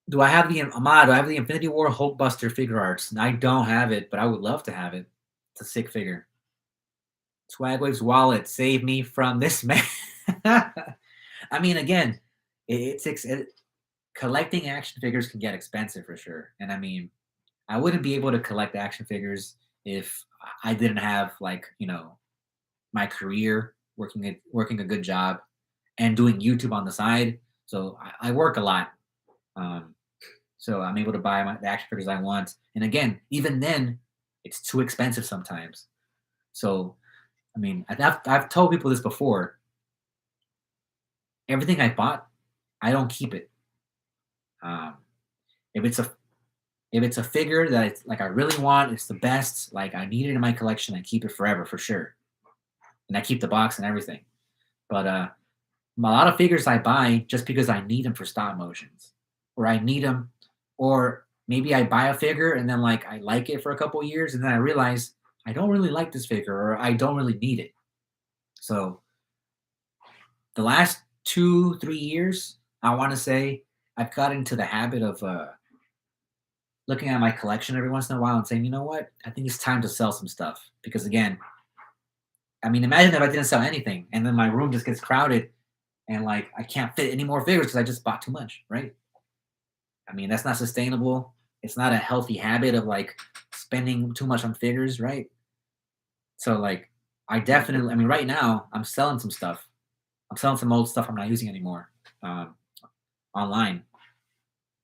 Do I have the Infinity War Hulkbuster figure arts? I don't have it, but I would love to have it. It's a sick figure. SwagWave's wallet saved me from this man. I mean, again, collecting action figures can get expensive for sure. And I mean, I wouldn't be able to collect action figures if I didn't have like, my career, working a good job and doing YouTube on the side. So I work a lot. Um, so I'm able to buy the action figures I want. And again, even then, it's too expensive sometimes. So, I mean, I've told people this before. Everything I bought, I don't keep it. Um, if it's a figure that it's like I really want, it's the best. Like I need it in my collection. I keep it forever for sure, and I keep the box and everything. But a lot of figures I buy just because I need them for stop motions, or I need them, or maybe I buy a figure and then like I like it for a couple years and then I realize I don't really like this figure or I don't really need it. So the last 2-3 years, I want to say I've got into the habit of looking at my collection every once in a while and saying, you know what, I think it's time to sell some stuff because again, I mean, imagine if I didn't sell anything and then my room just gets crowded and like I can't fit any more figures because I just bought too much, right? I mean, that's not sustainable. It's not a healthy habit of like spending too much on figures, right? So like I mean, right now I'm selling some stuff. I'm selling some old stuff I'm not using anymore um, online.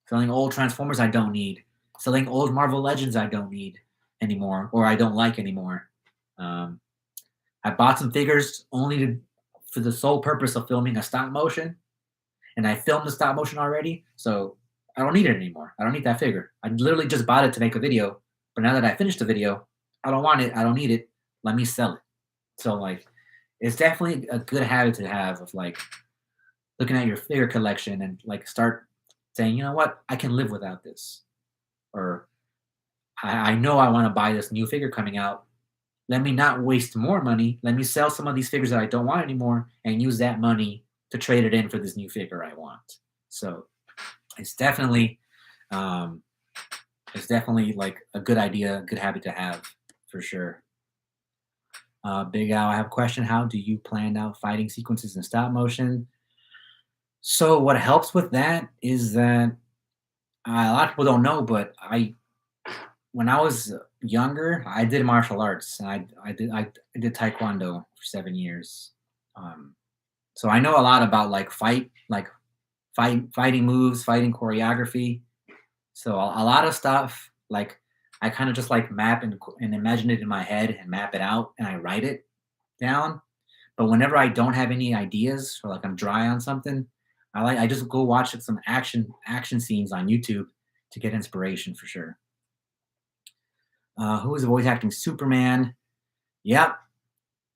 Selling old Transformers I don't need. Selling old Marvel Legends I don't need anymore or I don't like anymore. Um, I bought some figures for the sole purpose of filming a stop motion, and I filmed the stop motion already, so I don't need it anymore. I don't need that figure. I literally just bought it to make a video, but now that I finished the video, I don't want it. I don't need it. Let me sell it. So like, it's definitely a good habit to have of like looking at your figure collection and like start saying, you know what, I can live without this, or I know I want to buy this new figure coming out. Let me not waste more money. Let me sell some of these figures that I don't want anymore and use that money to trade it in for this new figure I want. So it's definitely, um, like a good idea, a good habit to have for sure. Big Al, I have a question. How do you plan out fighting sequences in stop motion? So what helps with that is that a lot of people don't know, but when I was younger, I did martial arts. And I did taekwondo for 7 years. Um, so I know a lot about like fighting moves, fighting choreography. So a lot of stuff like I kind of just like map and imagine it in my head and map it out and I write it down. But whenever I don't have any ideas or like I'm dry on something, I just go watch some action scenes on YouTube to get inspiration for sure. Who is voice acting Superman? Yep,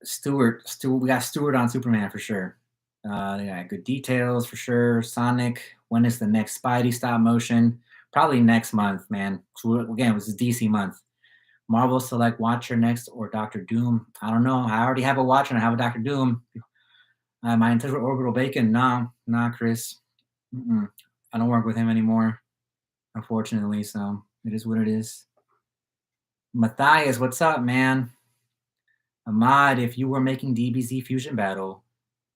Stewart. We got Stewart on Superman for sure. They got good details for sure. Sonic. When is the next Spidey stop motion? Probably next month, man. So again, this is DC month. Marvel select Watcher next or Doctor Doom. I don't know. I already have a Watcher and I have a Doctor Doom. My integral orbital bacon. Nah, Chris. Mm-mm. I don't work with him anymore, unfortunately. So it is what it is. Matthias, what's up, man? Ahmad, if you were making DBZ Fusion Battle,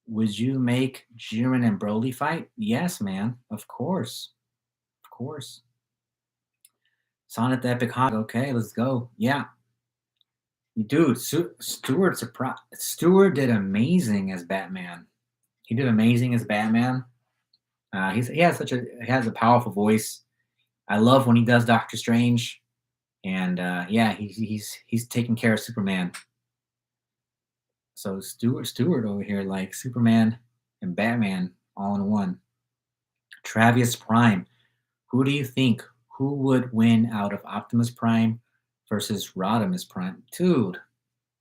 would you make Jiren and Broly fight? Yes, man. Of course. Of course. Sonic the Epic Hog. Okay, let's go. Yeah. Dude, Stewart did amazing as Batman. He did amazing as Batman. He has a powerful voice. I love when he does Doctor Strange, and yeah, he's taking care of Superman. So Stewart over here, like Superman and Batman all in one. Travis Prime. Who do you think? Who would win out of Optimus Prime versus Rodimus Prime? Dude,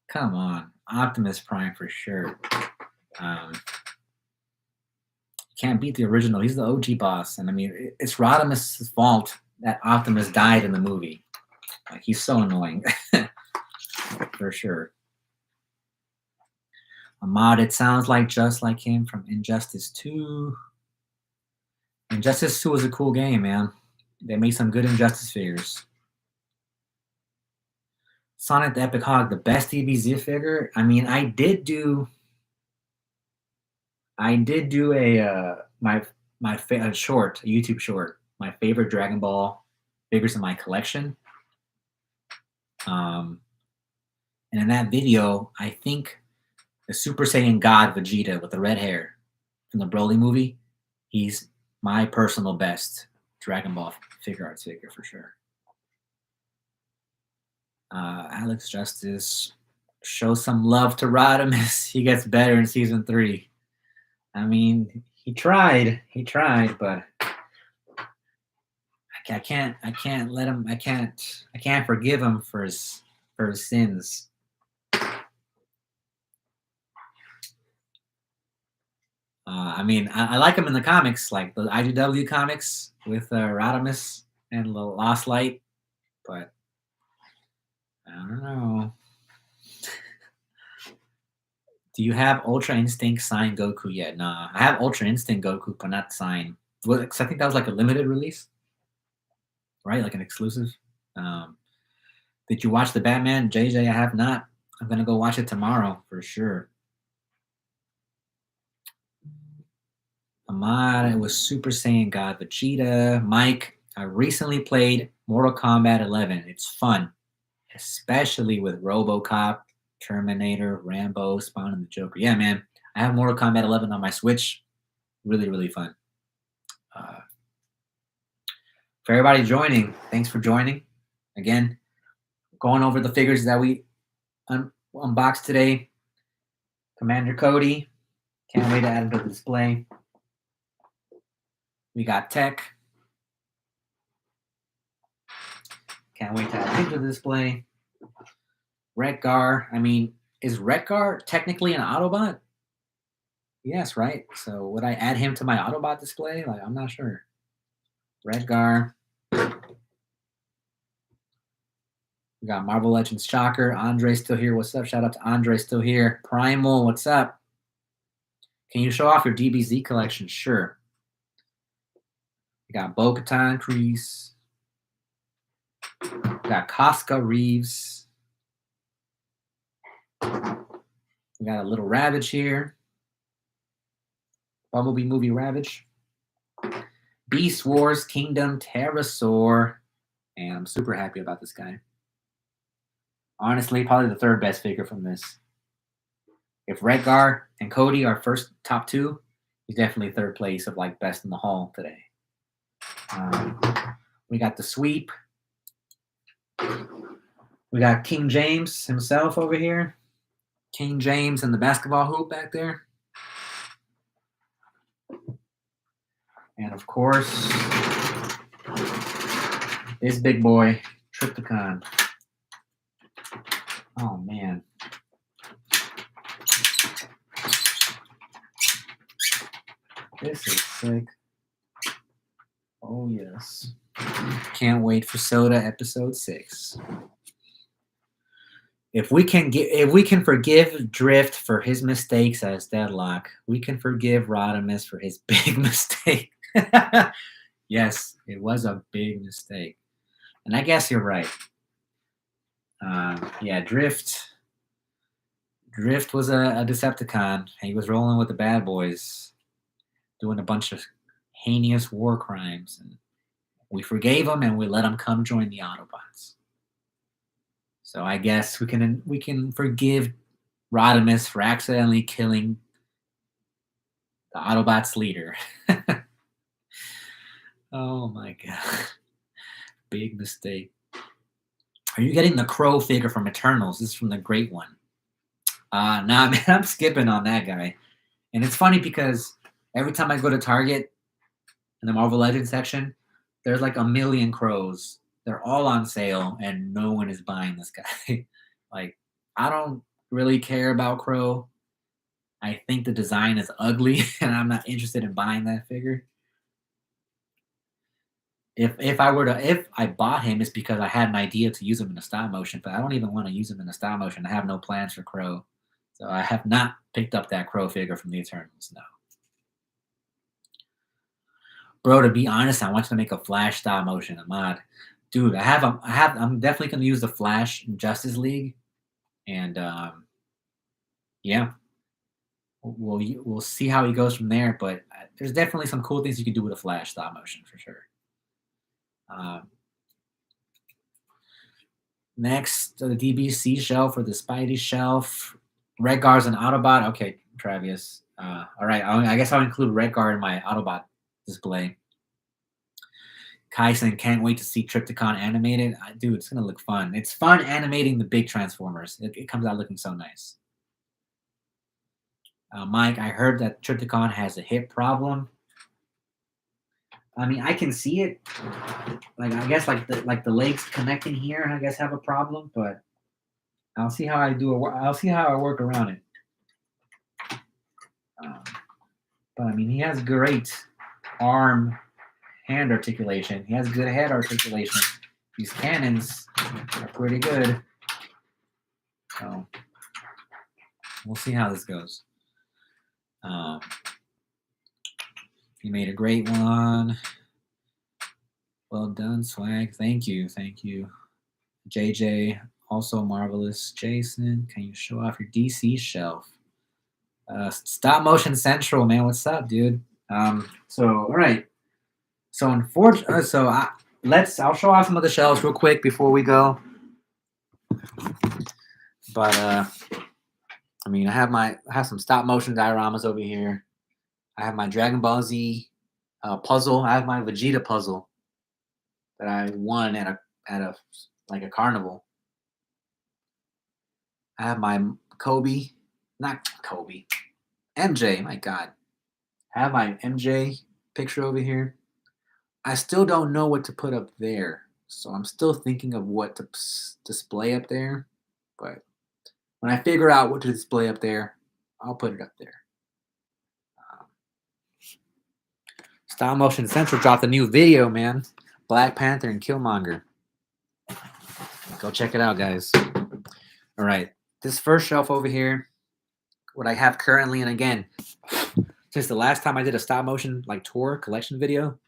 come on. Optimus Prime for sure. Can't beat the original. He's the OG boss. And I mean, it's Rodimus' fault that Optimus died in the movie. Like, he's so annoying. For sure. Ahmad, it sounds like just like him from Injustice 2. Injustice 2 was a cool game, man. They made some good Injustice figures. Sonic the Epic Hog, the best DBZ figure. I mean, I did do a a short, a YouTube short, my favorite Dragon Ball figures in my collection. And in that video, I think the Super Saiyan God Vegeta with the red hair from the Broly movie, he's my personal best Dragon Ball figure arts figure for sure. Alex Justice, show some love to Rodimus. He gets better in season 3. I mean, he tried, but I can't let him. I can't forgive him for his sins. I mean, I like him in the comics, like the IDW comics with Rodimus and the Lost Light, but I don't know. Do you have Ultra Instinct signed Goku yet? Nah, I have Ultra Instinct Goku, but not signed. Well, 'cause I think that was like a limited release, right? Like an exclusive. Did you watch the Batman? JJ, I have not. I'm gonna go watch it tomorrow for sure. Ahmad, it was Super Saiyan God Vegeta. Mike, I recently played Mortal Kombat 11. It's fun, especially with RoboCop, Terminator, Rambo, Spawn, and the Joker. Yeah, man. I have Mortal Kombat 11 on my Switch. Really, really fun. For everybody joining, thanks for joining. Again, going over the figures that we unboxed today. Commander Cody. Can't wait to add him to the display. We got Tech. Can't wait to add him to the display. Retgar. I mean, is Retgar technically an Autobot? Yes, right? So would I add him to my Autobot display? Like, I'm not sure. Retgar. We got Marvel Legends Shocker. Andre still here. What's up? Shout out to Andre still here. Primal, what's up? Can you show off your DBZ collection? Sure. We got Bo-Katan Kreese. We got Casca Reeves. We got a little Ravage here. Bumblebee movie Ravage. Beast Wars Kingdom Pterosaur. And I'm super happy about this guy. Honestly, probably the third best figure from this. If Retgar and Cody are first top 2, he's definitely third place of like best in the hall today. We got the sweep. We got King James himself over here. King James and the basketball hoop back there. And of course, this big boy, Trypticon. Oh, man. This is sick. Oh, yes. Can't wait for Soda episode 6. If we can forgive Drift for his mistakes as Deadlock, we can forgive Rodimus for his big mistake. Yes, it was a big mistake. And I guess you're right. Yeah, Drift was a Decepticon. He was rolling with the bad boys, doing a bunch of heinous war crimes. And we forgave him and we let him come join the Autobots. So I guess we can forgive Rodimus for accidentally killing the Autobots leader. Oh my god. Big mistake. Are you getting the Crow figure from Eternals? This is from the Great One. Nah, man, I'm skipping on that guy. And it's funny because every time I go to Target in the Marvel Legends section, there's like a million Crows. They're all on sale, and no one is buying this guy. Like, I don't really care about Crow. I think the design is ugly, and I'm not interested in buying that figure. If I bought him, it's because I had an idea to use him in a stop motion, but I don't even want to use him in a stop motion. I have no plans for Crow. So I have not picked up that Crow figure from the Eternals, no. Bro, to be honest, I want you to make a Flash stop motion, Ahmad. Dude, I'm definitely gonna use the Flash in Justice League, and yeah, we'll see how he goes from there. But there's definitely some cool things you can do with a Flash stop motion for sure. Um, Next, the DBC shelf or the Spidey shelf. Redgar's an Autobot. Okay, Travis. All right, I guess I'll include Redgar in my Autobot display. Kaisen, can't wait to see Trypticon animated. Dude, it's gonna look fun. It's fun animating the big Transformers. It comes out looking so nice. Mike, I heard that Trypticon has a hip problem. I mean, I can see it. Like, I guess like the legs connecting here, I guess have a problem, but I'll see how I do it. I'll see how I work around it. But I mean, he has great arm hand articulation. He has good head articulation. These cannons are pretty good. So we'll see how this goes. He made a great one. Well done, Swag. Thank you. Thank you. JJ, also marvelous. Jason, can you show off your DC shelf? Stop Motion Central, man. What's up, dude? So, all right. So, unfortunately, I'll show off some of the shelves real quick before we go. But I mean, I have some stop motion dioramas over here. I have my Dragon Ball Z puzzle. I have my Vegeta puzzle that I won at a carnival. I have my not Kobe, MJ. My God, I have my MJ picture over here. I still don't know what to put up there, so I'm still thinking of what to display up there. But when I figure out what to display up there, I'll put it up there. Stop Motion Central dropped a new video, man. Black Panther and Killmonger. Go check it out, guys. All right. This first shelf over here, what I have currently, and again, since the last time I did a stop motion like tour collection video,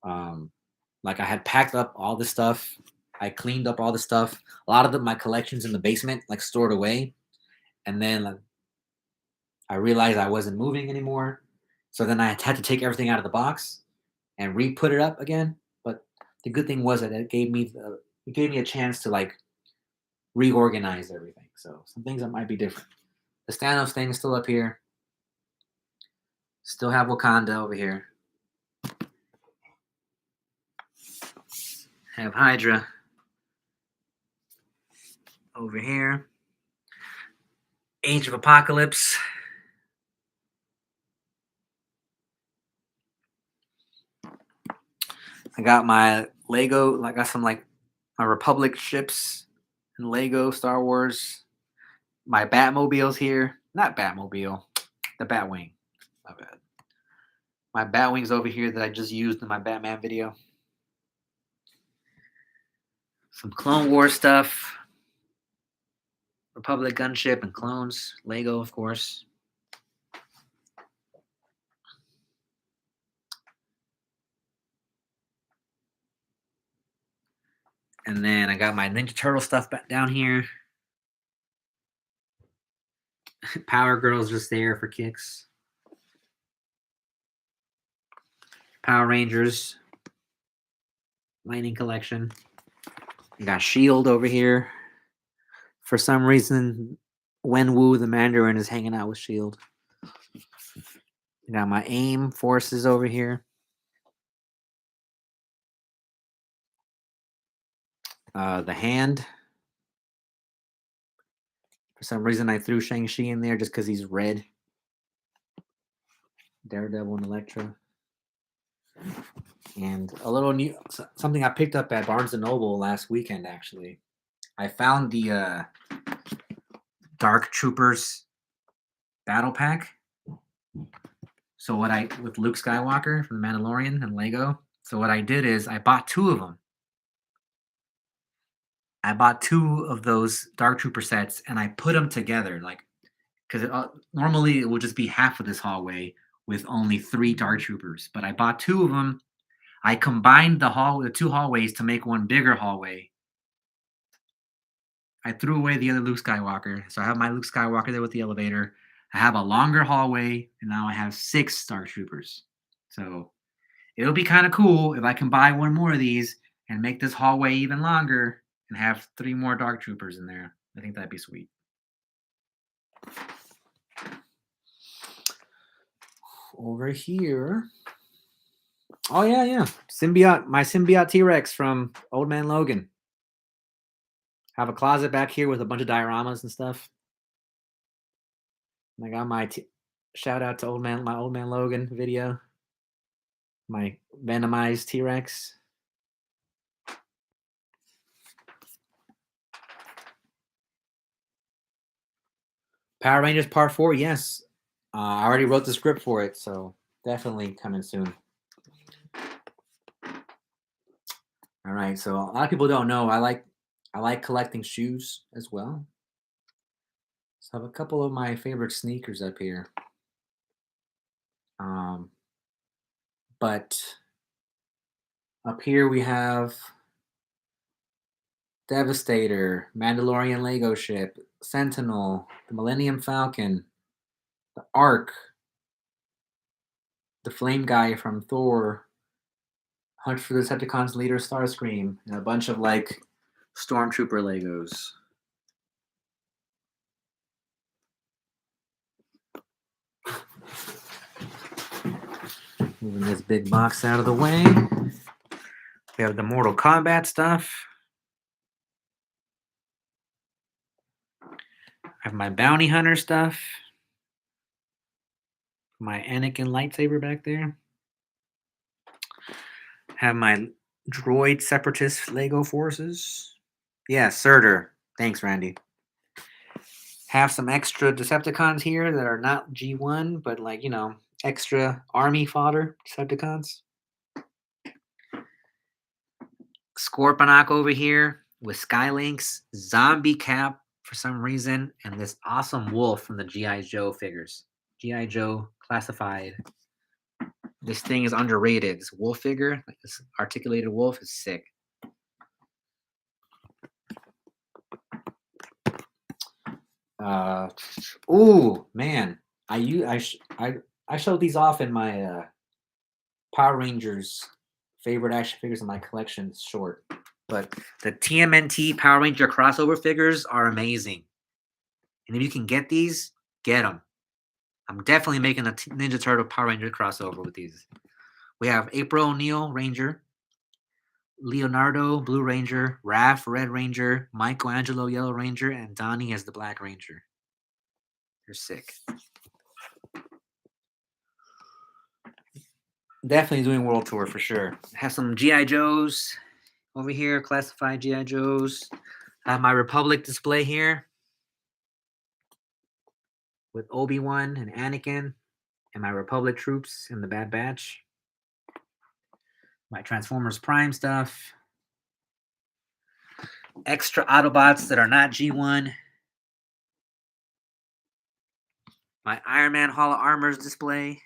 like I had packed up all this stuff. I cleaned up all the stuff. A lot of my collections in the basement, like stored away. And then I realized I wasn't moving anymore. So then I had to take everything out of the box and re-put it up again. But the good thing was that it gave me a chance to like reorganize everything. So some things that might be different. The Thanos thing is still up here. Still have Wakanda over here. Have Hydra over here. Age of Apocalypse. I got my Lego. I got some like my Republic ships and Lego Star Wars. My Batmobile's here. Not Batmobile. The Batwing. My bad. My Batwing's over here that I just used in my Batman video. Some Clone Wars stuff. Republic gunship and clones. Lego, of course. And then I got my Ninja Turtle stuff back down here. Power Girl's just there for kicks. Power Rangers. Lightning Collection. I got Shield over here. For some reason, Wenwu the Mandarin is hanging out with Shield. I got my AIM forces over here. The Hand. For some reason, I threw Shang-Chi in there just because he's red. Daredevil and Elektra. And a little new something I picked up at Barnes & Noble last weekend, actually. I found the Dark Troopers battle pack. So with Luke Skywalker from The Mandalorian and Lego. So what I did is I bought 2 of them. I bought 2 of those Dark Trooper sets and I put them together, like, because normally it will just be half of this hallway with only 3 Dark Troopers. But I bought 2 of them. I combined the two hallways to make one bigger hallway. I threw away the other Luke Skywalker, so I have my Luke Skywalker there with the elevator. I have a longer hallway, and now I have 6 Star Troopers. So it'll be kind of cool if I can buy one more of these and make this hallway even longer and have 3 more Dark Troopers in there. I think that'd be sweet. Over here. Oh, yeah. Symbiote, my Symbiote T-Rex from Old Man Logan. Have a closet back here with a bunch of dioramas and stuff. And I got my shout out to my Old Man Logan video. My Venomized T-Rex. Power Rangers Part 4, yes. I already wrote the script for it, so definitely coming soon. All right, so a lot of people don't know I like collecting shoes as well. So I have a couple of my favorite sneakers up here. But up here we have Devastator, Mandalorian Lego ship, Sentinel, the Millennium Falcon, the Ark, the Flame Guy from Thor, Hunt for the Decepticons leader Starscream, and a bunch of like Stormtrooper Legos. Moving this big box out of the way. We have the Mortal Kombat stuff. I have my Bounty Hunter stuff. My Anakin lightsaber back there. Have my Droid Separatist Lego forces. Yeah, Surtur. Thanks, Randy. Have some extra Decepticons here that are not G1, but like, you know, extra army fodder Decepticons. Scorponok over here with Skylinks, Zombie Cap for some reason, and this awesome wolf from the G.I. Joe figures. G.I. Joe Classified. This thing is underrated. This wolf figure, like this articulated wolf, is sick. Oh man, I showed these off in my Power Rangers favorite action figures in my collection short. But the TMNT Power Ranger crossover figures are amazing. And if you can get these, get them. I'm definitely making a Ninja Turtle Power Ranger crossover with these. We have April O'Neil Ranger, Leonardo Blue Ranger, Raph Red Ranger, Michelangelo Yellow Ranger, and Donnie as the Black Ranger. They're sick. Definitely doing World Tour for sure. Have some G.I. Joes over here, classified G.I. Joes. I have my Republic display here with Obi-Wan and Anakin and my Republic troops in the Bad Batch. My Transformers Prime stuff. Extra Autobots that are not G1. My Iron Man Hall of Armors display.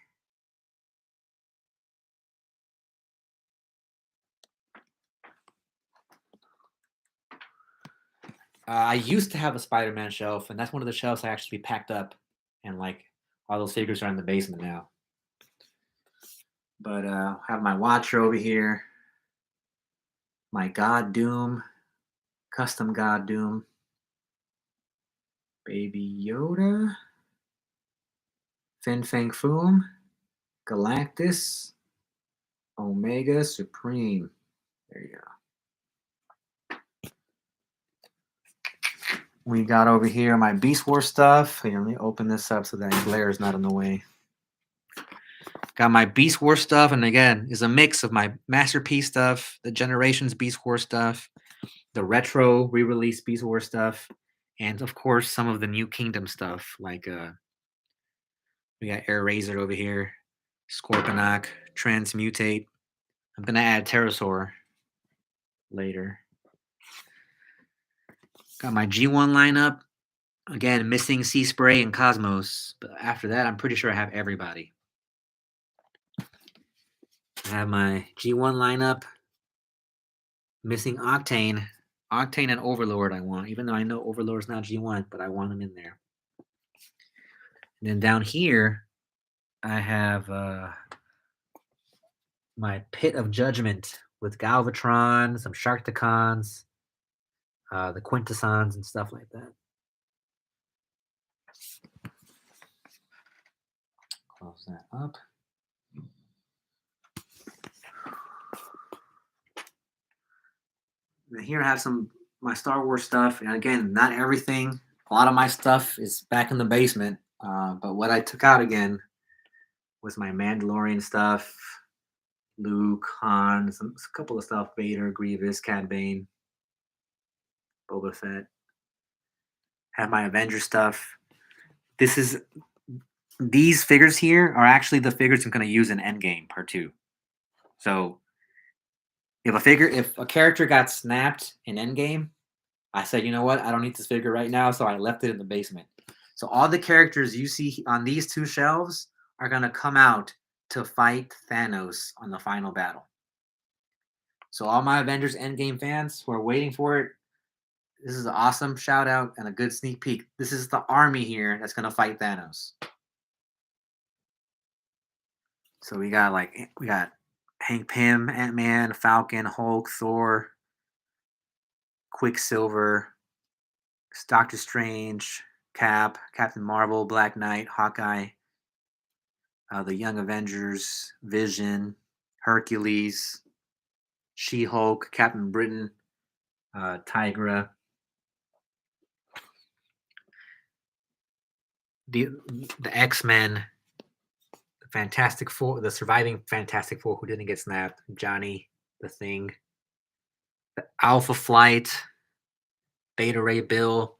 I used to have a Spider-Man shelf, and that's one of the shelves I actually packed up, and like all those figures are in the basement now. But I have my Watcher over here, my God Doom, custom God Doom, Baby Yoda, Fin Fang Foom, Galactus, Omega Supreme. There you go. We got over here my Beast Wars stuff. Here, let me open this up so that glare is not in the way. Got my Beast Wars stuff, and again, is a mix of my Masterpiece stuff, the Generations Beast Wars stuff, the retro re-release Beast Wars stuff, and of course some of the New Kingdom stuff, like we got Air Razor over here, Scorponok, Transmutate. I'm gonna add Pterosaur later. Got my G1 lineup. Again, missing Sea Spray and Cosmos. But after that, I'm pretty sure I have everybody. I have my G1 lineup. Missing Octane. Octane and Overlord I want, even though I know Overlord's not G1, but I want them in there. And then down here, I have my Pit of Judgment with Galvatron, some Sharkticons, the Quintessons, and stuff like that. Close that up. And here I have some my Star Wars stuff, and again, not everything. A lot of my stuff is back in the basement, but what I took out again was my Mandalorian stuff, Luke, Han, a couple of stuff, Vader, Grievous, Cad Bane, Boba Fett. Have my Avengers stuff. These figures here are actually the figures I'm going to use in Endgame Part 2. So if a character got snapped in Endgame, I said, you know what? I don't need this figure right now, so I left it in the basement. So all the characters you see on these two shelves are going to come out to fight Thanos on the final battle. So all my Avengers Endgame fans who are waiting for it, this is an awesome shout out and a good sneak peek. This is the army here that's going to fight Thanos. So we got Hank Pym, Ant-Man, Falcon, Hulk, Thor, Quicksilver, Doctor Strange, Cap, Captain Marvel, Black Knight, Hawkeye, the Young Avengers, Vision, Hercules, She-Hulk, Captain Britain, Tigra, the X-Men, the Fantastic Four, the surviving Fantastic Four who didn't get snapped, Johnny, the Thing, the Alpha Flight, Beta Ray Bill,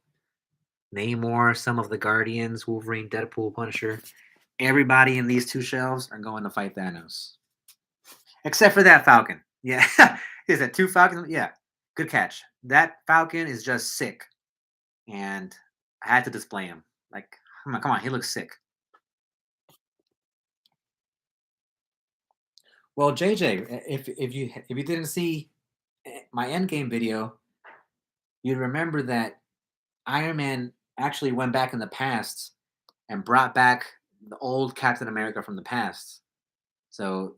Namor, some of the Guardians, Wolverine, Deadpool, Punisher. Everybody in these two shelves are going to fight Thanos. Except for that Falcon. Yeah. Is that two Falcons? Yeah. Good catch. That Falcon is just sick. And I had to display him. Like, come on, he looks sick. Well, JJ, if you didn't see my Endgame video, you'd remember that Iron Man actually went back in the past and brought back the old Captain America from the past. So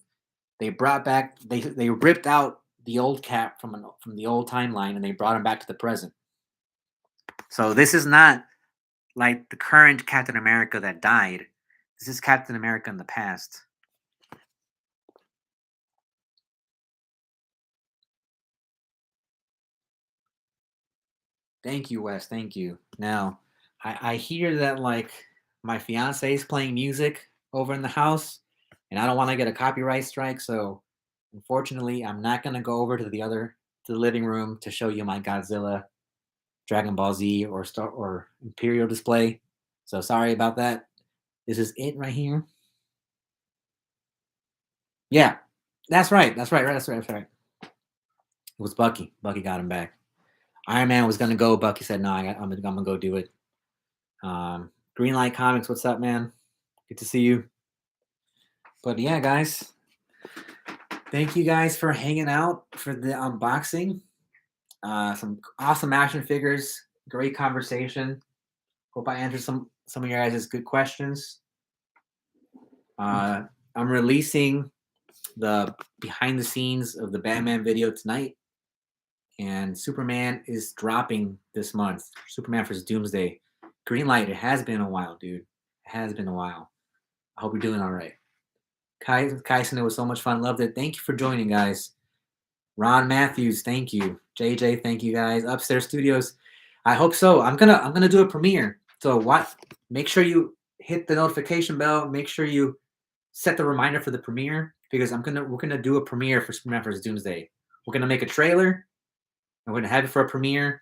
they brought back they ripped out the old Cap from the old timeline and they brought him back to the present. So this is not like the current Captain America that died. This is Captain America in the past. Thank you, Wes. Thank you. Now, I hear that like my fiance is playing music over in the house, and I don't want to get a copyright strike. So, unfortunately, I'm not gonna go over to the living room to show you my Godzilla, Dragon Ball Z, or Imperial display. So sorry about that. This is it right here. Yeah, that's right. That's right. That's right. It was Bucky. Bucky got him back. Iron Man was gonna go. Bucky said, "No, I'm gonna go do it." Greenlight Comics, what's up, man? Good to see you. But yeah, guys, thank you guys for hanging out for the unboxing. Some awesome action figures. Great conversation. Hope I answered some of your guys' good questions. I'm releasing the behind the scenes of the Batman video tonight. And Superman is dropping this month. Superman vs. Doomsday. Greenlight, it has been a while, dude. It has been a while. I hope you're doing all right. Kyson, it was so much fun. Loved it. Thank you for joining, guys. Ron Matthews, thank you. JJ, thank you, guys. Upstairs Studios, I hope so. I'm gonna do a premiere. So make sure you hit the notification bell. Make sure you set the reminder for the premiere because we're gonna do a premiere for Superman vs. Doomsday. We're gonna make a trailer. I'm going to have it for a premiere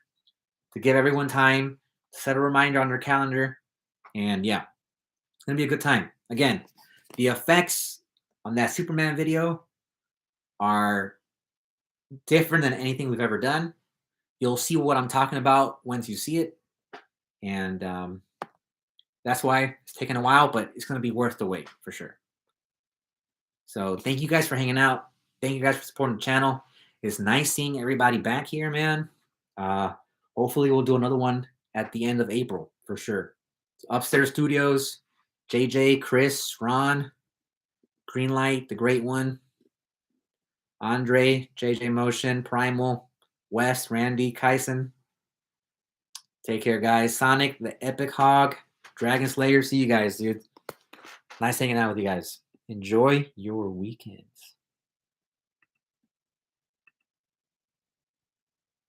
to give everyone time, set a reminder on their calendar, and yeah, it's going to be a good time. Again, the effects on that Superman video are different than anything we've ever done. You'll see what I'm talking about once you see it, and that's why it's taken a while, but it's going to be worth the wait for sure. So thank you guys for hanging out. Thank you guys for supporting the channel. It's nice seeing everybody back here, man. Hopefully we'll do another one at the end of April for sure. Upstairs Studios, JJ, Chris, Ron, Greenlight, the great one, Andre, JJ Motion, Primal, Wes, Randy, Kyson. Take care, guys. Sonic, the Epic Hog, Dragon Slayer. See you guys, dude. Nice hanging out with you guys. Enjoy your weekends.